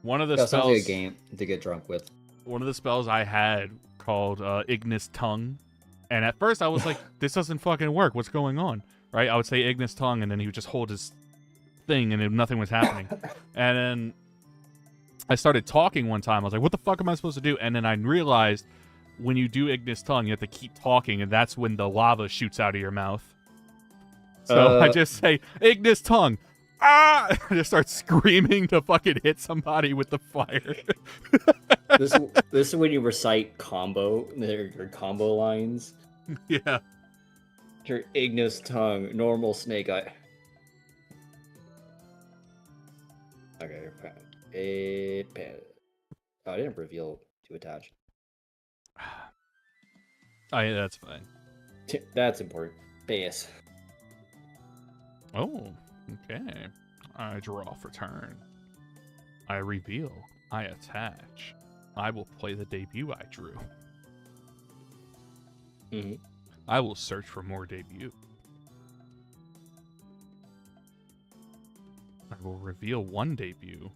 One of the That sounds like a spells, game to get drunk with. one of the spells I had called Ignis Tongue, and at first I was like, "This doesn't fucking work. What's going on?" Right? I would say Ignis Tongue, and then he would just hold his thing, and nothing was happening. And then I started talking one time. I was like, "What the fuck am I supposed to do?" And then I realized when you do Ignis Tongue, you have to keep talking, and that's when the lava shoots out of your mouth. So I just say Ignis Tongue. Ah! I just start screaming to fucking hit somebody with the fire. this is when you recite your combo lines. Yeah. Your Ignis Tongue, normal Snake Eye. Okay. Oh, I didn't reveal to attach. Oh, yeah, that's fine. That's important. Base. Oh, okay. I draw for turn. I reveal. I attach. I will play the debut I drew. Mm-hmm. I will search for more debut. I will reveal one debut.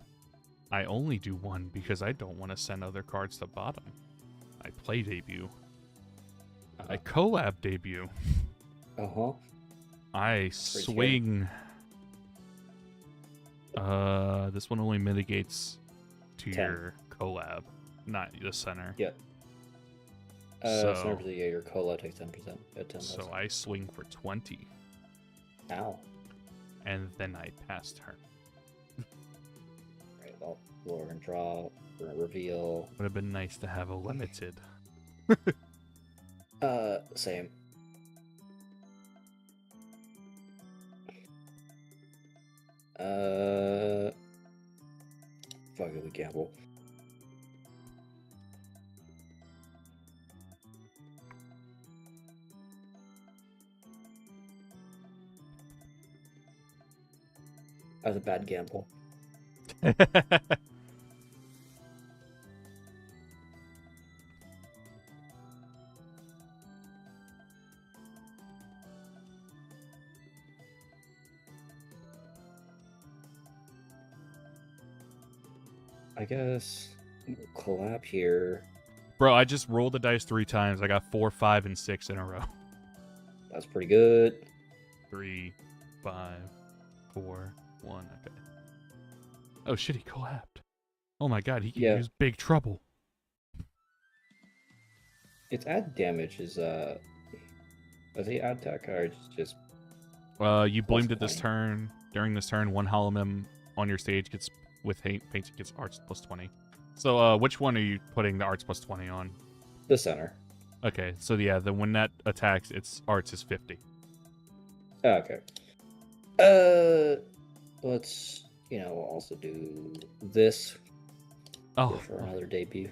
I only do one because I don't want to send other cards to bottom. I play debut. I collab debut. Uh-huh. I swing. This one only mitigates to 10. your collab, not the center. Yeah. So- Center, yeah, your cola takes 10%. At 10. So I swing for 20, Ow. and then I pass turn. Right, I'll lower and draw, reveal. Would have been nice to have a limited. Same. Fuck it, we gamble. That was a bad gamble. I guess we'll collab here. Bro, I just rolled the dice 3 times. I got 4, 5, and 6 in a row. That's pretty good. 3, 5, 4, 1. Okay. Oh shit, he collabed. Oh my god, he can use big trouble. Its add damage is does he add attack or just You blamed it this 20. turn. During this turn, one Holomem on your stage gets with painting gets arts plus 20. So which one are you putting the arts plus 20 on? the center? Okay, so yeah, then when that attacks, its arts is 50. Okay. Let's we'll also do this for another debut.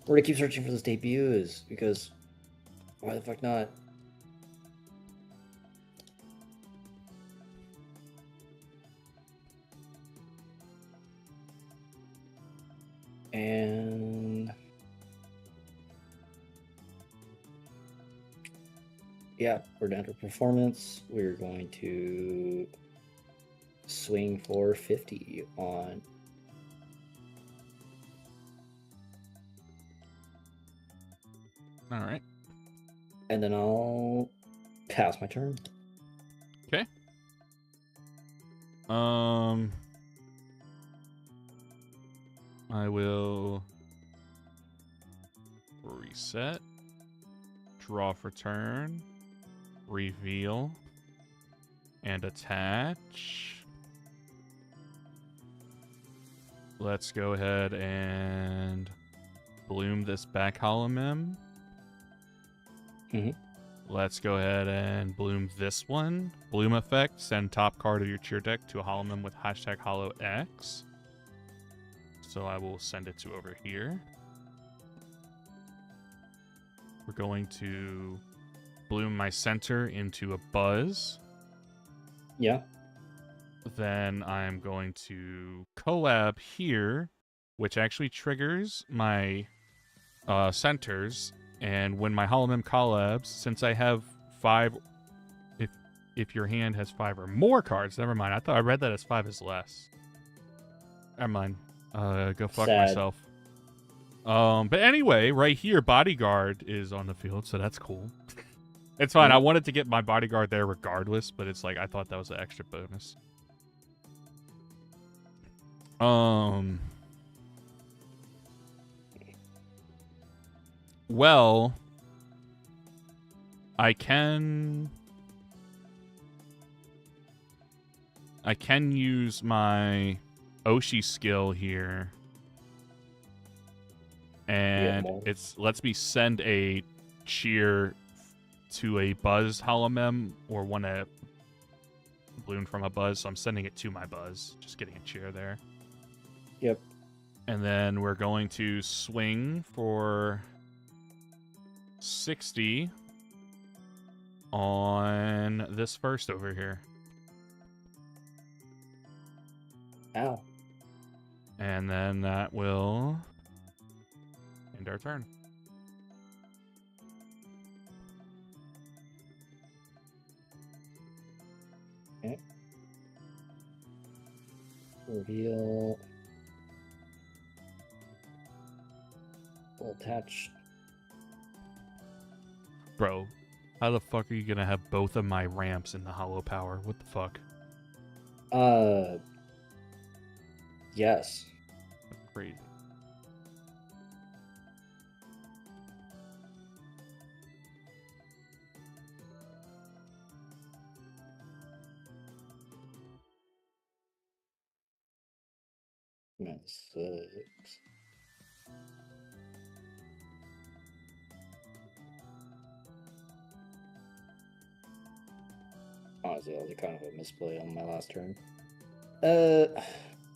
We're gonna keep searching for this debut is because why the fuck not? And yeah, we're down to performance. We're going to swing for 50 on. All right. And then I'll pass my turn. Okay. I will reset, draw for turn, reveal, and attach. Let's go ahead and bloom this back Holomem. Mhm. Let's go ahead and bloom this one. Bloom effect, send top card of your cheer deck to a holomem with hashtag HoloX. So I will send it to over here. We're going to bloom my center into a buzz. Yeah. Then I'm going to collab here, which actually triggers my centers. And when my holomem collabs, since I have 5, if your hand has 5 or more cards, never mind. I thought I read that as 5 is less. Never mind. Go fuck Sad. myself. But anyway, right here, bodyguard is on the field, so that's cool. It's fine. I wanted to get my bodyguard there regardless, but it's like I thought that was an extra bonus. Well, I can use my Oshi skill here, and it's lets me send a cheer to a buzz holomem or one that bloomed from a buzz. So I'm sending it to my buzz, just getting a cheer there. Yep. And then we're going to swing for 60 on this first over here. Ow. And then that will end our turn. Okay. Reveal. We'll attach. Bro, how the fuck are you gonna have both of my ramps in the hollow power? What the fuck? Yes. Crazy. -6. Honestly, that was kind of a misplay on my last turn.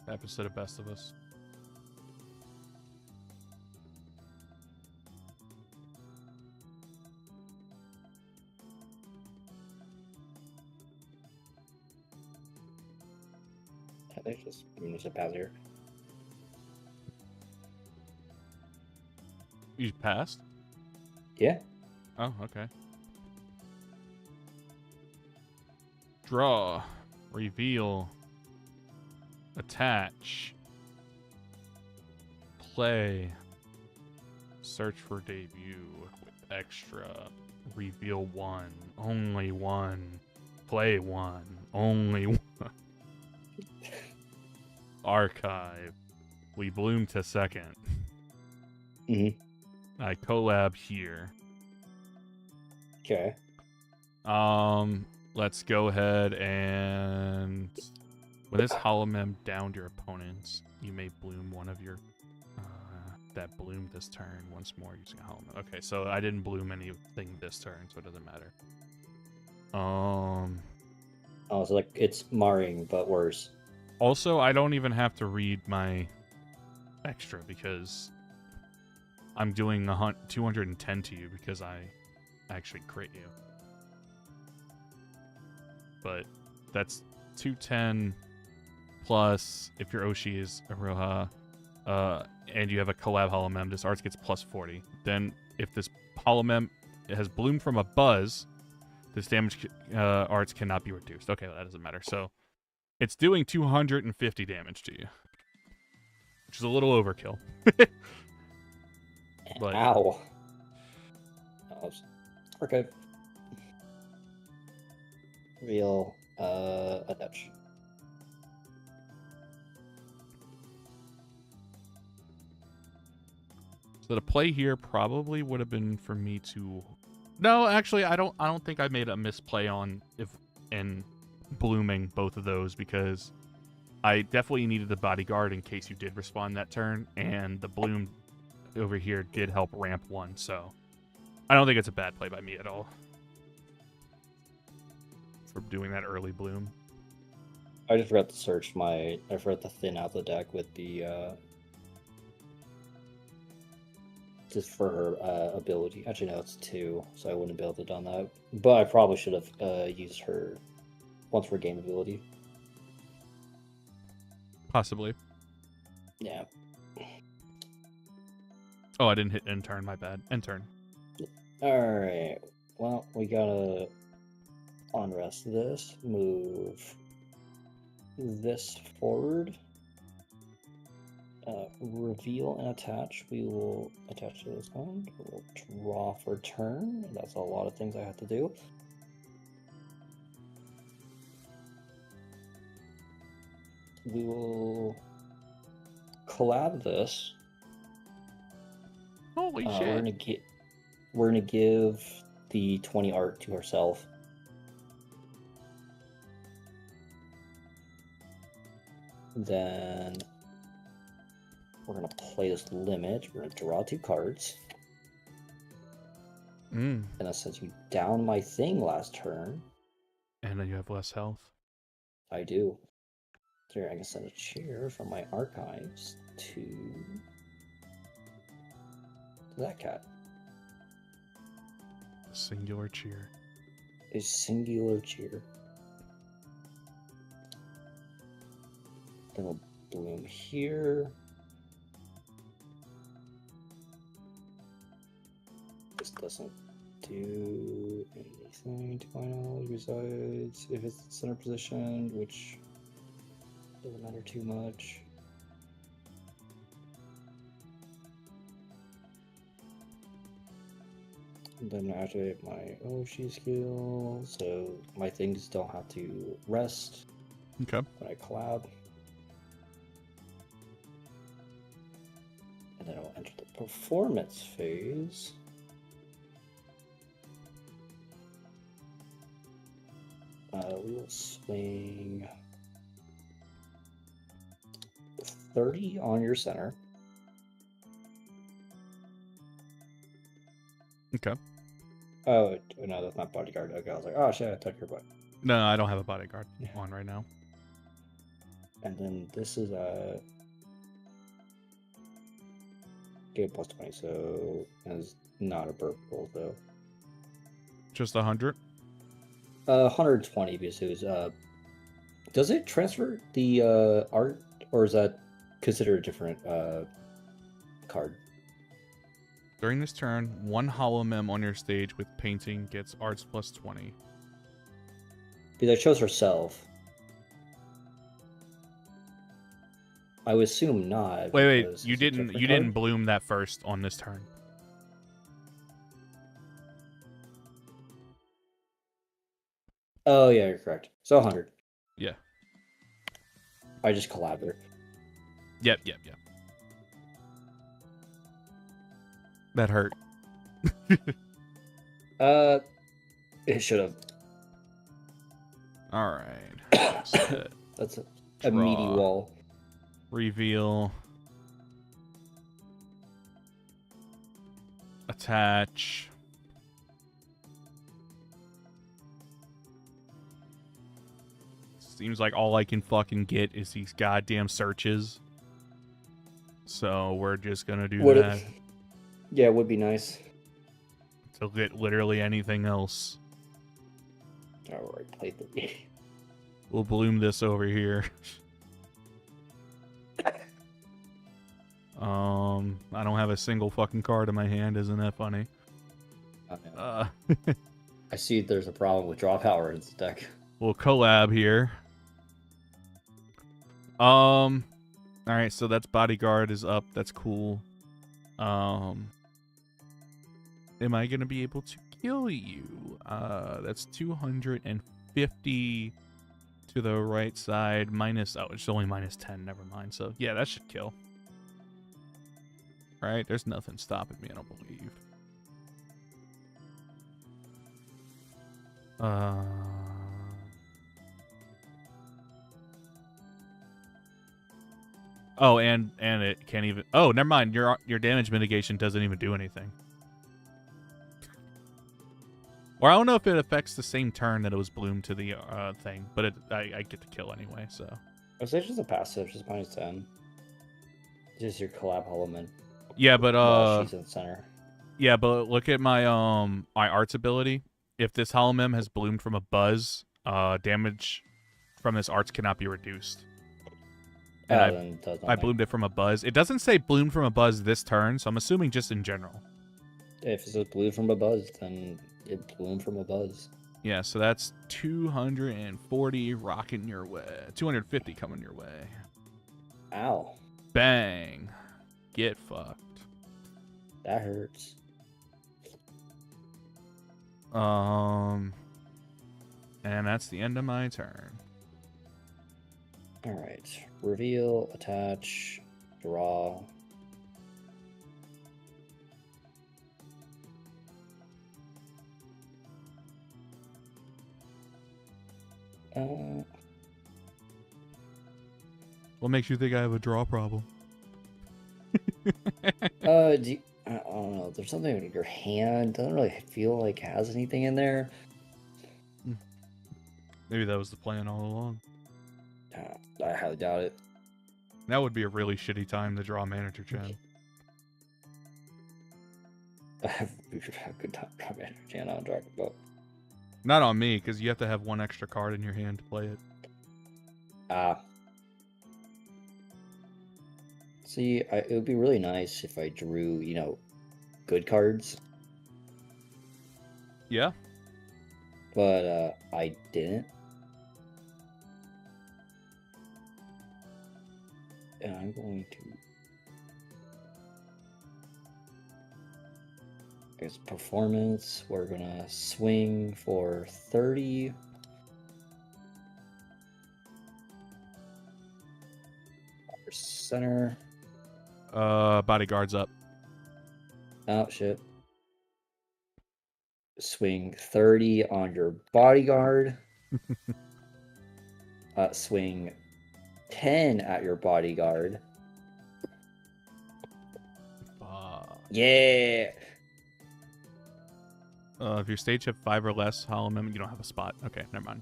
Episode of Best of Us. There's just a pass here. You passed? Yeah. Oh, okay. Draw. Reveal. Attach. Play. Search for debut with extra. Reveal 1. Only 1. Play 1. Only 1. Archive. We bloom to second. I collab here. Okay. Let's go ahead and when this holomem downed your opponents, you may bloom one of your that bloomed this turn once more using a holomem. Okay, so I didn't bloom anything this turn, so it doesn't matter. Oh, so like it's marring, but worse. Also, I don't even have to read my extra because I'm doing 210 to you because I actually crit you. But that's 210 plus if your Oshi is Aroha, and you have a collab holomem, this arts gets plus 40. Then if this holomem has bloomed from a buzz, this damage arts cannot be reduced. Okay, well, that doesn't matter. So it's doing 250 damage to you, which is a little overkill. But ow. Okay. Real attach. So the play here probably would have been for me to. No, actually, I don't think I made a misplay on in blooming both of those because I definitely needed the bodyguard in case you did respond that turn, and the bloom over here did help ramp 1, so I don't think it's a bad play by me at all. for doing that early bloom. I just forgot to search I forgot to thin out the deck with the just for her ability. Actually, no, it's 2, so I wouldn't be able to have done that. But I probably should have used her once per game ability. Possibly. Yeah. Oh, I didn't hit end turn. My bad. End turn. All right. Well, we gotta unrest this. Move this forward. Reveal and attach. We will attach to this one. We'll draw for turn. That's a lot of things I have to do. We will collab this. Holy shit! We're gonna give the 20 art to herself. Then we're gonna play this limit. We're gonna draw 2 cards. And that says you down my thing last turn. And then you have less health. I do. Here, I can send a cheer from my archives to that cat. A singular cheer. A singular cheer. Then we'll bloom here. This doesn't do anything to my knowledge besides if it's center position, which doesn't matter too much. And then I activate my Oshi skill, so my things don't have to rest. Okay. When I collab. And then I'll enter the performance phase. We will swing 30 on your center. Okay. Oh, no, that's not bodyguard. Okay, I was like, oh shit, I took your butt. No, I don't have a bodyguard on right now. And then this is a game plus 20, so it's not a purple, though. Just 100? 120 because it was, does it transfer the art, or is that considered a different card? During this turn, 1 hollow mem on your stage with painting gets arts plus 20. Because it shows herself. I would assume not. Wait, you didn't bloom that first on this turn. Oh yeah, you're correct. So 100. Yeah. I just collabed her. Yep. That hurt. It should have. All right. That's a meaty wall. Reveal. Attach. Seems like all I can fucking get is these goddamn searches. So we're just gonna do that. Yeah, it would be nice. To get literally anything else. Alright, play the We'll bloom this over here. I don't have a single fucking card in my hand. Isn't that funny? I see there's a problem with draw power in this deck. We'll collab here. Alright, so that's bodyguard is up. That's cool. Am I gonna be able to kill you? That's 250 to the right side. Minus, oh, it's only minus 10. Never mind. So yeah, that should kill. Right? There's nothing stopping me, I don't believe. Oh, and it can't even. Oh, never mind. Your damage mitigation doesn't even do anything. Or I don't know if it affects the same turn that it was bloomed to the thing, but I get to kill anyway, so. It's just a passive, just -10. Just your collab element. Yeah, but While she's in the center. yeah, but look at my my arts ability. If this Hollow Mem has bloomed from a buzz, damage from this arts cannot be reduced. And I bloomed it from a buzz. It doesn't say bloomed from a buzz this turn, so I'm assuming just in general. If it says bloomed from a buzz, then it bloomed from a buzz. Yeah, so that's 240 rocking your way. 250 coming your way. Ow. Bang. Get fucked. That hurts. And that's the end of my turn. All right. Reveal, attach, draw. What makes you think I have a draw problem? I don't know. There's something in your hand. Doesn't really feel like it has anything in there. Maybe that was the plan all along. I highly doubt it. That would be a really shitty time to draw Manager Chan. I have a good time drawing Manager Chan on Dragon Ball. Not on me, because you have to have one extra card in your hand to play it. See, it would be really nice if I drew, good cards. Yeah? But I didn't. And I'm going to... It's performance. We're gonna swing for 30. Center. Bodyguard's up. Oh, shit. Swing 30 on your bodyguard. Swing 10 at your bodyguard. Yeah! If your stage have 5 or less Hollow Mem, you don't have a spot. Okay, never mind.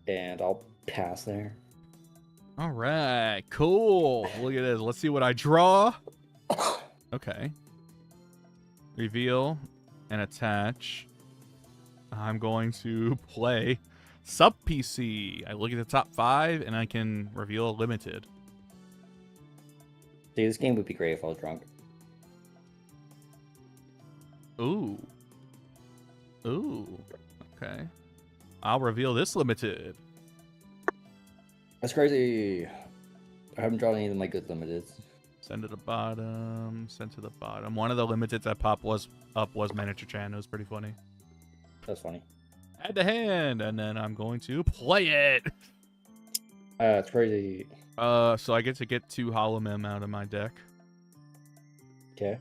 And I'll pass there. All right, cool. Look at this. Let's see what I draw. Okay. Reveal and attach. I'm going to play Sub PC. I look at the top 5 and I can reveal a limited. Dude, this game would be great if I was drunk. Ooh. Ooh. Okay. I'll reveal this limited. That's crazy. I haven't drawn any of my good limiteds. Send to the bottom. Send to the bottom. One of the limiteds that popped was Manager Chan. It was pretty funny. That's funny. Add to hand, and then I'm going to play it. That's crazy. So I get to get 2 Hollow Mem out of my deck. Okay.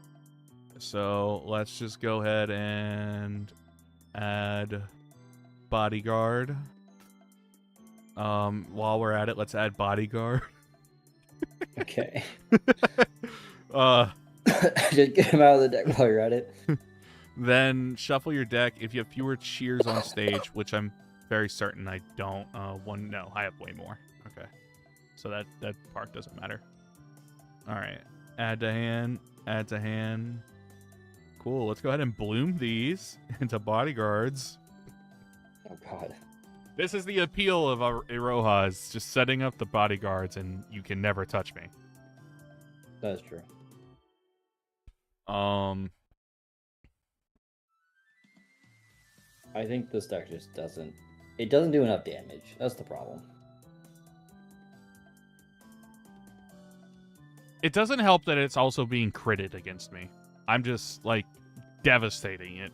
So let's just go ahead and add Bodyguard. While we're at it, let's add Bodyguard. Okay. Just get him out of the deck while you're at it. Then shuffle your deck. If you have fewer cheers on stage, which I'm very certain I don't. No, I have way more. Okay. So that part doesn't matter. All right. Add to hand. Add to hand. Cool. Let's go ahead and bloom these into bodyguards. Oh, God. This is the appeal of Iroha's, just setting up the bodyguards and you can never touch me. That is true. I think this deck just doesn't... It doesn't do enough damage. That's the problem. It doesn't help that it's also being critted against me. I'm just, like, devastating it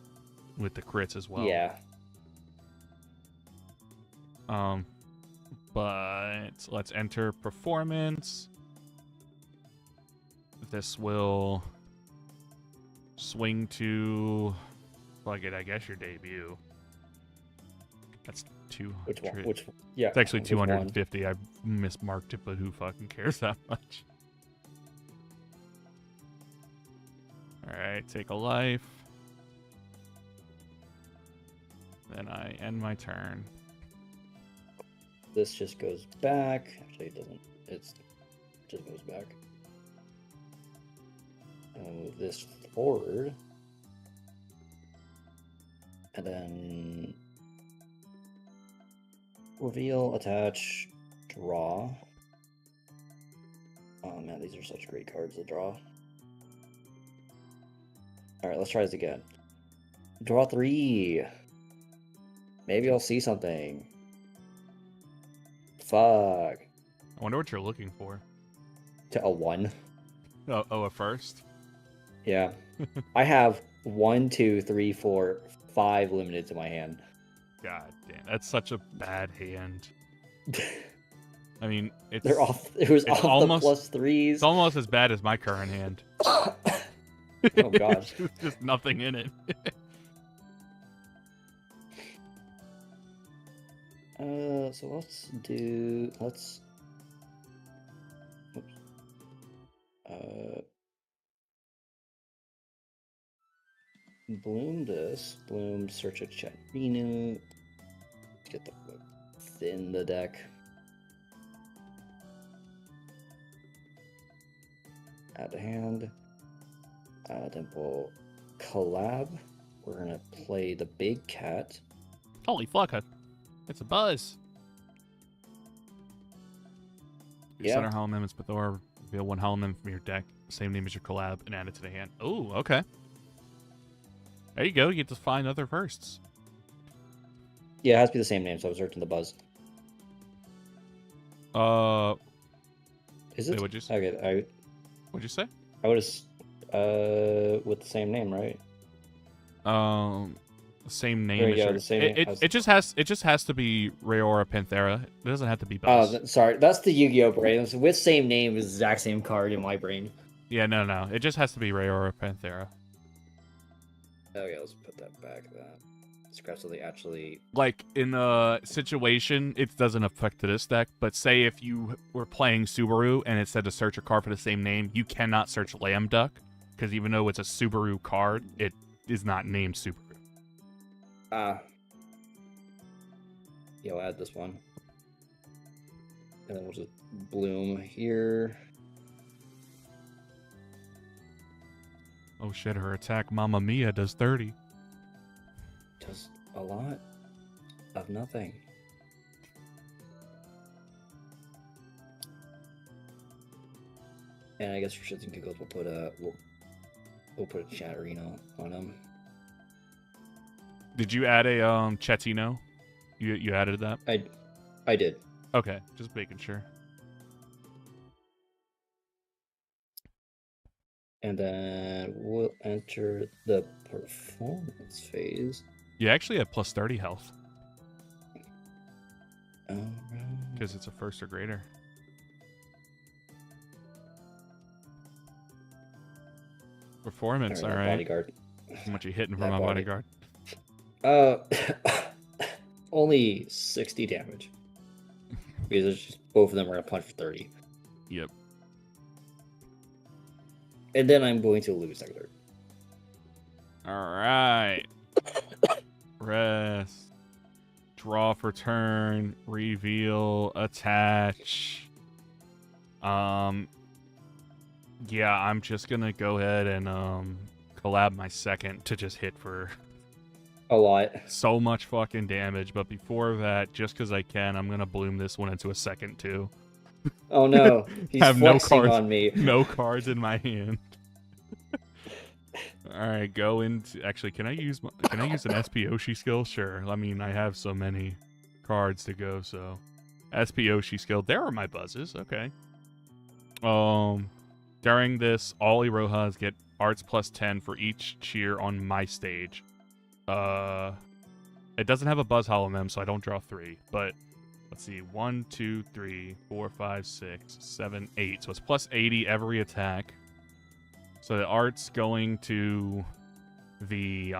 with the crits as well. Yeah. But let's enter performance. This will swing to, fuck it, I guess your debut. That's 200. Which one? Which one? Yeah. It's actually 250. I mismarked it, but who fucking cares that much? All right, take a life. then I end my turn. This just goes back. Actually, it doesn't. It just goes back. Move this forward. And then reveal, attach, draw. Oh man, these are such great cards to draw. Alright, let's try this again. Draw 3. Maybe I'll see something. Fuck. I wonder what you're looking for. To a 1. Oh, a first? Yeah. I have 1, 2, 3, 4, 5 limited to my hand. God damn, that's such a bad hand. I mean, it's They're off. It was off almost, the plus 3s. It's almost as bad as my current hand. Oh gosh. There's just nothing in it. So let's do. Let's. Oops. Bloom this. Bloom search a Chatrino. Get the thin the deck. Add a hand. Then we'll collab. We're gonna play the big cat. Holy fuck! It's a buzz. Your center Hollow Mem is Bethor. Reveal 1 Hollow Mem from your deck, same name as your collab, and add it to the hand. Oh, okay. There you go. You get to find other firsts. Yeah, it has to be the same name, so I was searching the buzz. Is it? Wait, what'd you say? Okay, What'd you say? I would have, with the same name, right? Same name. There you as go, your... the same it just has to be Rayora Panthera. It doesn't have to be Buzz. Oh, sorry, that's the Yu-Gi-Oh brain. With same name is the exact same card in my brain. Yeah, no. It just has to be Rayora Panthera. Okay, let's put that back then. Scratch so they actually... Like, in a situation, it doesn't affect this deck, but say if you were playing Subaru and it said to search a card for the same name, you cannot search Lamb Duck, because even though it's a Subaru card, it is not named Subaru. Yeah, I'll add this one. And then we'll just bloom here. Oh shit, her attack Mamma Mia does 30. Just a lot of nothing. And I guess for shits and giggles, we'll put a Chatterino on him. Did you add a Chetino? You added that? I did. Okay, just making sure. And then we'll enter the performance phase. You actually have plus 30 health. Alright. Because it's a first or greater. Performance, alright. Bodyguard. How much you hitting for my bodyguard? Only 60 damage. Because it's just both of them are gonna punch for 30. Yep. And then I'm going to lose that turn. Alright. Rest. Draw for turn. Reveal. Attach. Yeah, I'm just gonna go ahead and collab my second to just hit for a lot. So much fucking damage, but before that, just because I can, I'm gonna bloom this one into a second too. Oh no, he's have flexing no cards, on me. No cards in my hand. All right, go into. Actually, can I use an SP Oshi skill? Sure. I mean, I have so many cards to go, so SP Oshi skill. There are my buzzes. Okay. During this, all Irohas get arts plus 10 for each cheer on my stage. It doesn't have a Buzz Hollow Mem, so I don't draw 3. But let's see, 1, 2, 3, 4, 5, 6, 7, 8. So it's plus 80 every attack. So the art's going to the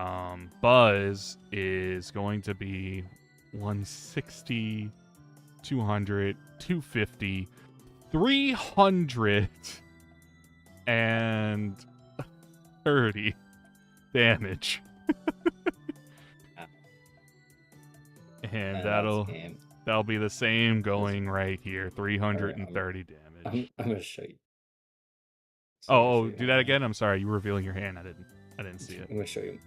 Buzz is going to be 160, 200, 250, 300, and 30 damage. And That's a game. that'll be the same going right here. Alright, 330 damage. I'm gonna show you. So I'm gonna show Oh, you do my that hand. again. I'm sorry, you were revealing your hand. I didn't see it. I'm gonna show you.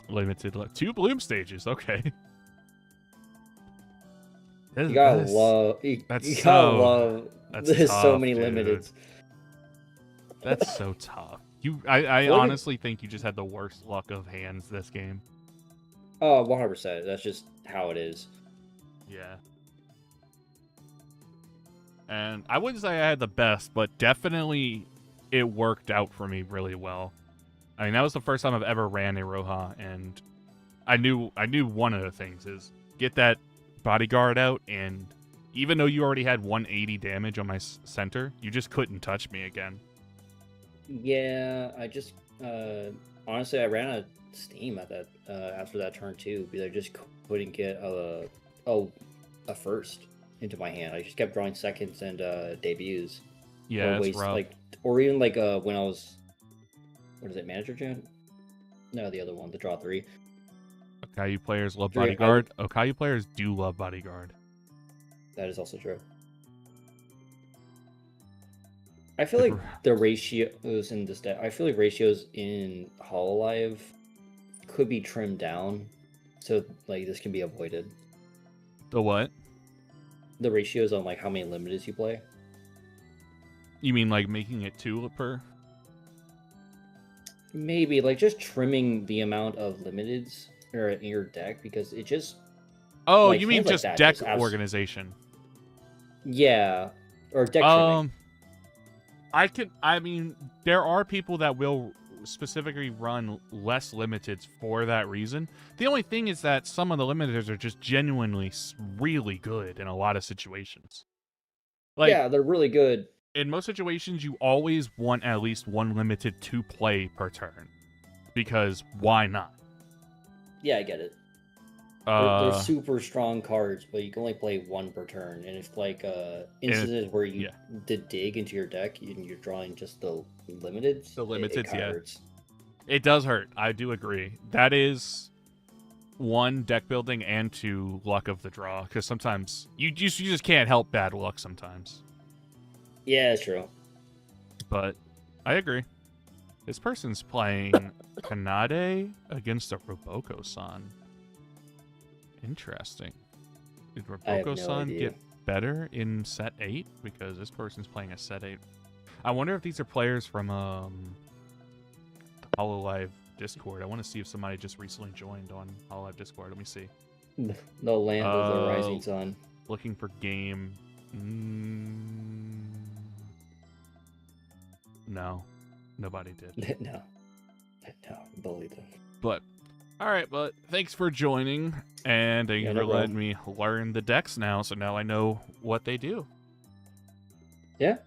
Limited 2 bloom stages. Okay. You gotta love. You that's gotta so- love. that's There's so tough, many dude. limiteds. That's so tough. I Look at- honestly think you just had the worst luck of hands this game. Oh, 100%. That's just how it is. Yeah. And I wouldn't say I had the best, but definitely it worked out for me really well. I mean, that was the first time I've ever ran a Roja, and I knew one of the things is get that bodyguard out, and even though you already had 180 damage on my center, you just couldn't touch me again. Yeah, I just honestly I ran out of steam at that after that turn too because I just couldn't get a first into my hand. I just kept drawing seconds and debuts. Yeah, it's rough. Or even like when I was, what is it, manager gen? No, the other one, the draw 3. Okayu players love Dre, bodyguard. Okayu players do love bodyguard. That is also true. I feel like the ratios in this deck. I feel like ratios in Hololive could be trimmed down, so like this can be avoided. The what? The ratios on like how many limiteds you play. You mean like making it 2 per? Maybe like just trimming the amount of limiteds in your deck because it just. Oh, like, you mean hands like just that deck just organization? Yeah, or deck trimming. I mean, there are people that will specifically run less limiteds for that reason. The only thing is that some of the limiteds are just genuinely really good in a lot of situations. Like, yeah, they're really good. In most situations, you always want at least one limited to play per turn. Because why not? Yeah, I get it. They're super strong cards, but you can only play one per turn. And if like instances where you did dig into your deck and you're drawing just the limiteds, it hurts. It does hurt. I do agree. That is 1, deck building, and 2, luck of the draw. Because sometimes you just can't help bad luck sometimes. Yeah, it's true. But I agree. This person's playing Kanade against a Roboko-san. Interesting. Did Roboko-san get better in set 8? Because this person's playing a set 8. I wonder if these are players from the Hololive Discord. I want to see if somebody just recently joined on Hololive Discord. Let me see. The land of the rising sun. Looking for game. No. Nobody did. No, believe them. But all right, but thanks for joining, and thank you for letting me learn the decks now, so now I know what they do. Yeah,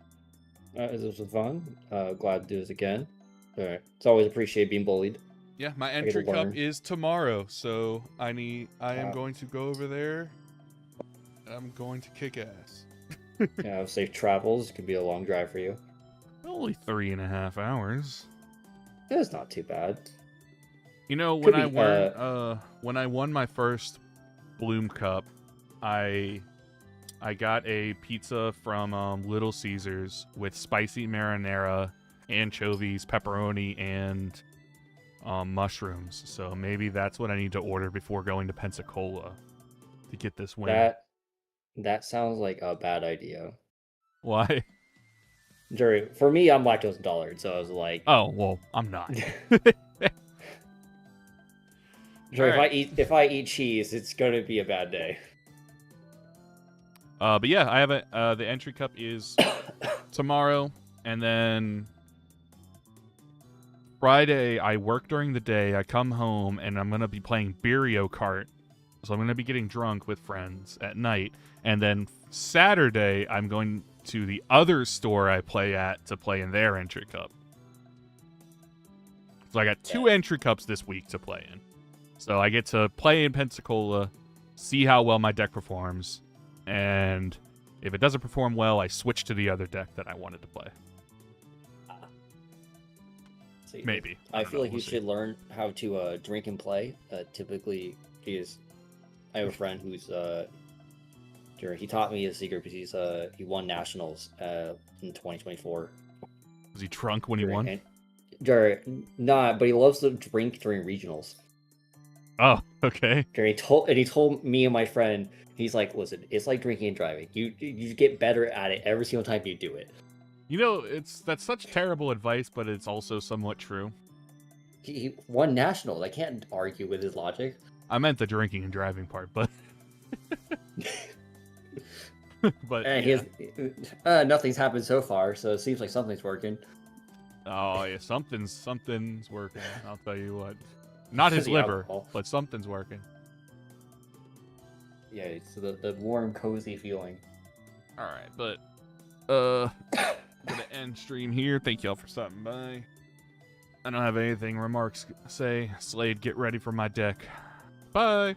this was fun. Glad to do this again. All right, it's always appreciated being bullied. Yeah, my entry cup is tomorrow, so I am going to go over there. I'm going to kick ass. Yeah, have safe travels. It could be a long drive for you. Only 3.5 hours. That's not too bad. You know, when I won my first Bloom Cup, I got a pizza from Little Caesars with spicy marinara, anchovies, pepperoni, and mushrooms. So maybe that's what I need to order before going to Pensacola to get this win. That sounds like a bad idea. Why? Jerry, for me, I'm lactose intolerant, so I was like, oh well, I'm not. Jerry, right. if I eat cheese, it's gonna be a bad day. But yeah, I have the entry cup is tomorrow, and then Friday I work during the day. I come home and I'm gonna be playing Mario Kart, so I'm gonna be getting drunk with friends at night, and then Saturday I'm going to the other store I play at to play in their entry cup. So I got 2 entry cups this week to play in. So I get to play in Pensacola, see how well my deck performs, and if it doesn't perform well, I switch to the other deck that I wanted to play. Maybe. I feel like you should learn how to drink and play. Typically, because I have a friend who's he taught me his secret because he won nationals in 2024. Was he drunk when he won? Nah, but he loves to drink during regionals. Oh, okay. He told me and my friend, he's like, listen, it's like drinking and driving. You get better at it every single time you do it. You know, that's such terrible advice, but it's also somewhat true. He won nationals. I can't argue with his logic. I meant the drinking and driving part, but but nothing's happened so far, so it seems like something's working. Oh yeah, something's working. I'll tell you what. Not his liver, alcohol. but something's working. Yeah, it's the warm, cozy feeling. All right, but I'm gonna end stream here. Thank y'all for stopping by. I don't have anything remarks to say. Slade, get ready for my deck. Bye.